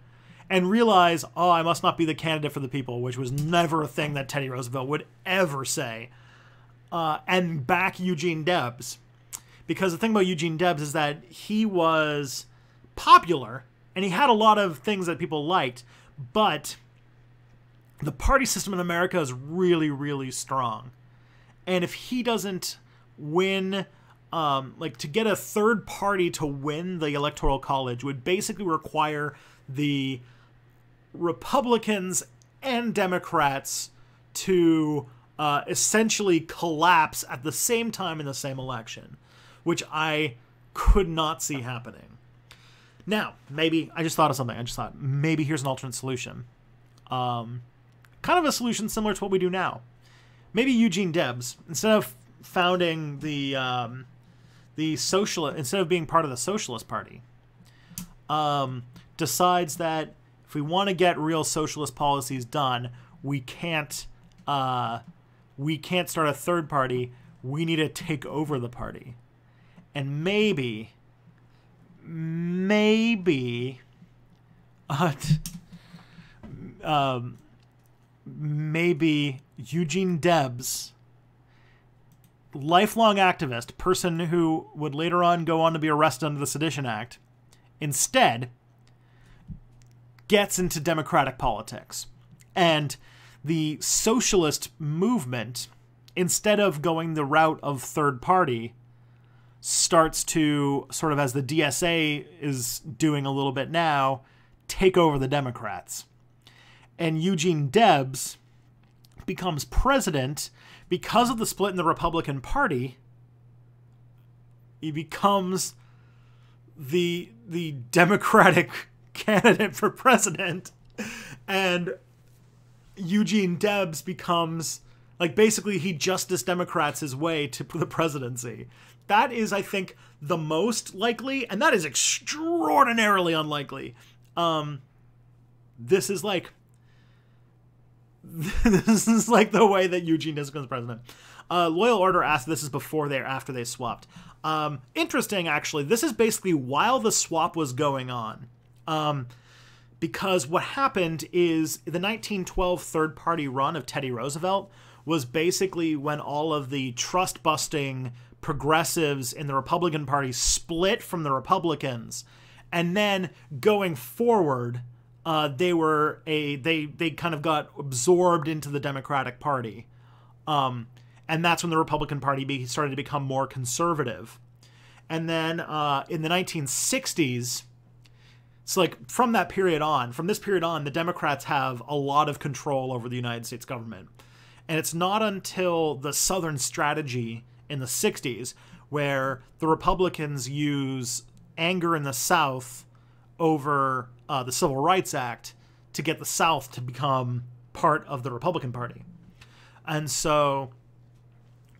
and realize, oh, I must not be the candidate for the people, which was never a thing that Teddy Roosevelt would ever say, and back Eugene Debs. Because the thing about Eugene Debs is that he was popular, and he had a lot of things that people liked, but the party system in America is really, really strong. And if he doesn't win, to get a third party to win the Electoral College would basically require the Republicans and Democrats to essentially collapse at the same time in the same election, which I could not see happening. Now, maybe, I just thought of something. I just thought, maybe here's an alternate solution. Kind of a solution similar to what we do now. Maybe Eugene Debs, instead of founding instead of being part of the Socialist Party, decides that if we want to get real socialist policies done, we can't start a third party. We need to take over the party. And maybe Eugene Debs, lifelong activist, person who would later on go on to be arrested under the Sedition Act, instead gets into Democratic politics. And the socialist movement, instead of going the route of third party, starts to, sort of as the DSA is doing a little bit now, take over the Democrats. And Eugene Debs becomes president because of the split in the Republican Party. He becomes the Democratic candidate for president, and Eugene Debs becomes, like, basically he Justice Democrats his way to the presidency. That is, I think, the most likely, and that is extraordinarily unlikely. This is like the way that Eugene Debs becomes president. Loyal Order asked, this is before they or after they swapped. Interesting, actually. This is basically while the swap was going on. Because what happened is the 1912 third-party run of Teddy Roosevelt was basically when all of the trust-busting progressives in the Republican Party split from the Republicans. And then going forward, they kind of got absorbed into the Democratic Party. And that's when the Republican Party started to become more conservative. And then in the 1960s, so like from this period on, the Democrats have a lot of control over the United States government. And it's not until the Southern strategy in the 60s where the Republicans use anger in the South over the Civil Rights Act to get the South to become part of the Republican Party. And so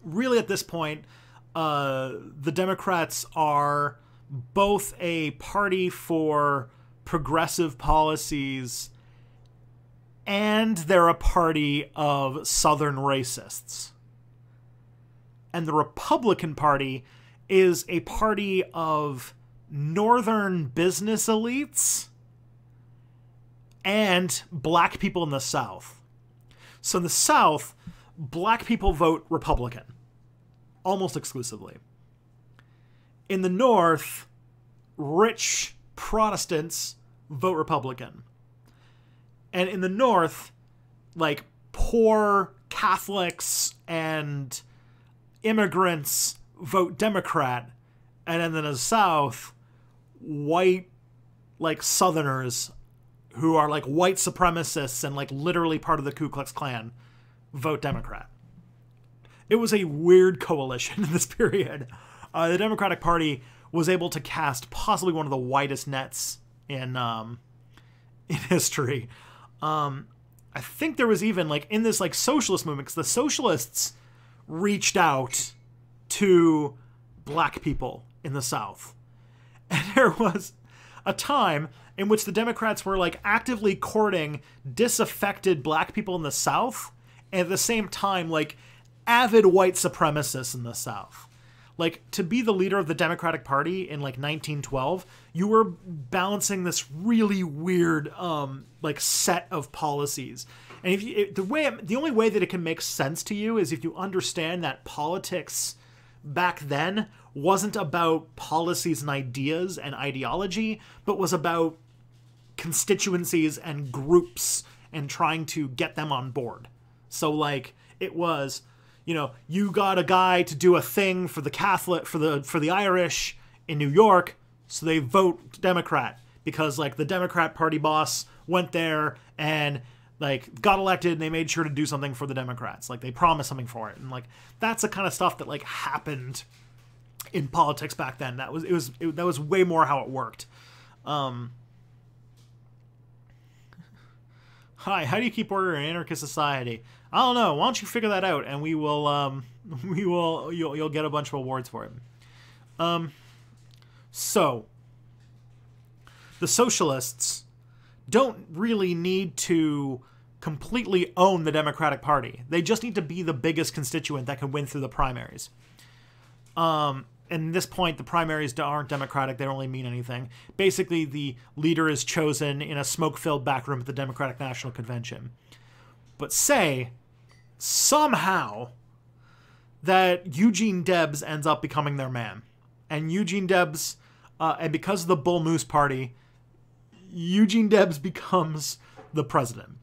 really at this point, the Democrats are both a party for progressive policies and they're a party of Southern racists. And the Republican Party is a party of Northern business elites and black people in the South. So in the South, black people vote Republican, almost exclusively. In the North, rich Protestants vote Republican. And in the North, like, poor Catholics and immigrants vote Democrat. And then in the South, white, like, Southerners who are, like, white supremacists and, like, literally part of the Ku Klux Klan vote Democrat. It was a weird coalition in this period. The Democratic Party was able to cast possibly one of the widest nets in history. I think there was even, like, in this, like, socialist movement, because the socialists reached out to black people in the South. And there was a time in which the Democrats were, like, actively courting disaffected black people in the South, and at the same time, like, avid white supremacists in the South. Like, to be the leader of the Democratic Party in, like, 1912, you were balancing this really weird, like, set of policies. And if the only way that it can make sense to you is if you understand that politics back then wasn't about policies and ideas and ideology, but was about constituencies and groups and trying to get them on board. So, like, it was, you know, you got a guy to do a thing for the Catholic, for the Irish in New York, so they vote Democrat because, like, the Democrat Party boss went there and, like, got elected and they made sure to do something for the Democrats. Like, they promised something for it. And, like, that's the kind of stuff that, like, happened in politics back then. That was way more how it worked. Hi, how do you keep order in an anarchist society? I don't know. Why don't you figure that out, and you'll get a bunch of awards for it. So the socialists don't really need to completely own the Democratic Party. They just need to be the biggest constituent that can win through the primaries. And at this point, the primaries aren't democratic. They don't really mean anything. Basically, the leader is chosen in a smoke-filled back room at the Democratic National Convention. But say, somehow, that Eugene Debs ends up becoming their man. And Eugene Debs, and because of the Bull Moose Party, Eugene Debs becomes the president.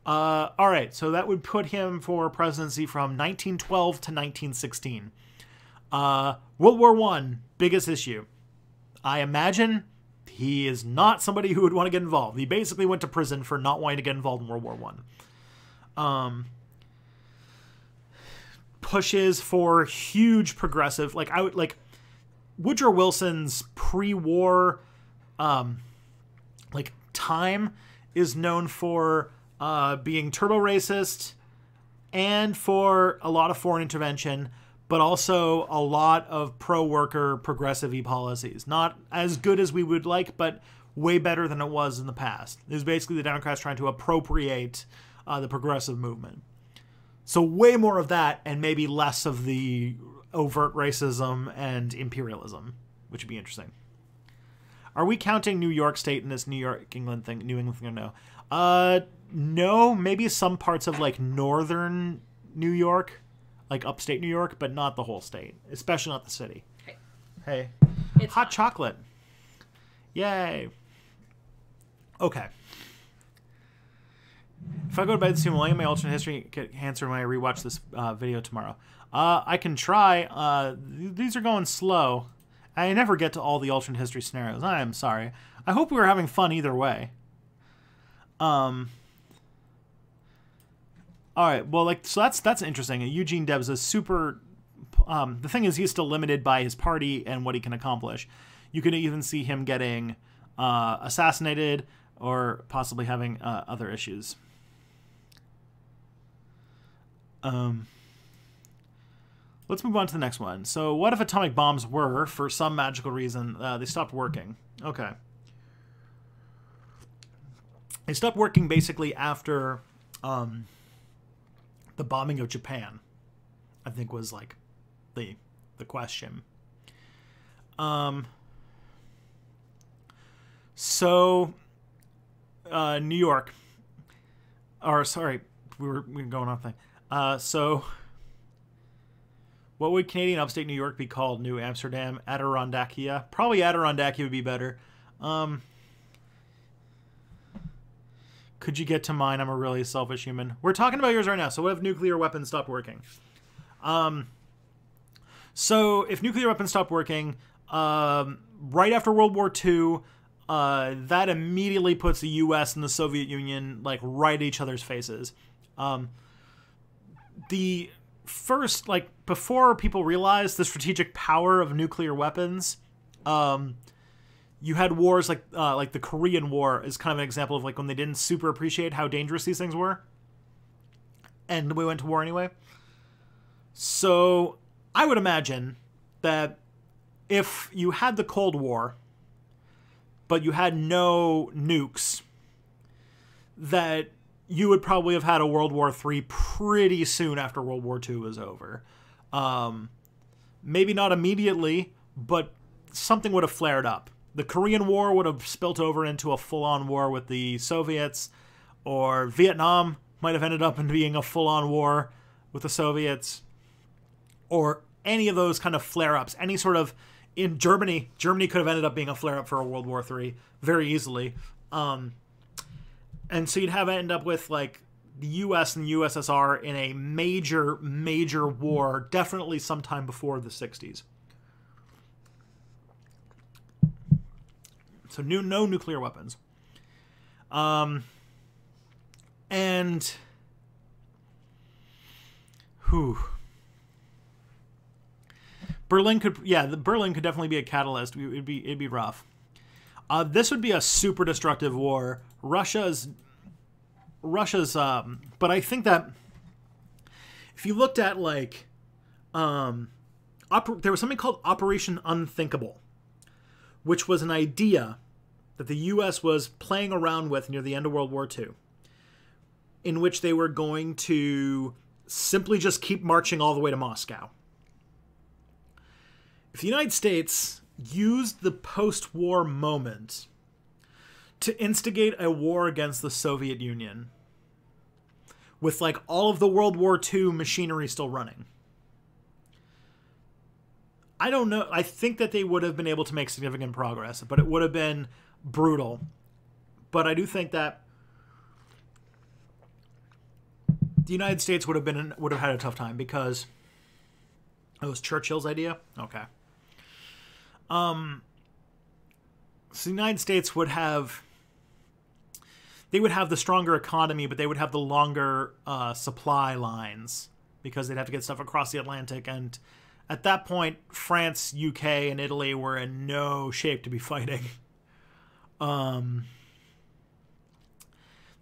All right, so that would put him for presidency from 1912 to 1916. World War I, biggest issue. I imagine he is not somebody who would want to get involved. He basically went to prison for not wanting to get involved in World War I. Pushes for huge progressive, Woodrow Wilson's pre-war, time is known for being turbo racist and for a lot of foreign intervention, but also a lot of pro-worker progressive-y policies. Not as good as we would like, but way better than it was in the past. It was basically the Democrats trying to appropriate the progressive movement. So way more of that and maybe less of the overt racism and imperialism, which would be interesting. Are we counting New York State in this New England thing or no? No, maybe some parts of northern New York, upstate New York, but not the whole state, especially not the city. Hey. It's hot fine. chocolate. Yay. Okay. If I go to bed soon, will I get my alternate history answer when I rewatch this video tomorrow? I can try. These are going slow. I never get to all the alternate history scenarios. I am sorry. I hope we were having fun either way. All right. Well, so that's interesting. Eugene Debs is super. The thing is, he's still limited by his party and what he can accomplish. You can even see him getting assassinated or possibly having other issues. Let's move on to the next one. So what if atomic bombs were, for some magical reason, they stopped working? Okay. They stopped working basically after the bombing of Japan, I think was the question. So New York, or sorry, we were going off thing. So what would Canadian upstate New York be called? New Amsterdam, Adirondack? Probably Adirondack would be better. Could you get to mine? I'm a really selfish human. We're talking about yours right now. So what if nuclear weapons stopped working? So if nuclear weapons stopped working, right after World War II, that immediately puts the U.S. and the Soviet Union right at each other's faces. The first, before people realized the strategic power of nuclear weapons, you had wars like the Korean War is kind of an example of when they didn't super appreciate how dangerous these things were, and we went to war anyway. So I would imagine that if you had the Cold War, but you had no nukes, that you would probably have had a World War III pretty soon after World War II was over. Maybe not immediately, but something would have flared up. The Korean War would have spilt over into a full-on war with the Soviets, or Vietnam might have ended up in being a full-on war with the Soviets, or any of those kind of flare-ups. Any sort of, in Germany could have ended up being a flare-up for a World War III very easily. And so you'd end up with the U.S. and the USSR in a major, major war, definitely sometime before the 60s. So no nuclear weapons. And Berlin could definitely be a catalyst. It'd be rough. This would be a super destructive war. Russia's, but I think that if you looked at there was something called Operation Unthinkable, which was an idea that the U.S. was playing around with near the end of World War II, in which they were going to simply just keep marching all the way to Moscow. If the United States used the post-war moment to instigate a war against the Soviet Union, with all of the World War II machinery still running, I don't know. I think that they would have been able to make significant progress, but it would have been brutal. But I do think that the United States would have had a tough time because it was Churchill's idea. Okay. So the United States would have the stronger economy, but they would have the longer supply lines because they'd have to get stuff across the Atlantic. And at that point, France, UK, and Italy were in no shape to be fighting. The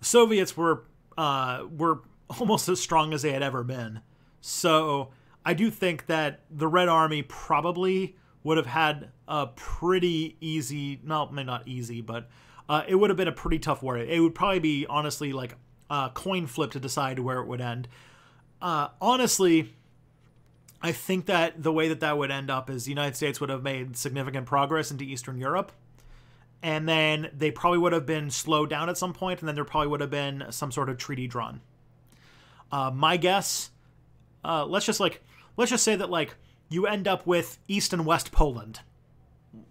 Soviets were almost as strong as they had ever been. So I do think that the Red Army probably would have had a pretty easy, no, maybe not easy, but it would have been a pretty tough war. It would probably be, honestly, like a coin flip to decide where it would end. Honestly, I think that the way that would end up is the United States would have made significant progress into Eastern Europe, and then they probably would have been slowed down at some point, and then there probably would have been some sort of treaty drawn. My guess, let's just say that like you end up with East and West Poland.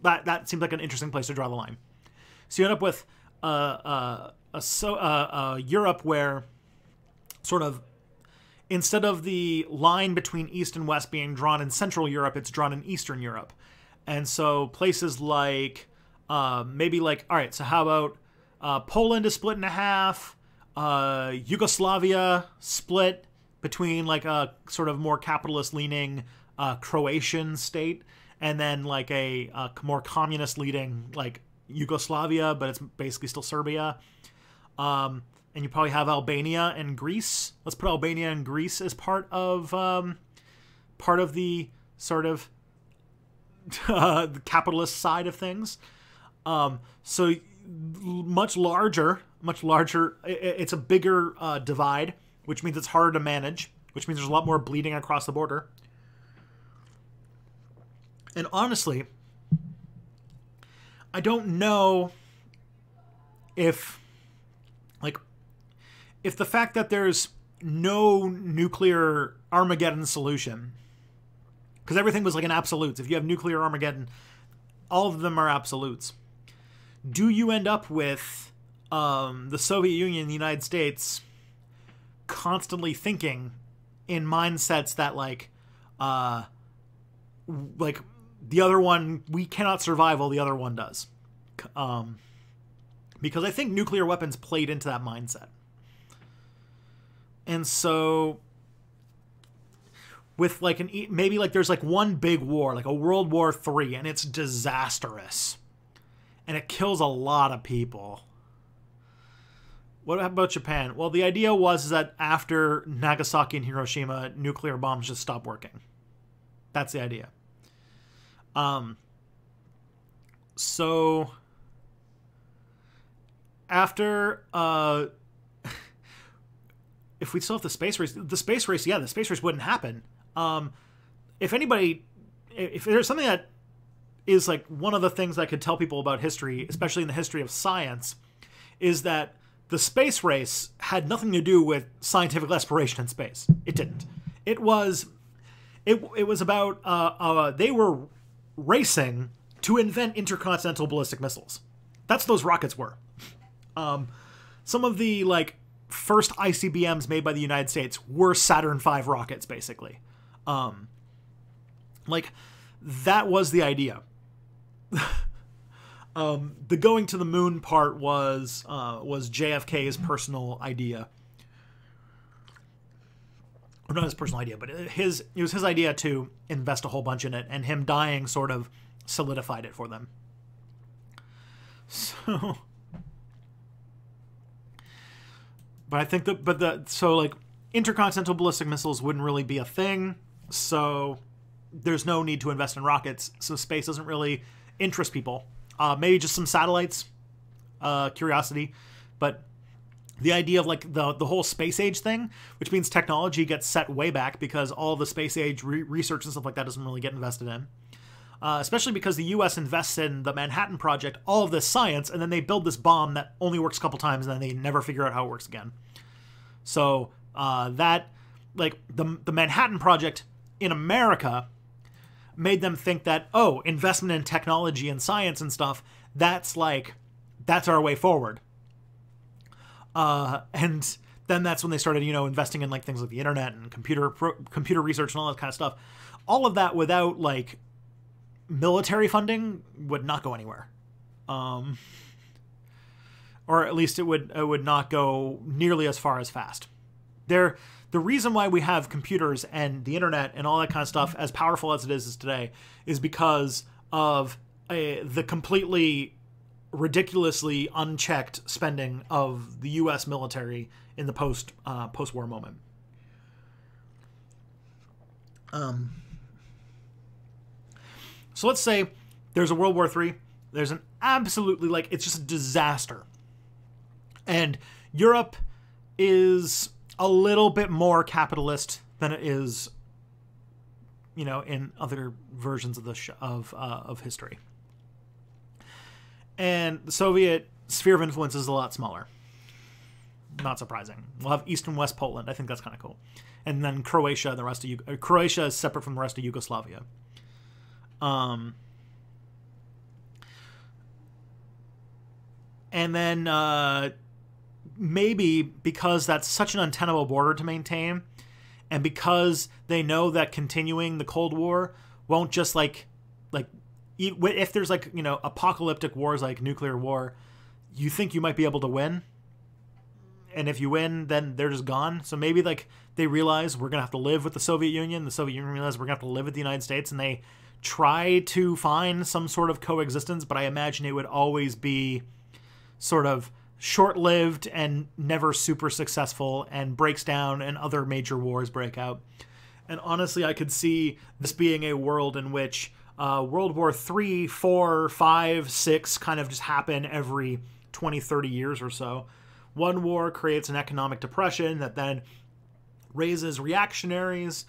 That seems like an interesting place to draw the line. So you end up with Europe where sort of instead of the line between East and West being drawn in Central Europe, it's drawn in Eastern Europe. And so places like maybe like, all right, so how about Poland is split in half, Yugoslavia split between like a sort of more capitalist leaning Croatian state, and then like a more communist leading like Yugoslavia, but it's basically still Serbia. And you probably have Albania and Greece. Let's put Albania and Greece as part of the sort of the capitalist side of things. So much larger. It's a bigger divide, which means it's harder to manage, which means there's a lot more bleeding across the border. And honestly, I don't know if the fact that there's no nuclear Armageddon solution, because everything was like an absolutes. If you have nuclear Armageddon, all of them are absolutes. Do you end up with the Soviet Union and the United States constantly thinking in mindsets that like the other one, we cannot survive while the other one does? Because I think nuclear weapons played into that mindset. And so with like maybe like there's like one big war, like a World War III, and it's disastrous. And it kills a lot of people. What about Japan? Well, the idea was that after Nagasaki and Hiroshima, nuclear bombs just stop working. That's the idea. So after if we still have the space race, the space race wouldn't happen. If there's something that is like one of the things I could tell people about history, especially in the history of science, is that the space race had nothing to do with scientific exploration in space. It didn't. It was about they were racing to invent intercontinental ballistic missiles. That's what those rockets were. Some of the like first ICBMs made by the United States were Saturn V rockets, basically. Like that was the idea. The going to the moon part was JFK's personal idea. Or not his personal idea, but it was his idea to invest a whole bunch in it, and him dying sort of solidified it for them. So, but I think so like intercontinental ballistic missiles wouldn't really be a thing, so there's no need to invest in rockets. So space doesn't really interest people. Maybe just some satellites, curiosity, but the idea of like the whole space age thing, which means technology gets set way back because all the space age research and stuff like that doesn't really get invested in. Especially because the U.S. invests in the Manhattan Project, all of this science, and then they build this bomb that only works a couple times, and then they never figure out how it works again. So that, like, the Manhattan Project in America made them think that, oh, investment in technology and science and stuff, that's our way forward. And then that's when they started, investing in like things like the internet and computer research and all that kind of stuff. All of that without like military funding would not go anywhere. Or at least it would not go nearly as far as fast. The reason why we have computers and the internet and all that kind of stuff as powerful as it is today is because of the completely ridiculously unchecked spending of the U.S. military in the post-war moment. So let's say there's a World War III. There's an absolutely, like, it's just a disaster. And Europe is a little bit more capitalist than it is, in other versions of history. And the Soviet sphere of influence is a lot smaller. Not surprising. We'll have East and West Poland. I think that's kind of cool. And then Croatia and the rest of Croatia is separate from the rest of Yugoslavia. And then maybe because that's such an untenable border to maintain, and because they know that continuing the Cold War won't just like if there's like, apocalyptic wars like nuclear war, you think you might be able to win. And if you win, then they're just gone. So maybe like they realize we're going to have to live with the Soviet Union. The Soviet Union realizes we're going to have to live with the United States, and they try to find some sort of coexistence. But I imagine it would always be sort of short-lived and never super successful, and breaks down and other major wars break out. And honestly, I could see this being a world in which World War III, 4, 5, 6 kind of just happen every 20, 30 years or so. One war creates an economic depression that then raises reactionaries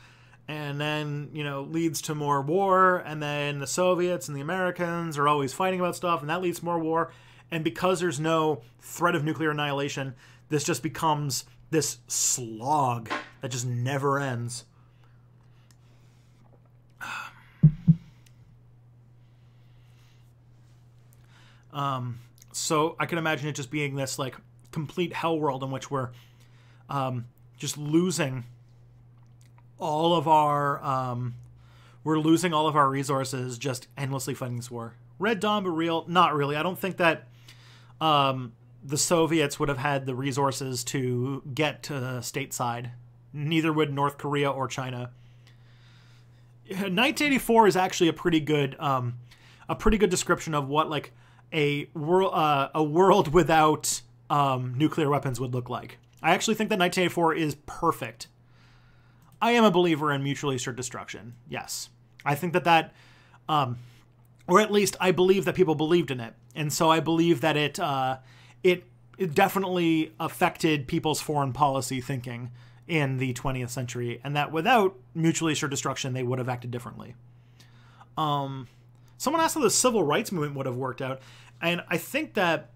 and then, leads to more war. And then the Soviets and the Americans are always fighting about stuff, and that leads to more war. And because there's no threat of nuclear annihilation, this just becomes this slog that just never ends. So I can imagine it just being this like complete hell world in which we're just losing all of our resources just endlessly fighting this war. Red Dawn, but real? Not really. I don't think that the Soviets would have had the resources to get to stateside. Neither would North Korea or China. 1984 is actually a pretty good description of what like a world without nuclear weapons would look like. I actually think that 1984 is perfect. I am a believer in mutually assured destruction. Yes, I think that or at least I believe that people believed in it, and so I believe that it definitely affected people's foreign policy thinking in the 20th century, and that without mutually assured destruction, they would have acted differently. Someone asked how the civil rights movement would have worked out, and I think that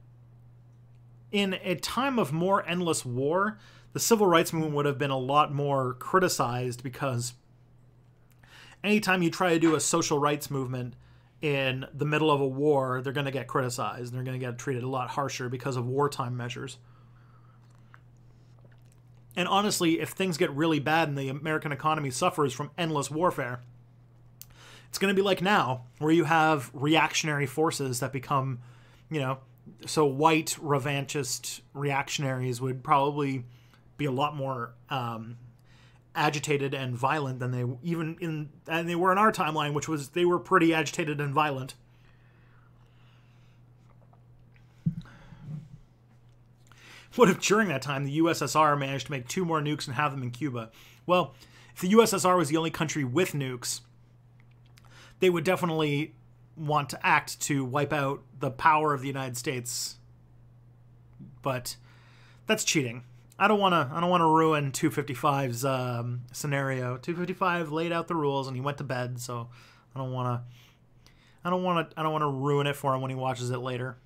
in a time of more endless war, the civil rights movement would have been a lot more criticized, because anytime you try to do a social rights movement in the middle of a war, they're going to get criticized. They're going to get treated a lot harsher because of wartime measures. And honestly, if things get really bad and the American economy suffers from endless warfare, it's going to be like now, where you have reactionary forces that become, so white revanchist reactionaries would probably be a lot more agitated and violent than they were in our timeline, which was they were pretty agitated and violent. What if during that time the USSR managed to make 2 more nukes and have them in Cuba? Well, if the USSR was the only country with nukes, they would definitely want to act to wipe out the power of the United States. But that's cheating. I don't want to ruin 255's scenario. 255 laid out the rules and he went to bed, so I don't want to ruin it for him when he watches it later.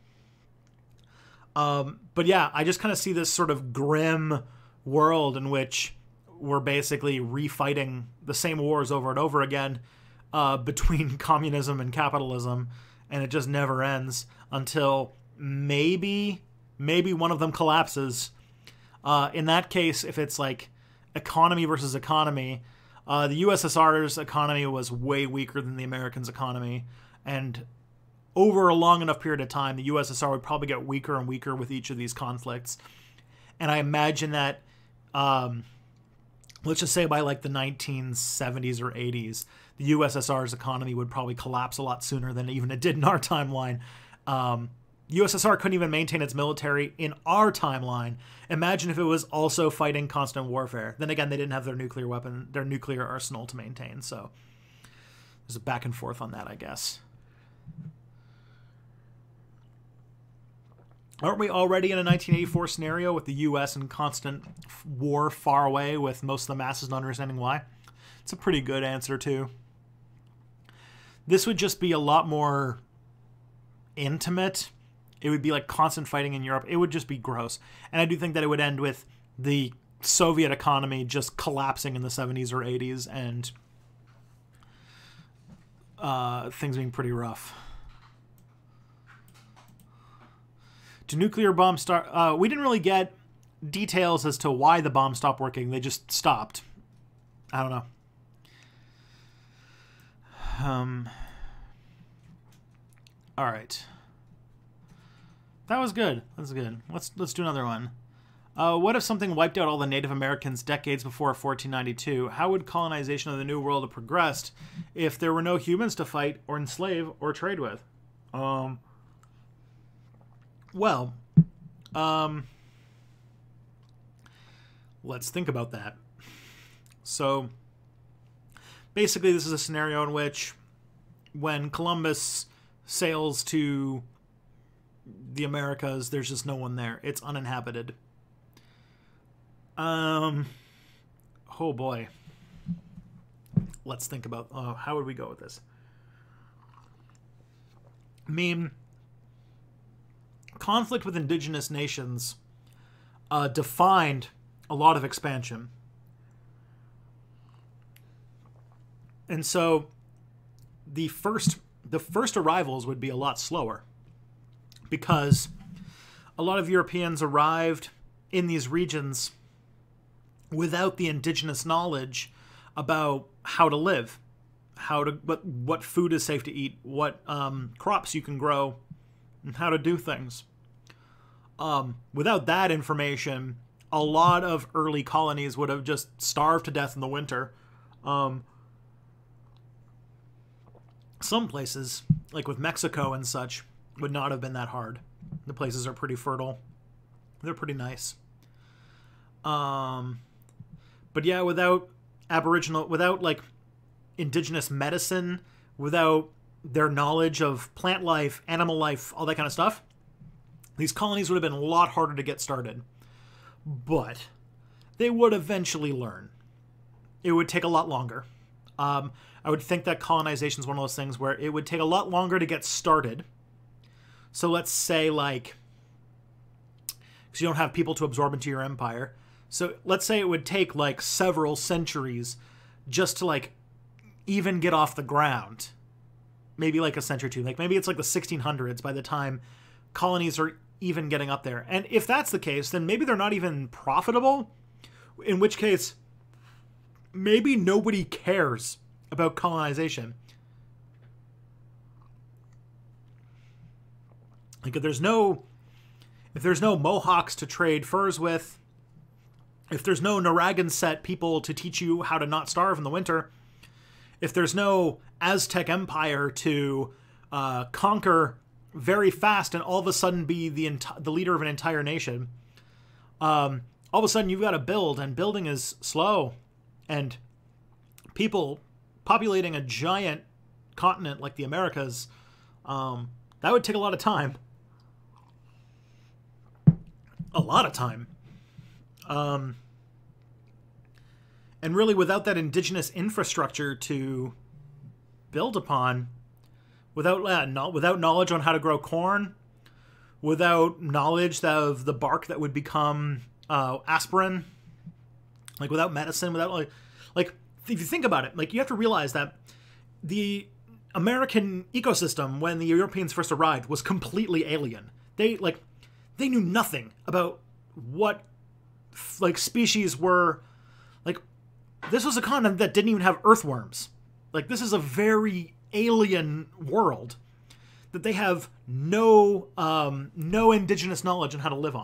But yeah, I just kind of see this sort of grim world in which we're basically refighting the same wars over and over again between communism and capitalism, and it just never ends until maybe one of them collapses. In that case, if it's like economy versus economy, the USSR's economy was way weaker than the Americans' economy, and over a long enough period of time, the USSR would probably get weaker and weaker with each of these conflicts. And I imagine that, let's just say by like the 1970s or 80s, the USSR's economy would probably collapse a lot sooner than even it did in our timeline. USSR couldn't even maintain its military in our timeline. Imagine if it was also fighting constant warfare. Then again, they didn't have their nuclear arsenal to maintain. So there's a back and forth on that, I guess. Aren't we already in a 1984 scenario with the U.S. in constant war far away with most of the masses not understanding why? It's a pretty good answer, too. This would just be a lot more intimate. It would be like constant fighting in Europe. It would just be gross. And I do think that it would end with the Soviet economy just collapsing in the 70s or 80s and things being pretty rough. Do nuclear bombs start? We didn't really get details as to why the bomb stopped working. They just stopped. I don't know. All right. That was good. That's good. Let's do another one. What if something wiped out all the Native Americans decades before 1492? How would colonization of the New World have progressed if there were no humans to fight or enslave or trade with? Well, let's think about that. So, basically, this is a scenario in which when Columbus sails to the Americas, there's just no one there. It's uninhabited. Oh boy. Let's think about, how would we go with this? I mean, conflict with indigenous nations defined a lot of expansion. And so the first arrivals would be a lot slower because a lot of Europeans arrived in these regions without the indigenous knowledge about how to live, what food is safe to eat, what crops you can grow, and how to do things. Without that information, a lot of early colonies would have just starved to death in the winter. Some places, like with Mexico and such, would not have been that hard. The places are pretty fertile. They're pretty nice. But yeah, without like indigenous medicine, without their knowledge of plant life, animal life, all that kind of stuff, these colonies would have been a lot harder to get started. But they would eventually learn. It would take a lot longer. I would think that colonization is one of those things where it would take a lot longer to get started. So let's say, like, because you don't have people to absorb into your empire. So let's say it would take like several centuries just to like even get off the ground. Maybe like a century or two. Like maybe it's like the 1600s by the time colonies are even getting up there. And if that's the case, then maybe they're not even profitable. In which case, maybe nobody cares about colonization. Like if there's no Mohawks to trade furs with, if there's no Narragansett people to teach you how to not starve in the winter, if there's no Aztec Empire to conquer very fast and all of a sudden be the leader of an entire nation, all of a sudden you've got to build, and building is slow, and people populating a giant continent like the Americas, that would take a lot of time. A lot of time. And really, without that indigenous infrastructure to build upon, without knowledge on how to grow corn, without knowledge of the bark that would become aspirin, like without medicine, without like if you think about it, like you have to realize that the American ecosystem when the Europeans first arrived was completely alien. They knew nothing about what like species were like, this was a continent that didn't even have earthworms. Like, this is a very alien world that they have no indigenous knowledge on how to live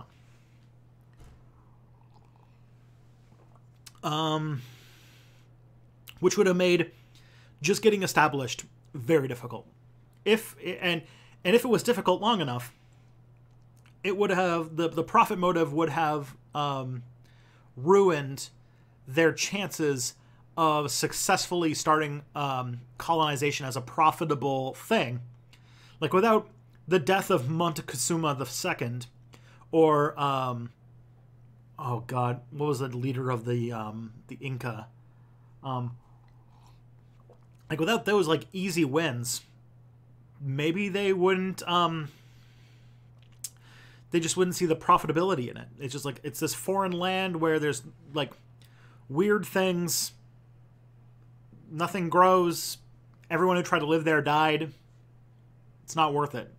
on. Which would have made just getting established very difficult. If it was difficult long enough, it would have the profit motive would have ruined their chances of successfully starting colonization as a profitable thing. Like, without the death of Montezuma II, or oh god, what was the leader of the Inca? Like, without those like easy wins, maybe they wouldn't. They just wouldn't see the profitability in it. It's just like, it's this foreign land where there's like weird things. Nothing grows. Everyone who tried to live there died. It's not worth it.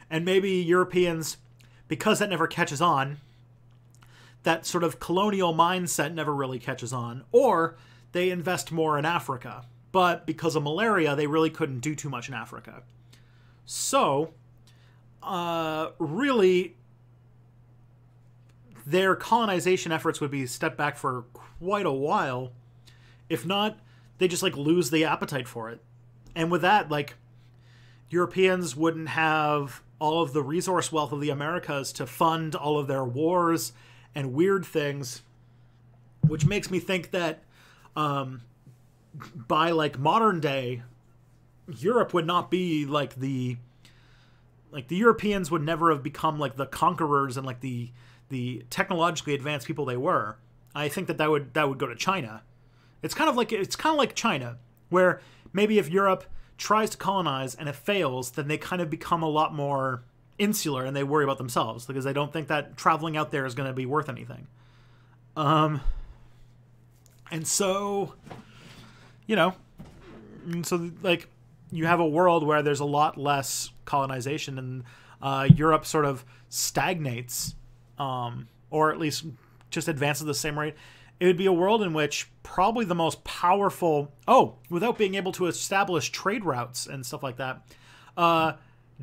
And maybe Europeans, because that never catches on, that sort of colonial mindset never really catches on, or they invest more in Africa. But because of malaria, they really couldn't do too much in Africa. So, really, their colonization efforts would be stepped back for quite a while. If not, they just like lose the appetite for it. And with that, like, Europeans wouldn't have all of the resource wealth of the Americas to fund all of their wars and weird things, which makes me think that by like modern day, Europe would not be like the Europeans would never have become like the conquerors and like the technologically advanced people they were. I think that would go to China. It's kind of like China, where maybe if Europe tries to colonize and it fails, then they kind of become a lot more insular and they worry about themselves because they don't think that traveling out there is going to be worth anything. And so, like, you have a world where there's a lot less colonization and Europe sort of stagnates, or at least just advances at the same rate. It would be a world in which probably the most powerful, without being able to establish trade routes and stuff like that,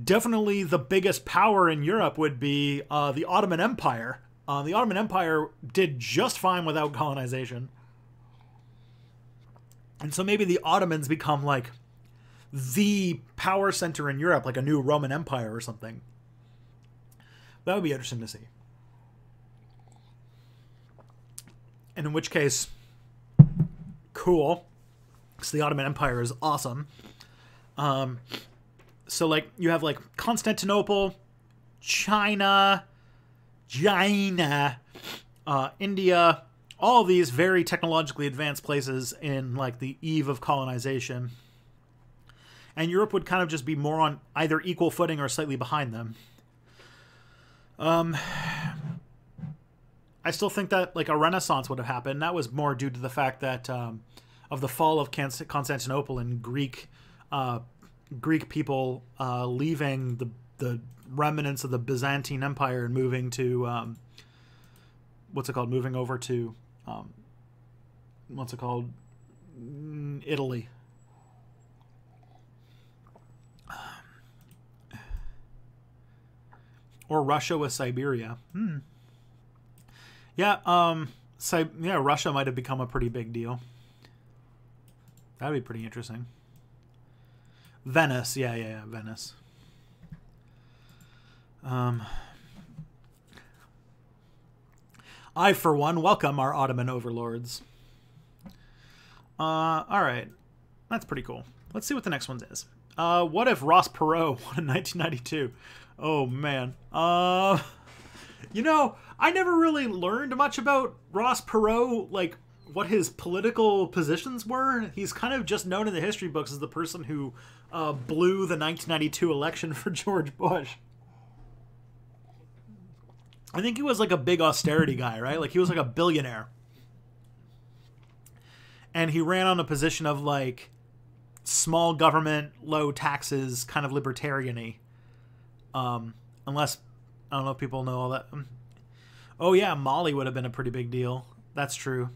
definitely the biggest power in Europe would be the Ottoman Empire. The Ottoman Empire did just fine without colonization. And so maybe the Ottomans become like the power center in Europe, like a new Roman Empire or something. That would be interesting to see. And in which case, cool, because the Ottoman Empire is awesome. So, like, you have, like, Constantinople, China, India, all of these very technologically advanced places in, like, the eve of colonization. And Europe would kind of just be more on either equal footing or slightly behind them. I still think that like a Renaissance would have happened. That was more due to the fact that of the fall of Constantinople and Greek people leaving the remnants of the Byzantine Empire and moving to moving over to Italy. Or Russia with Siberia. Yeah, Russia might have become a pretty big deal. That'd be pretty interesting. Venice, yeah, Venice. I, for one, welcome our Ottoman overlords. Alright. That's pretty cool. Let's see what the next one is. What if Ross Perot won in 1992? Oh, man. I never really learned much about Ross Perot, like, what his political positions were. He's kind of just known in the history books as the person who blew the 1992 election for George Bush. I think he was, like, a big austerity guy, right? Like, he was, like, a billionaire. And he ran on a position of, like, small government, low taxes, kind of libertarian-y. Unless, I don't know if people know all that. Oh yeah, Mali would have been a pretty big deal. That's true.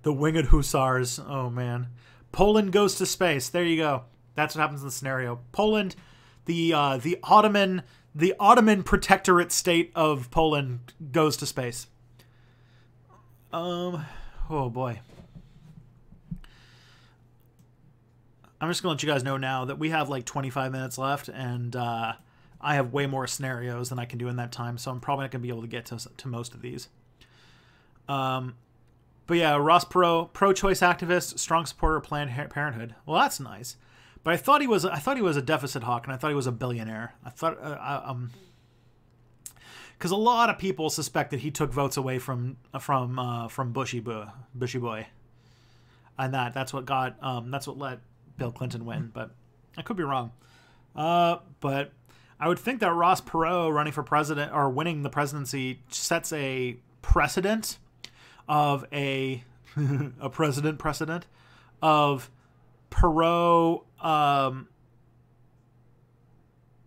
The winged hussars. Oh man. Poland goes to space. There you go. That's what happens in the scenario. Poland, the Ottoman protectorate state of Poland goes to space. Oh boy. I'm just gonna let you guys know now that we have like 25 minutes left, and I have way more scenarios than I can do in that time, so I'm probably not gonna be able to get to most of these. But yeah, Ross Perot, pro-choice activist, strong supporter of Planned Parenthood. Well, that's nice. But I thought he was a deficit hawk, and I thought he was a billionaire. I thought because a lot of people suspect that he took votes away from Bushy Boy, and that's what let Bill Clinton win. But I could be wrong. But I would think that Ross Perot running for president or winning the presidency sets a precedent of a precedent of Perot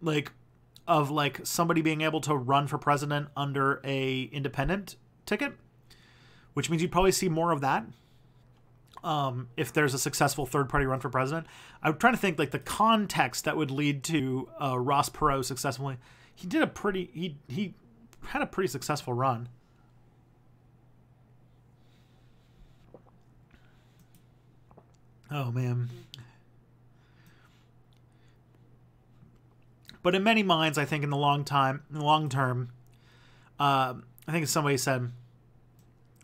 like somebody being able to run for president under a independent ticket, which means you'd probably see more of that if there's a successful third party run for president. I'm trying to think like the context that would lead to Ross Perot successfully. He had a pretty successful run. Oh man. But in many minds, I think in the long term, I think somebody said,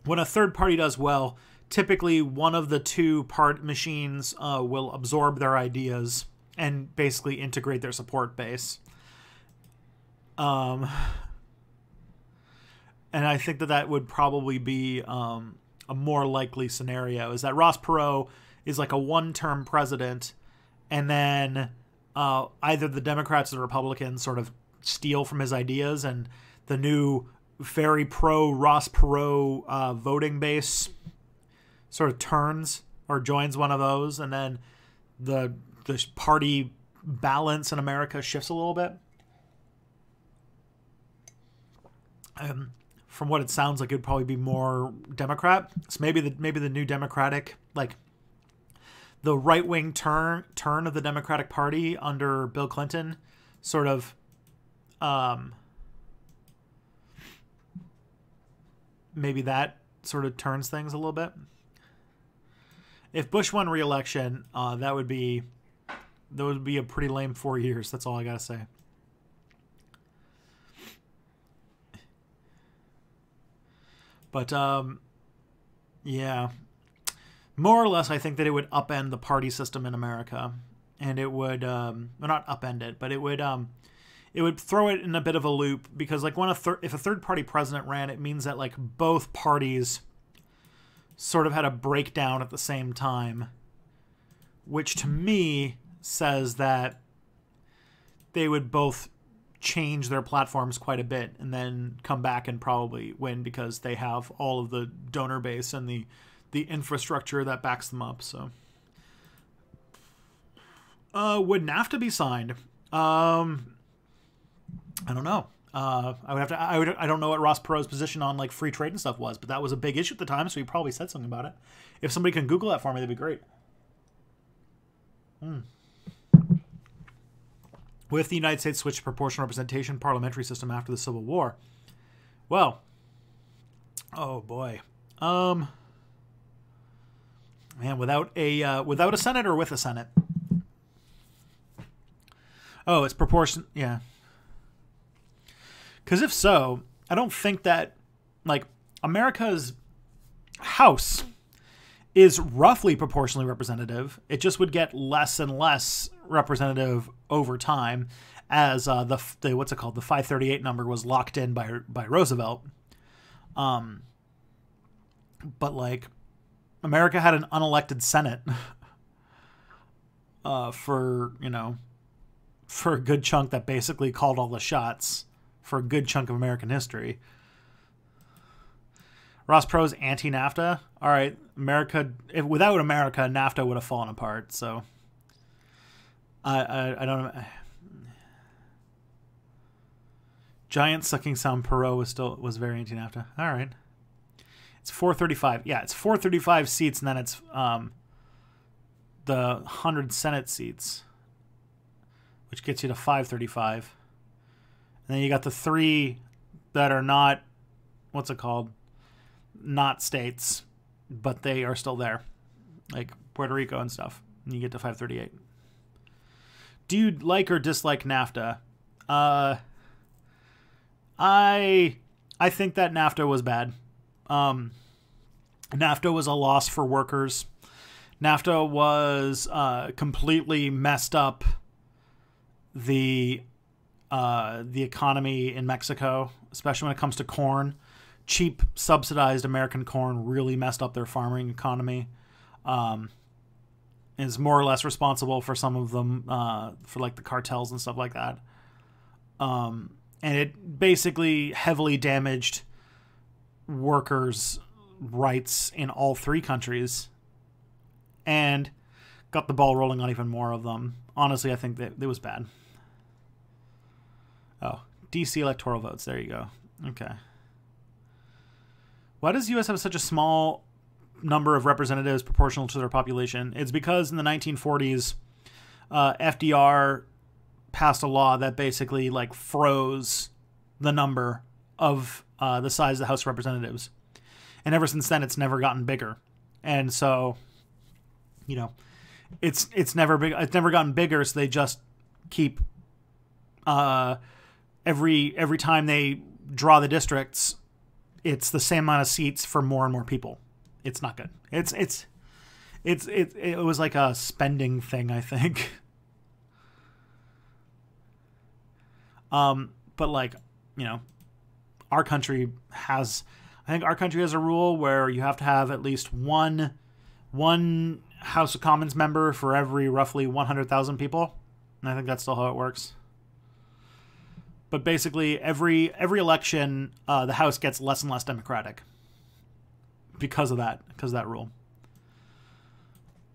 when a third party does well, typically one of the two part machines will absorb their ideas and basically integrate their support base. And I think that would probably be a more likely scenario, is that Ross Perot is like a one-term president, and then either the Democrats or the Republicans sort of steal from his ideas, and the new very pro Ross Perot voting base sort of turns or joins one of those, and then the party balance in America shifts a little bit. From what it sounds like, it'd probably be more Democrat. So maybe the new Democratic, like the right-wing turn of the Democratic Party under Bill Clinton sort of maybe that sort of turns things a little bit. If Bush won re-election, that would be a pretty lame 4 years. That's all I gotta say. But yeah, more or less, I think that it would upend the party system in America, and it would well, not upend it, but it would throw it in a bit of a loop, because like if a third party president ran, it means that like both parties sort of had a breakdown at the same time, which to me says that they would both change their platforms quite a bit and then come back and probably win, because they have all of the donor base and the infrastructure that backs them up. So would NAFTA be signed? I don't know. I don't know what Ross Perot's position on like free trade and stuff was, but that was a big issue at the time, so he probably said something about it. If somebody can Google that for me, that'd be great. With the United States switched to proportional representation parliamentary system after the Civil War. Well, oh boy. Man, without a Senate or with a Senate? Oh, it's proportion. Yeah. Because if so, I don't think that like America's House is roughly proportionally representative. It just would get less and less representative over time as the what's it called, the 538 number was locked in by Roosevelt. But like America had an unelected Senate for a good chunk that basically called all the shots for a good chunk of American history. Ross Perot's anti-NAFTA. All right, without America, NAFTA would have fallen apart. So I don't know. Giant sucking sound Perot was very anti-NAFTA. All right. It's 435. Yeah, it's 435 seats, and then it's the 100 Senate seats, which gets you to 535. And then you got the 3 that are not, what's it called? Not states, but they are still there, like Puerto Rico and stuff. And you get to 538. Do you like or dislike NAFTA? I think that NAFTA was bad. NAFTA was a loss for workers. NAFTA was completely messed up the economy in Mexico, especially when it comes to corn. Cheap subsidized American corn really messed up their farming economy. Is more or less responsible for some of them, for like the cartels and stuff like that. And it basically heavily damaged workers' rights in all 3 countries and got the ball rolling on even more of them. Honestly, I think that it was bad. Oh, DC electoral votes. There you go. Okay. Why does the U.S. have such a small number of representatives proportional to their population? It's because in the 1940s, FDR passed a law that basically like froze the number of the size of the House of Representatives, and ever since then, it's never gotten bigger. And so, you know, it's never big. It's never gotten bigger. So they just keep every time they draw the districts, it's the same amount of seats for more and more people. It's not good. It was like a spending thing, I think. But like, you know, I think our country has a rule where you have to have at least one House of Commons member for every roughly 100,000 people. And I think that's still how it works. But basically, every election, the House gets less and less democratic because of that rule.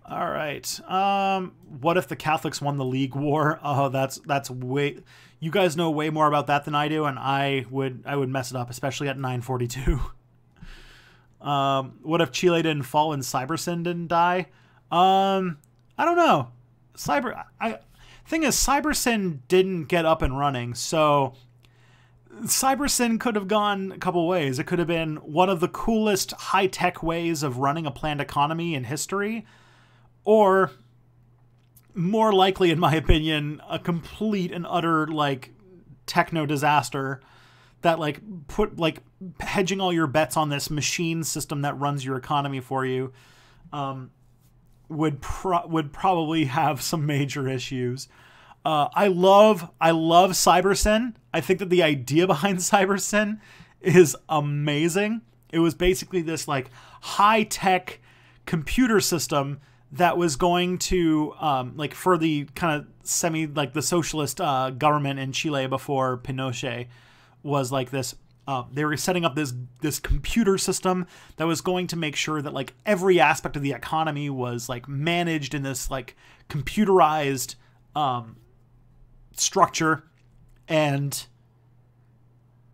All right. What if the Catholics won the League War? Oh, that's way. You guys know way more about that than I do, and I would mess it up, especially at 9:42. What if Chile didn't fall and Cybersyn didn't die? I don't know. Thing is, Cybersyn didn't get up and running, so Cybersyn could have gone a couple ways. It could have been one of the coolest high-tech ways of running a planned economy in history, or more likely, in my opinion, a complete and utter like techno disaster that like put like hedging all your bets on this machine system that runs your economy for you would probably have some major issues. I love Cybersyn. I think that the idea behind Cybersyn is amazing. It was basically this like high-tech computer system that was going to like for the kind of the socialist government in Chile before Pinochet was like this. They were setting up this computer system that was going to make sure that like every aspect of the economy was like managed in this like computerized structure, and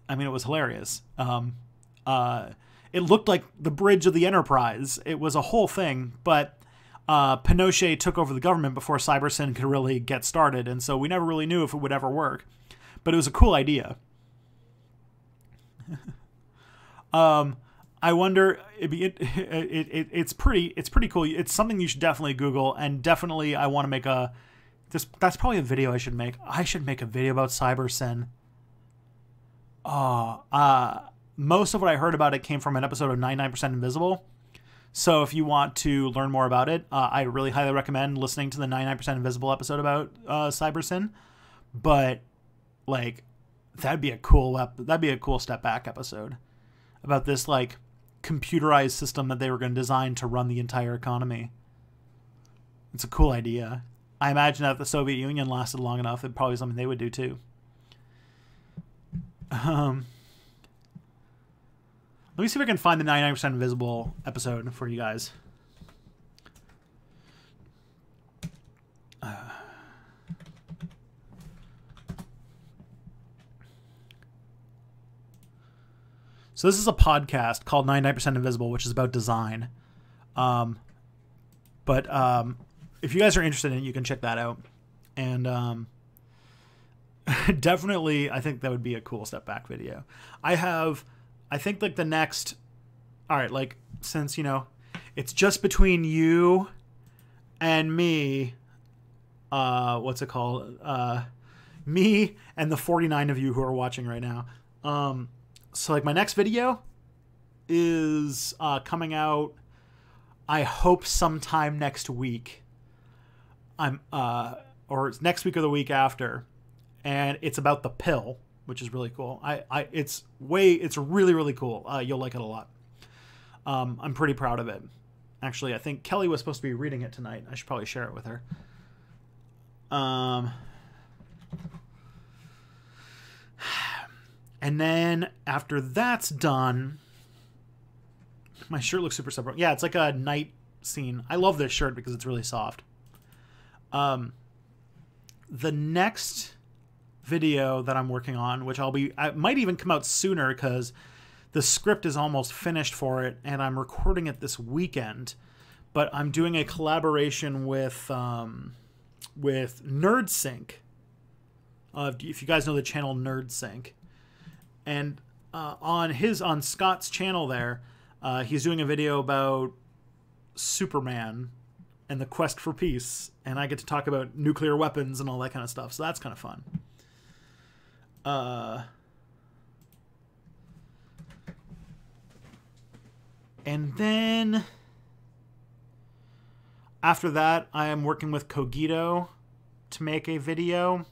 I mean it was hilarious. It looked like the bridge of the Enterprise. It was a whole thing, but Pinochet took over the government before Cybersyn could really get started, and so we never really knew if it would ever work. But it was a cool idea. I wonder. It's pretty cool. It's something you should definitely Google, and definitely I want to make that's probably a video I should make. I should make a video about Cybersyn. Most of what I heard about it came from an episode of 99% Invisible. So if you want to learn more about it, I really highly recommend listening to the 99% Invisible episode about Cybersyn. But like, that'd be a cool step back episode about this like computerized system that they were going to design to run the entire economy. It's a cool idea. I imagine that if the Soviet Union lasted long enough, it'd probably be something they would do too. Let me see if I can find the 99% Invisible episode for you guys. So this is a podcast called 99% Invisible, which is about design. But if you guys are interested in it, you can check that out. And definitely, I think that would be a cool step back video. I think like the next, all right, like since, you know, it's just between you and me, what's it called? Me and the 49 of you who are watching right now. So like my next video is coming out, I hope sometime next week. Or it's next week or the week after, and it's about the pill, which is really cool. It's really, really cool. You'll like it a lot. I'm pretty proud of it. Actually, I think Kelly was supposed to be reading it tonight. I should probably share it with her. And then after that's done, my shirt looks super simple. Yeah, it's like a night scene. I love this shirt because it's really soft. The next video that I'm working on, which I might even come out sooner because the script is almost finished for it, and I'm recording it this weekend. But I'm doing a collaboration with NerdSync. If you guys know the channel NerdSync, and on Scott's channel there, he's doing a video about Superman and the quest for peace, and I get to talk about nuclear weapons and all that kind of stuff, so that's kind of fun. And then after that, I am working with Kogito to make a video.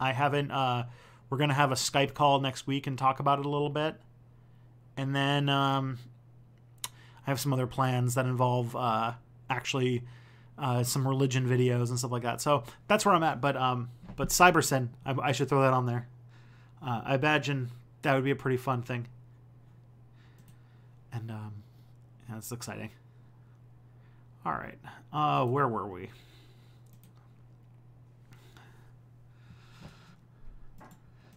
I haven't, we're going to have a Skype call next week and talk about it a little bit. And then I have some other plans that involve actually some religion videos and stuff like that. So that's where I'm at. But Cybersyn, I should throw that on there. I imagine that would be a pretty fun thing. And yeah, it's exciting. All right. Where were we?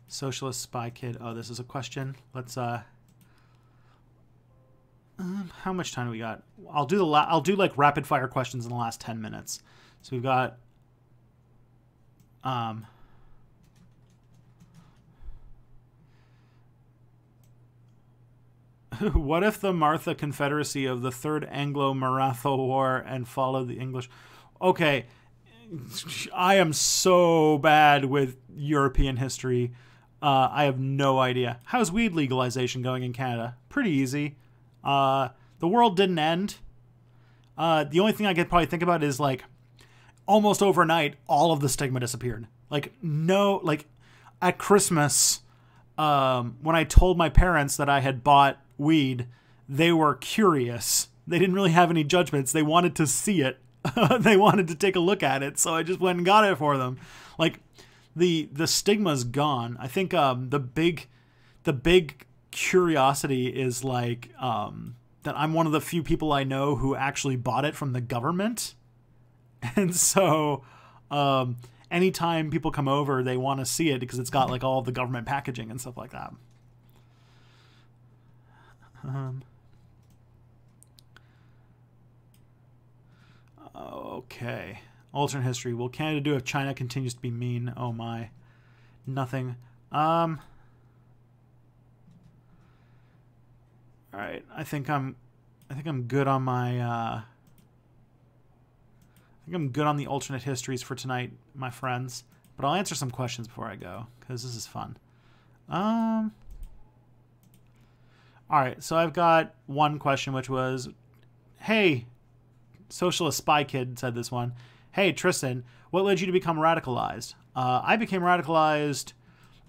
Socialist spy kid. Oh, this is a question. Let's how much time do we got? I'll do like rapid fire questions in the last 10 minutes. So we've got what if the Martha Confederacy of the Third Anglo-Maratha War and followed the English? Okay, I am so bad with European history. I have no idea. How's weed legalization going in Canada? Pretty easy. The world didn't end. The only thing I could probably think about is like almost overnight, all of the stigma disappeared. Like at Christmas, when I told my parents that I had bought weed, they were curious. They didn't really have any judgments. They wanted to see it. They wanted to take a look at it. So I just went and got it for them. Like the stigma's gone. I think the big curiosity is like that I'm one of the few people I know who actually bought it from the government. And so anytime people come over, they want to see it because it's got like all the government packaging and stuff like that. Okay. Alternate history. Will Canada do if China continues to be mean? Oh my. Nothing. All right. I think I'm good on my I think I'm good on the alternate histories for tonight, my friends. But I'll answer some questions before I go because this is fun. All right, so I've got one question, which was, hey, Socialist Spy Kid said this one. Hey, Tristan, what led you to become radicalized? I became radicalized,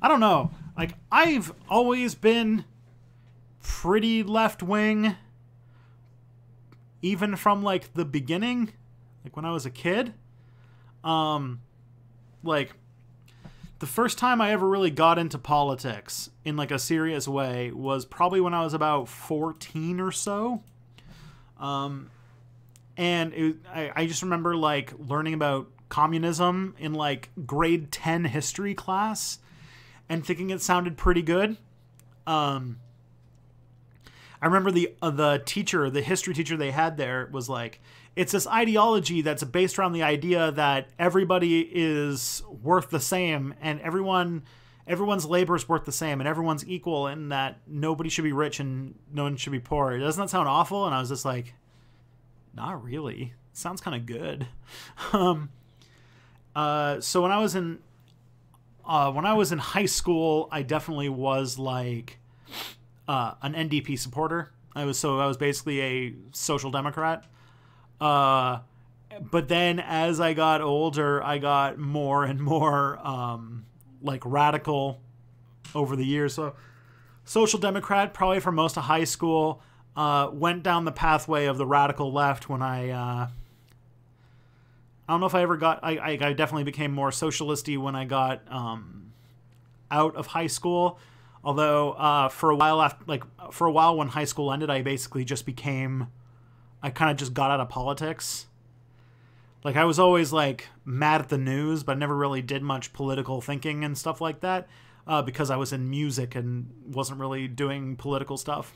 I don't know. Like, I've always been pretty left-wing, even from, like, the beginning, like when I was a kid. Like, the first time I ever really got into politics in like a serious way was probably when I was about 14 or so. And I just remember like learning about communism in like grade 10 history class and thinking it sounded pretty good. I remember the teacher, the history teacher they had there was like, it's this ideology that's based around the idea that everybody is worth the same and everyone's labor is worth the same and everyone's equal and that nobody should be rich and no one should be poor. Doesn't that sound awful? And I was just like, not really. It sounds kind of good. So when I was in high school, I definitely was like an NDP supporter. I was basically a social democrat. But then as I got older, I got more and more like radical over the years. So social democrat probably for most of high school, went down the pathway of the radical left when I don't know if I ever got, I definitely became more socialisty when I got out of high school. Although for a while when high school ended, I basically just I kind of just got out of politics. Like I was always like mad at the news, but never really did much political thinking and stuff like that because I was in music and wasn't really doing political stuff.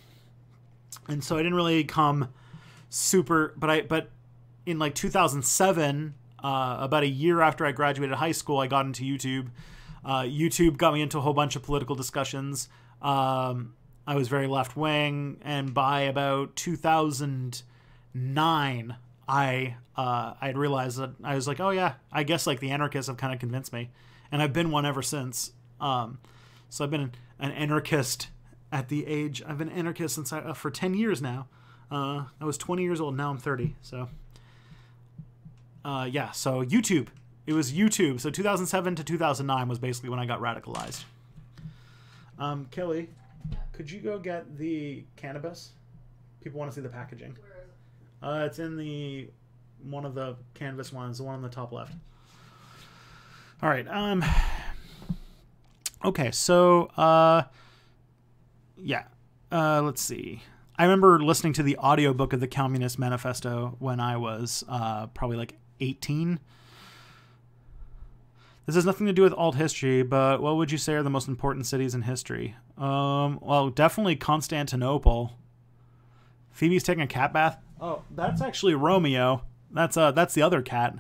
And so I didn't really come super, but in like 2007, about a year after I graduated high school, I got into YouTube. YouTube got me into a whole bunch of political discussions. I was very left wing, and by about 2009, I'd realized that I was like, oh yeah, I guess like the anarchists have kind of convinced me, and I've been one ever since. So I've been an anarchist I've been anarchist since for 10 years now. I was 20 years old. Now I'm 30. So yeah. So YouTube. It was YouTube. So 2007 to 2009 was basically when I got radicalized. Kelly, could you go get the cannabis? People want to see the packaging. Where is it? It's in one of the canvas ones, the one on the top left. All right. Okay. So yeah. Let's see. I remember listening to the audiobook of the Communist Manifesto when I was probably like 18. This has nothing to do with alt history, but what would you say are the most important cities in history? Well, definitely Constantinople. Phoebe's taking a cat bath. Oh, that's actually Romeo. That's the other cat.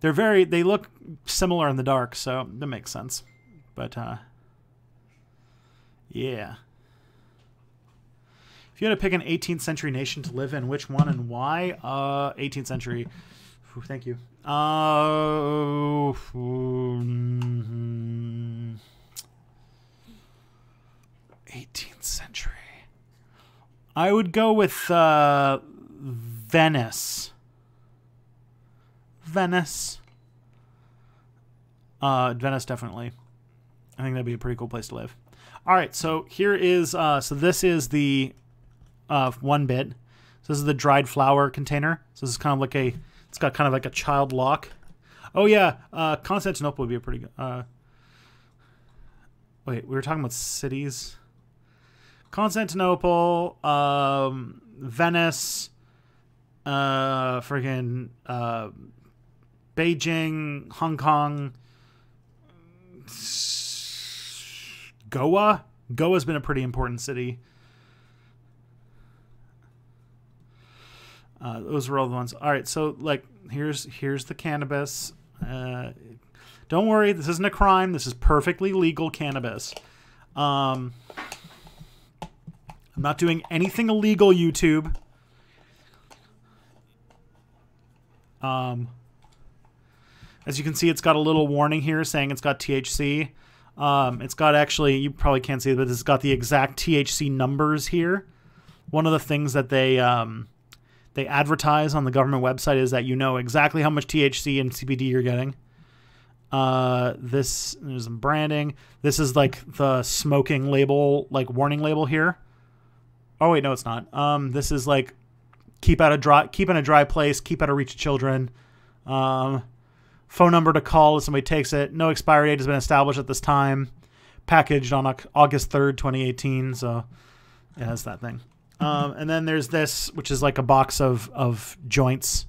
They look similar in the dark, so that makes sense. But yeah. If you had to pick an 18th century nation to live in, which one and why? 18th century. Ooh, thank you. 18th century. I would go with Venice. Venice, definitely. I think that'd be a pretty cool place to live. All right, so here is so this is the 1 bit. So this is the dried flower container. So this is kind of like it's got kind of like a child lock. Oh yeah, Constantinople would be a pretty good. Wait, we were talking about cities. Constantinople, Venice, friggin' Beijing, Hong Kong, Goa. Goa's been a pretty important city. Those were all the ones. All right, so like here's the cannabis. Don't worry, this isn't a crime. This is perfectly legal cannabis. I'm not doing anything illegal, YouTube. As you can see, it's got a little warning here saying it's got THC. It's got actually, you probably can't see it, but it's got the exact THC numbers here. One of the things that they advertise on the government website is that you know exactly how much THC and CBD you're getting. There's some branding. This is like the smoking label, like warning label here. Oh wait, no, it's not. This is like keep in a dry place, keep out of reach of children. Phone number to call if somebody takes it. No expiry date has been established at this time. Packaged on August 3rd, 2018. So yeah, that's that thing. And then there's this, which is like a box of joints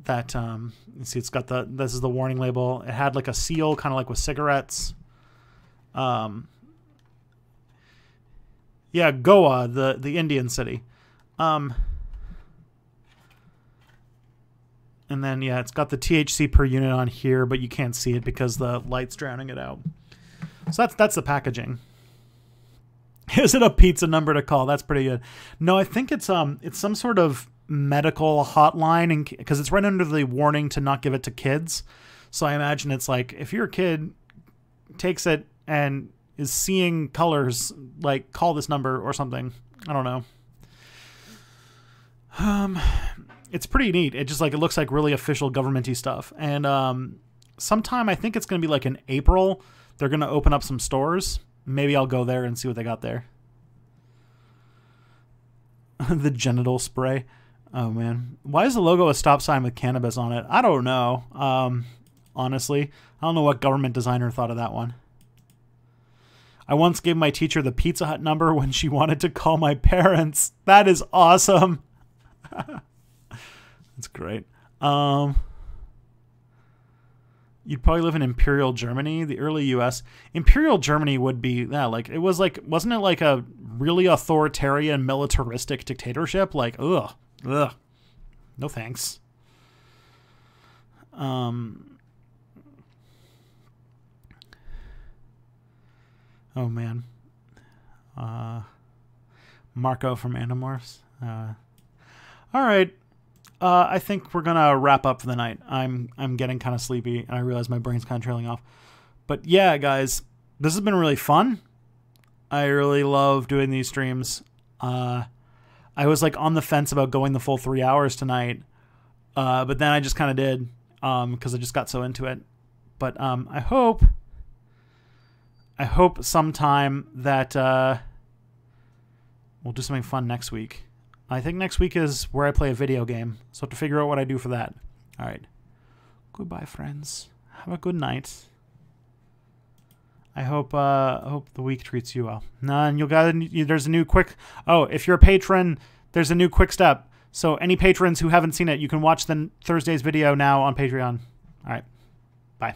that, you see, it's got this is the warning label. It had like a seal, kind of like with cigarettes. Yeah, Goa, the Indian city. And then, yeah, it's got the THC per unit on here, but you can't see it because the light's drowning it out. So that's the packaging. Is it a pizza number to call? That's pretty good. No, I think it's some sort of medical hotline, because it's right under the warning to not give it to kids. So I imagine it's like, if your kid takes it and is seeing colors, like, call this number or something. I don't know. It's pretty neat. It just, like, it looks like really official government-y stuff. And sometime, I think it's going to be like in April, they're going to open up some stores. Maybe I'll go there and see what they got there. The genital spray. Oh, man. Why is the logo a stop sign with cannabis on it? I don't know. Honestly. I don't know what government designer thought of that one. I once gave my teacher the Pizza Hut number when she wanted to call my parents. That is awesome. That's great. You'd probably live in Imperial Germany, the early U.S. Imperial Germany would be, yeah, like, it was like, wasn't it like a really authoritarian, militaristic dictatorship? Like, ugh. No thanks. Oh, man. Marco from Animorphs. All right. I think we're gonna wrap up for the night. I'm getting kind of sleepy, and I realize my brain's kind of trailing off. But yeah, guys, this has been really fun. I really love doing these streams. I was like on the fence about going the full 3 hours tonight, but then I just kind of did because I just got so into it. But I hope sometime that we'll do something fun next week. I think next week is where I play a video game, so I have to figure out what I do for that. All right. Goodbye, friends. Have a good night. I hope the week treats you well. And there's a new quick. Oh, if you're a patron, there's a new quick step. So any patrons who haven't seen it, you can watch the Thursday's video now on Patreon. All right. Bye.